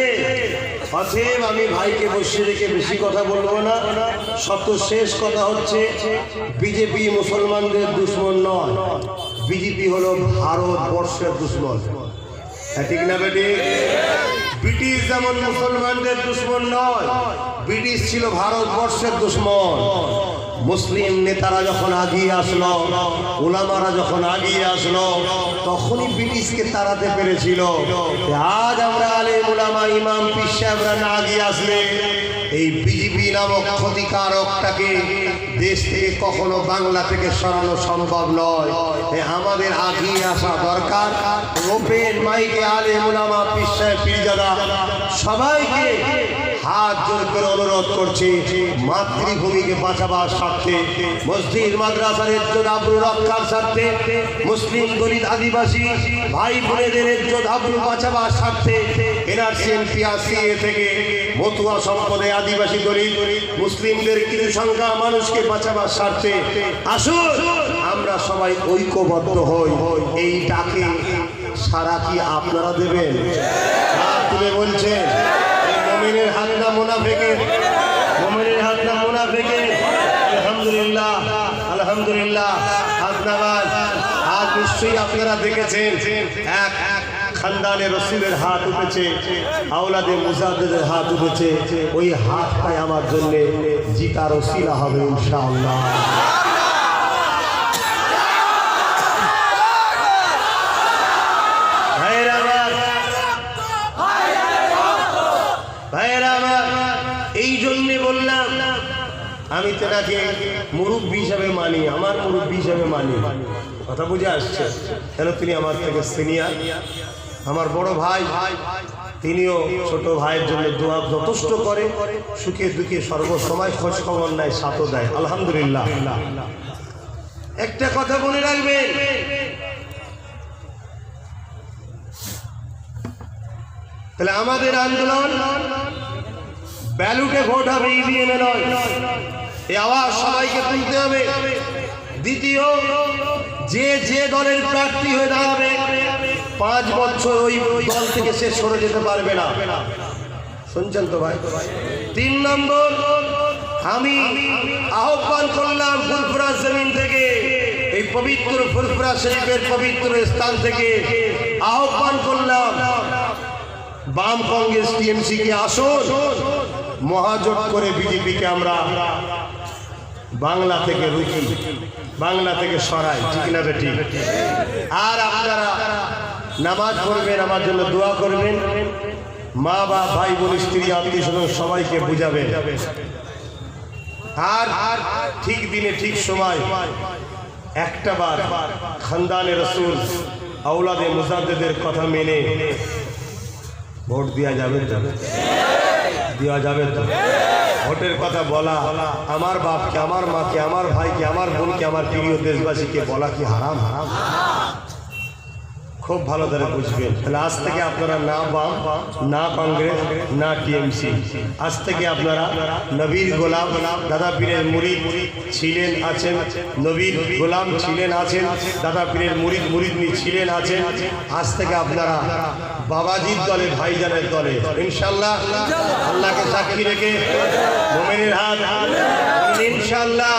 Speaker 1: অতএব আমি ভাইকে বসিয়ে রেখে বেশি কথা বলবো না। সত্য শেষ কথা হচ্ছে, বিজেপি মুসলমানদের দুশ্মন নয়, বিজেপি হলো ভারতবর্ষের দুশ্মন। ঠিক না বেটি? ব্রিটিশ যেমন মুসলমানদের দুশ্মন নয়, ব্রিটিশ ছিল ভারতবর্ষের দুশ্মন। মুসলিম নেতারা যখন আগিয়ে আসলো, উলামারা যখন আগিয়ে আসলো, তখনই ব্রিটিশকে তাড়াতে পেরেছিল। আজ আমরা আলেম উলামা ইমাম পীর সাহেবরা না আগিয়ে আসলে এই বিজেপি নামক ক্ষতিকারকটাকে দেশ থেকে কখনো বাংলা থেকে সরানো সম্ভব নয়। আমাদের আগিয়ে আসা দরকার। ওপেন মাইকে আলেম উলামা পীর সাহেব পীরজাদা সবাইকে হাত জোর করে অনুরোধ করছি, মাতৃভূমিকে বাঁচাবার স্বার্থে, মসজিদ মাদ্রাসার ইজ্জত আবরু রক্ষার স্বার্থে, মুসলিম দলিত আদিবাসী ভাই বোনেদের ইজ্জত আবরু বাঁচাবার স্বার্থে এনআরসি এনপিআরসিএ থেকে মতুয়া সম্পদে আদিবাসী দলিত মুসলিমদের কিছু সংখ্যা মানুষকে বাঁচাবার স্বার্থে আসুন আমরা সবাই ঐক্যবদ্ধ হই। এই ডাকে সারা কি আপনারা দেবেন? তুলে বলছেন মোমেনের হাত না মুনাফিকের? মোমেনের হাত না মুনাফিকের? আলহামদুলিল্লাহ, আলহামদুলিল্লাহ। আপনার আজ নিশ্চয়ই আপনারা দেখেছেন এক খানদানে রসুলের হাত উঠেছে, আওলাদে মুজাদ্দেদের হাত উঠেছে। ওই হাতটাই আমার জন্য জিতার ওসিলা হবে ইনশাআল্লাহ। ভাইয়েরা আমার, এই জন্যে বললাম আমি তেনাকে মুরব্বী হিসাবে মানি, আমার মুরব্বী হিসাবে মানি। কথা বুঝে আসছে? কেন তিনি আমার থেকে সিনিয়র, আমার বড় ভাই। তিনিও ছোট ভাইয়ের জন্য দোয়া যথেষ্ট করে, সুখে দুঃখে সর্বসময় খোঁজ খবর নেয়, সাথও দেয়। আলহামদুলিল্লাহ। একটা কথা মনে রাখবেন, তাহলে আমাদের আন্দোলন ব্যালটে ভোট হবে, ইভিএমে নয়। এই আওয়াজ সবাইকে তুলতে হবে। দ্বিতীয়, যে যে দলের প্রার্থী হয়ে দাঁড়াবে 5 বছর ওই দল থেকে সে সরে যেতে পারবে না। শুনছেন তো ভাই? 3 নম্বর, আমি আহ্বান করলাম ফুরফুরা জমিন থেকে, এই পবিত্র ফুরফুরা শরীফের পবিত্র স্থান থেকে আহ্বান করলাম, বাম কংগ্রেস টিএমসি কে আসুন, মহাজোট করে বিজেপিকে আমরা বাংলা থেকে রুখি, বাংলা থেকে সরাই। ঠিক না বেটি? আর আপনারা নামাজ পড়বেন, আমার জন্য দোয়া করবেন, মা বা ভাই বোন স্ত্রী আত্মীয় স্বজন সবাইকে বুঝাবেন। আর ঠিক দিনে ঠিক সময় একটা বার খানদানে রসুল আওলাদে মুজাদ্দেদের কথা মেনে ভোট দেওয়া যাবে। দেওয়া যাবে তো? ভোটের কথা বলা আমার বাপকে, আমার মাকে, আমার ভাইকে, আমার বোনকে, আমার প্রিয় দেশবাসীকে বলা কি হারাম? হারাম। খুব ভালো করে বুঝবেন। তাহলে আজ থেকে আপনারা না বাম, না কংগ্রেস, না টিএমসি, আজ থেকে আপনারা নবীর গোলাম, দাদা পীরের মুরিদ ছিলেন আছেন, নবীর গোলাম ছিলেন আছেন, দাদা পীরের মুরিদ ছিলেন আছেন। আজ থেকে আপনারা বাবাজির দলে, ভাইজানের দলে ইনশাল্লাহ। আল্লাহকে সাক্ষী রেখে মোমেনের হাত ইনশাল্লাহ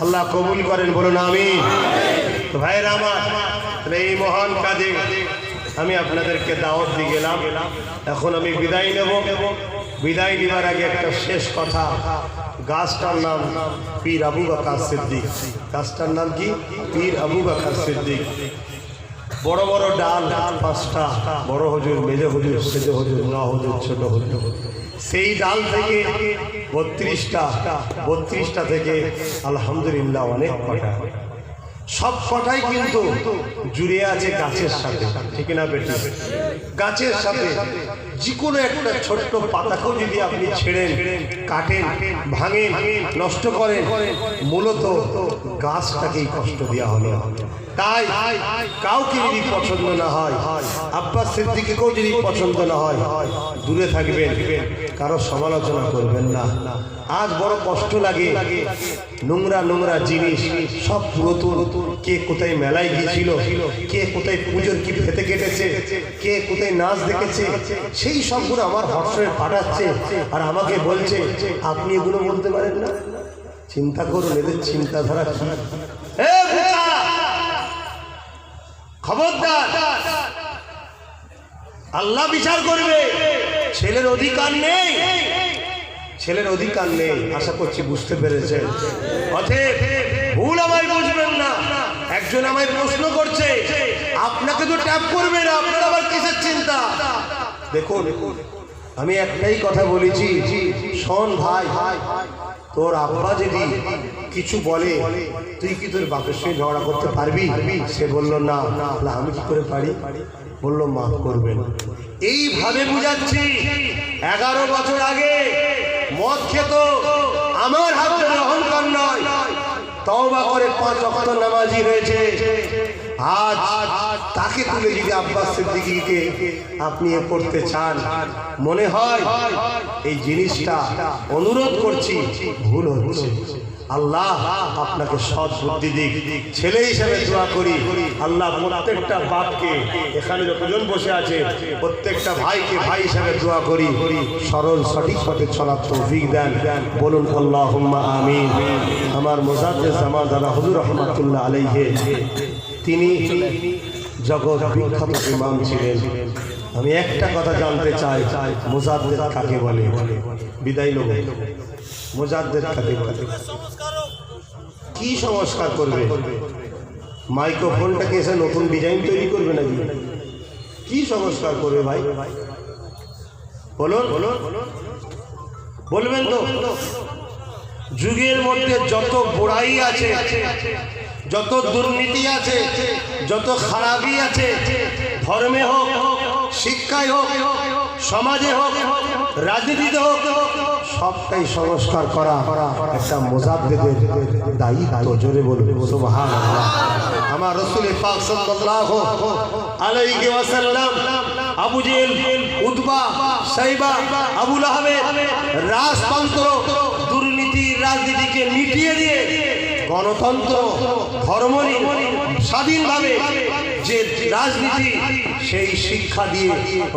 Speaker 1: আল্লাহ কবুল করেন, বলুন আমিন। তো ভাইয়েরা আমার, এই মহান কাজে আমি আপনাদেরকে দাওয়াত দিয়ে গেলাম। এখন আমি বিদায় নেব। বিদায় নেবার আগে একটা শেষ কথা। গাছটার নাম পীর আবু বকর সিদ্দিক। গাছটার নাম কি? পীর আবু বকর সিদ্দিক। বড় বড় ডাল 5টা, বড় হুজুর, মেজ হুজুর, সেজ হুজুর, ন হুজুর, ছোট হুজুর। সেই ডাল থেকে 32টা থেকে আলহামদুলিল্লাহ অনেক কটা, সব কটাই কিন্তু জুড়ে আছে গাছের সাথে, ঠিক না বেটি? গাছের সাথে যে কোনো একটা ছোট্ট পাতাকেও যদি আপনি ছেড়েন, কাটেন, ভাঙেন, নষ্ট করেন, মূলত গাছটাকেই কষ্ট দেওয়া হলো। তাই কাউকে যদি পছন্দ না হয়, আব্বাস সিদ্দিকীকেও যদি পছন্দ না হয়, দূরে থাকবেন, কারো সমালোচনা করবেন না। আজ বড় কষ্ট লাগে, নোংরা নোংরা জিনিস সব পুরাতন। কে কোথায় মেলায় গিয়েছিল, কে কোথায় পুজোর কি ফেতে কেটেছে, কে কোথায় নাচ দেখেছে, সেই সবগুলো আমার হোয়াটসঅ্যাপে পাঠাচ্ছে আর আমাকে বলছে আপনি এগুলো বলতে পারেন না। চিন্তা করুন এদের চিন্তাধারা কি। খবরদার, আল্লাহ বিচার করবে। ছেলের অধিকার নেই, ছেলের অধিকার নেই। আশা করছি বুঝতে পেরেছেন। অতএব ভুল আমায় বুঝবেন না। একজন আমায় প্রশ্ন করছে, আপনাকে তো ট্যাপ করবে না, আপনার আবার কিসের চিন্তা? দেখুন, আমি একটাই কথা বলেছি, শোন ভাই, তোর আব্বা যদি কিছু বলে, তুই কি তোর বাপের সঙ্গে ঝগড়া করতে পারবি? সে বলল না। আমি কি করে পারি? বলল মাফ করবেন। এইভাবে বুঝাচ্ছি। 11 বছর আগে মদ খেত, আমার হাত ধরে অহংকার নয়, তওবা করে 5 ওয়াক্ত নামাজি হয়েছে। আজ তাকে তুলে যদি আব্বাস সিদ্দিকীকে আপনি এ করতে চান, মনে হয় এই জিনিসটা, অনুরোধ করছি, ভুল হচ্ছে। আল্লাহ আপনাকে সৎ বুদ্ধি দিক। ছেলে হিসেবে দোয়া করি, আল্লাহ প্রত্যেকটা বাপকে, এখানে যতজন বসে আছে প্রত্যেকটা ভাইকে ভাই হিসেবে দোয়া করি, সরল সঠিক পথে চলার তৌফিক দেন। বলুন আল্লাহুম্মা আমিন। আমার মুজাদ্দিদ জামান দাদা হুজুর রহমাতুল্লাহ আলাইহি, তিনি জগৎ বিখ্যাত ইমাম ছিলেন। আমি একটা কথা জানতে চাই, মুজাদ্দিদ কাকে বলে? বিদায় নেব। মুজাদ্দিদ কাকে বলে? কি সংস্কার করবে? মাইক্রোফোনটাকে এসে নতুন ডিজাইন তৈরি করবে নাকি? কি সংস্কার করবে ভাই? বলুন, বলবেন তো? যুগের মধ্যে যত বুড়াই আছে, যত দুর্নীতি আছে, যত খারাপি আছে, ধর্মে হোক, শিক্ষায় হোক, সমাজে হোক, রাজনীতিতে হোক, সবটাই সংস্কার করা একটা মুজাদ্দিদের দায়িত্ব। জোরে বলুন সুবহানাল্লাহ। আমার রাসূল পাক সাল্লাল্লাহু আলাইহি ওয়াসাল্লাম আবু জেহেল, উতবা, সাইবা, আবু লাহাবের রাজতন্ত্র, দুর্নীতি, রাজনীতিকে মিটিয়ে দিয়ে গণতন্ত্র, ধর্ম স্বাধীনভাবে যে রাজনীতি, সেই শিক্ষা দিয়ে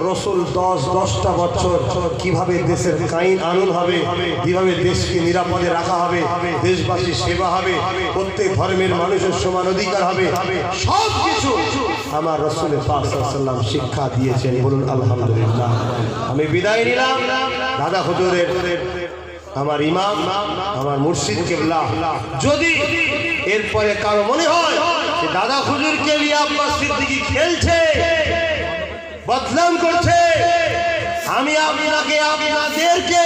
Speaker 1: রাসূল 10টা বছর কিভাবে দেশের আইন আনুন হবে, কিভাবে দেশকে নিরাপদে রাখা হবে, দেশবাসীর সেবা হবে, প্রত্যেক ধর্মের মানুষের সমান অধিকার হবে, সব কিছু আমার রাসূল পাক সাল্লাল্লাহু আলাইহি ওয়াসাল্লাম শিক্ষা দিয়েছেন। বলুন আলহামদুলিল্লাহ। আমি বিদায় নিলাম দাদা হুজুরের, আমার ইমাম, আমার মুর্শিদ কেবলা। যদি এরপরে কারো মনে হয় যে দাদা হুজুরকে নিয়ে আব্বাস সিদ্দিকী খেলছে, বদনাম করছে, আমি আপনাকে, আপনাদেরকে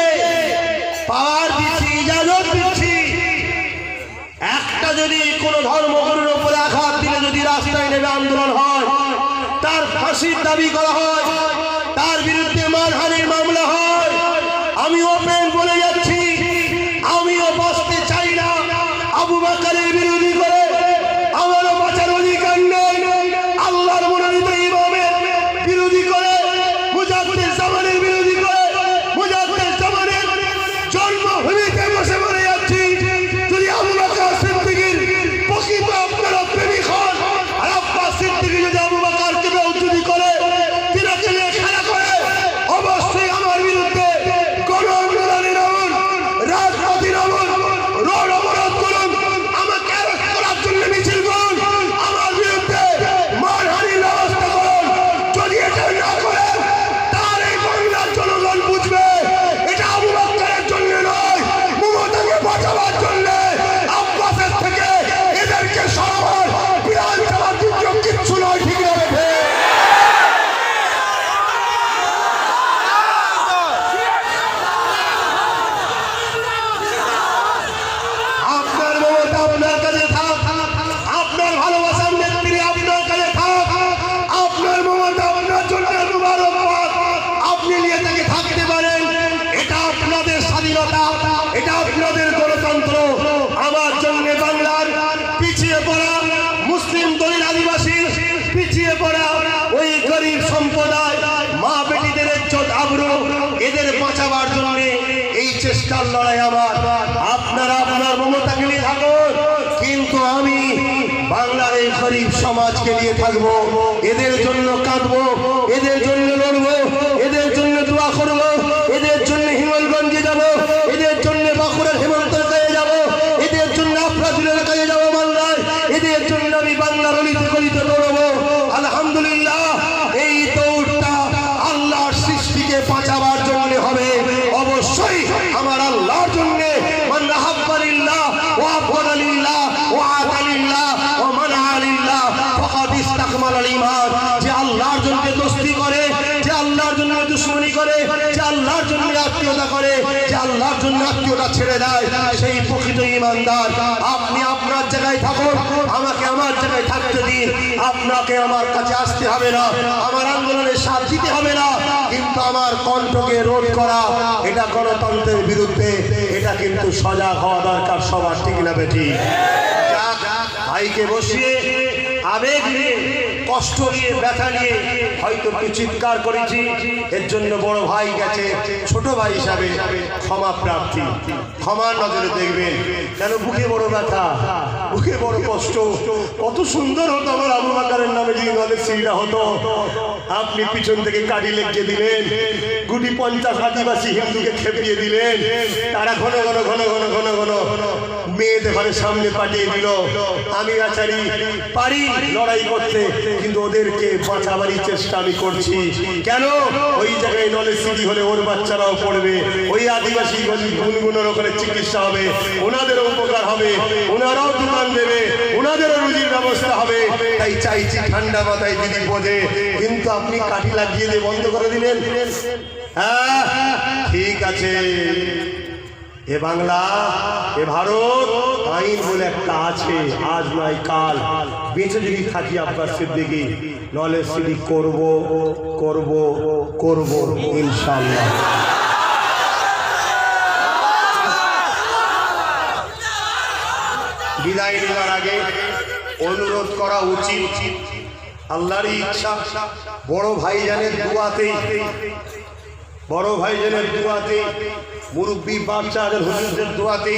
Speaker 1: পাওয়ার দিচ্ছি, ইজাজত দিচ্ছি, একটা যদি কোনো ধর্মগুরুর উপরে আঘাত দিলে যদি রাস্তায় নেমে আন্দোলন হয়, তার ফাঁসির দাবি করা হয়, তার বিরুদ্ধে মানহানির মামলা হয়,
Speaker 2: আপনাদের গণতন্ত্র, আমার জন্য বাংলার পিছিয়ে পড়া মুসলিম দলিত আদিবাসী, পিছিয়ে পড়া ওই গরিব সম্প্রদায়, মা বেটিদের ইজ্জত আবরু, এদের বাঁচাবার জন্য এই চেষ্টার লড়াই আমার। আপনারা আপনার মমতাকে নিয়ে থাকুন, কিন্তু আমি বাংলার এই গরিব সমাজকে নিয়ে থাকবো, এদের জন্য কাঁদবো, এদের জন্য লড়বো, এদের জন্য দোয়া করবো, এদের জন্য হিঙ্গলগঞ্জে যাবো, এদের জন্য বাঁকুড়ার হেমন্তের কাছে যাবো, এদের জন্য আপনাদের কাছে যাবো মালদায়, এদের জন্য আমি বাংলার অলিতে গলিতে দৌড়বো। আলহামদুলিল্লাহ, এই দৌড়টা আল্লাহর সৃষ্টিকে বাঁচাবার জন্য হবে, অবশ্যই আমার আল্লাহর জন্য। মান আহাব্বালিল্লাহ ওয়া আবগাদালিল্লাহ ওয়া আতালিল্লাহ ওয়া মানআলিল্লাহ ফাকাদ ইসতাকমালাল ঈমান। যে আল্লাহর জন্য দোস্তি করে, যে আল্লাহর জন্য দুশমনি করে, যে আল্লাহর জন্য আত্মীয়তা করে, যে আল্লাহর জন্য আত্মীয়তা ছেড়ে দেয়, সেই প্রকৃত ঈমানদার। আপনি আপনার জায়গায় থাকুন, আমাকে আমার জায়গায় থাকতে দিন। আপনাকে আমার কাছে আসতে হবে না, আমার আন্দোলনে সাথ দিতে হবে না, কিন্তু আমার কণ্ঠকে রোধ করা এটা গণতন্ত্রের বিরুদ্ধে। এটা কিন্তু সজাগ হওয়া দরকার সবার, ঠিক না বেটি? ভাইকে বসিয়ে আবেগ নিয়ে, কষ্ট নিয়ে, ব্যথা নিয়ে হয়তো একটু চিৎকার করেছি, এর জন্য বড় ভাই গেছে, ছোট ভাই হিসাবে ক্ষমা প্রার্থী, ক্ষমার নজরে দেখবেন। কেন বুকে বড় ব্যথা, বুকে বড় কষ্ট। কত সুন্দর হতো আমার আবু বকরের নামে যদি নলের সিঁড়িটা হতো, আপনি পিছন থেকে কাঠি লেগে দিলেন, গুটি 50 আদিবাসী হিন্দুকে খেপিয়ে দিলেন, তারা ঘন ঘন ঘন ঘন ঘন ঘন মেয়েদের ঘরে সামনে পাঠিয়ে দিল। আমি আচারি পারি লড়াই করতে, কিন্তু ওদেরকে বাঁচাবারই চেষ্টা আমি করছি। কেন? ওই জায়গায় নলেজ সিটি হলে ওর বাচ্চারাও পড়বে, ওই আদিবাসী গুনগুনের ওখানে চিকিৎসা হবে, ওনাদেরও উপকার হবে, ওনারাও দোকান দেবে, ওনাদেরও রুজির ব্যবস্থা হবে। তাই চাইছি ঠান্ডা মাথায় দিদি বোঝে, কিন্তু আপনি কাঠি লাগিয়ে দিয়ে বন্ধ করে দিলেন। হ্যাঁ ঠিক আছে, এ বাংলা, এ ভারত, আইন বলে একটা আছে, আজ নয় কাল। বেঁচে যদি থাকি আব্বাস সিদ্দিকী, নলেজ সিটি করব করব করব ইনশাআল্লাহ। বিদায় নেওয়ার আগে অনুরোধ করা উচিত, আল্লাহরই ইচ্ছা, বড় ভাইজানের দুয়াতেই, বড় ভাইজানের দুয়াতে, মুরব্বী বাপ চাঁদের হুজুরদের দোয়াতে,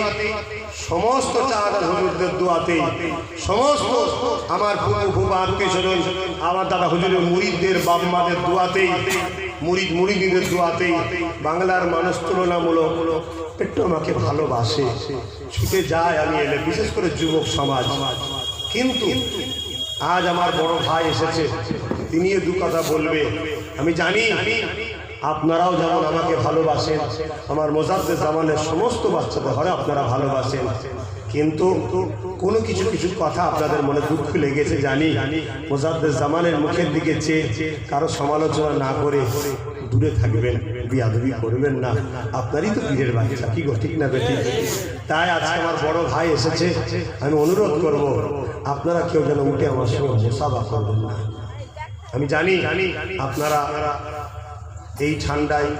Speaker 2: সমস্ত চাঁদের হুজুরদের দোয়াতে, সমস্ত আমার ফুফু ফুফা আত্মীয় স্বজন, আমার দাদা হুজুরের মুরিদদের বাপ মাদের দোয়াতেই, মুরিদিদের দোয়াতেই বাংলার মানুষ তুলনামূলক একটু আমাকে ভালোবাসে, ছুটে যায় আমি এলে, বিশেষ করে যুবক সমাজ। কিন্তু আজ আমার বড় ভাই এসেছে, তিনিও দু কথা বলবে। আমি জানি আপনারাও যেমন আমাকে ভালোবাসেন, আমার মোজাদ্দেদ জামানের সমস্ত বাচ্চাদের ঘরে আপনারা ভালোবাসেন, কিন্তু কোনো কিছু কিছু কথা আপনাদের মনে দুঃখ লেগেছে জানি। মোজাদ্দেদ জামানের মুখের দিকে চেয়ে কারো সমালোচনা না করে দূরে থাকবেন, বিয়াদবি করবেন না, আপনারই তো পীরের বাচ্চা, কি গো, ঠিক না বেটি? তাই আজকে আমার বড় ভাই এসেছে, আমি অনুরোধ করব আপনারা কেউ যেন উঠে আমার সঙ্গে মোসাফা করবেন না। আমি জানি আপনারা এই ঠান্ডায়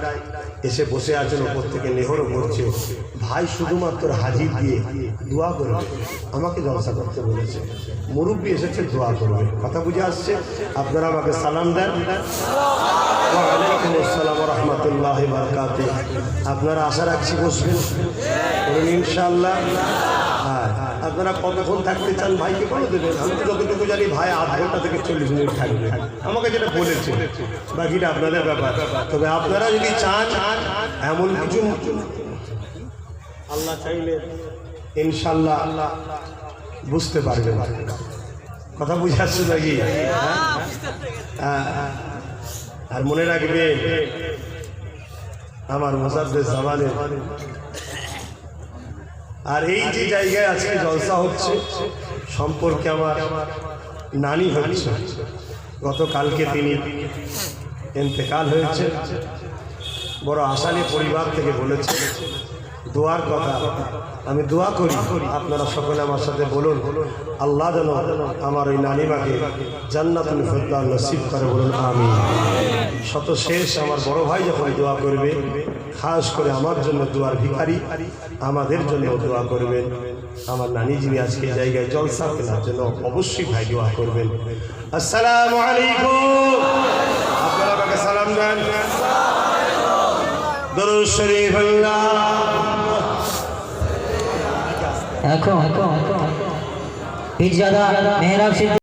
Speaker 2: এসে বসে আছেন, ওপর থেকে নেহরও করছে। ভাই শুধুমাত্র হাজির দিয়ে দোয়া করবে, আমাকে জলসা করতে বলেছে, মুরব্বী এসেছে দোয়া করবে, কথা বুঝে আসছে? আপনারা আমাকে সালাম দেন। ওয়ালাইকুম আসসালাম ওয়া রাহমাতুল্লাহি ওয়া বারাকাতুহু। আপনারা আশা রাখছি বসবেন ইনশাআল্লাহ। হ্যাঁ, আপনারা কতক্ষণ থাকতে চান ভাইকে বলে দেবেন। আমি তো যতটুকু জানি ভাই 8 ঘন্টা থেকে 40 মিনিট থাকবে, আমাকে যেটা বলেছে, বাকিটা আপনাদের ব্যাপার। তবে আপনারা যদি চান এমন কিছু, আল্লাহ চাইলে ইনশাআল্লাহ বুঝতে পারবেন। কথা বুঝে আসছে নাকি? আর মনে রাখবে আমার মোজাদ্দেদ জামানের, আর এই যে জায়গায় আজকে জলসা হচ্ছে সম্পর্কে আমার নানি হচ্ছে, গতকালকে তিনি ইন্তেকাল হয়েছে। বড় আশালি পরিবার থেকে বলেছে
Speaker 1: দোয়ার কথা, আমি দোয়া করি আপনারা সকলে আমার সাথে বলুন, আল্লাহ যেন আমার ওই নানিমাকে জান্নাতুল ফেরদাউস নসিব করে, বলুন আমিন। শত শেষ আমার বড় ভাই যখন দোয়া করবে, খাস করে আমার জন্য দোয়ার ভিখারি, আমাদের জন্য দোয়া করবেন। আমার নানি যিনি আজকে জায়গায় জলসা কেনার জন্য অবশ্যই ভাই দোয়া করবেন। আসসালামু আলাইকুম, আপনারা আমাকে সালাম দেন। দরুদ শরীফ আল্লাহ।
Speaker 3: এখন পীরজাদা মেহরাব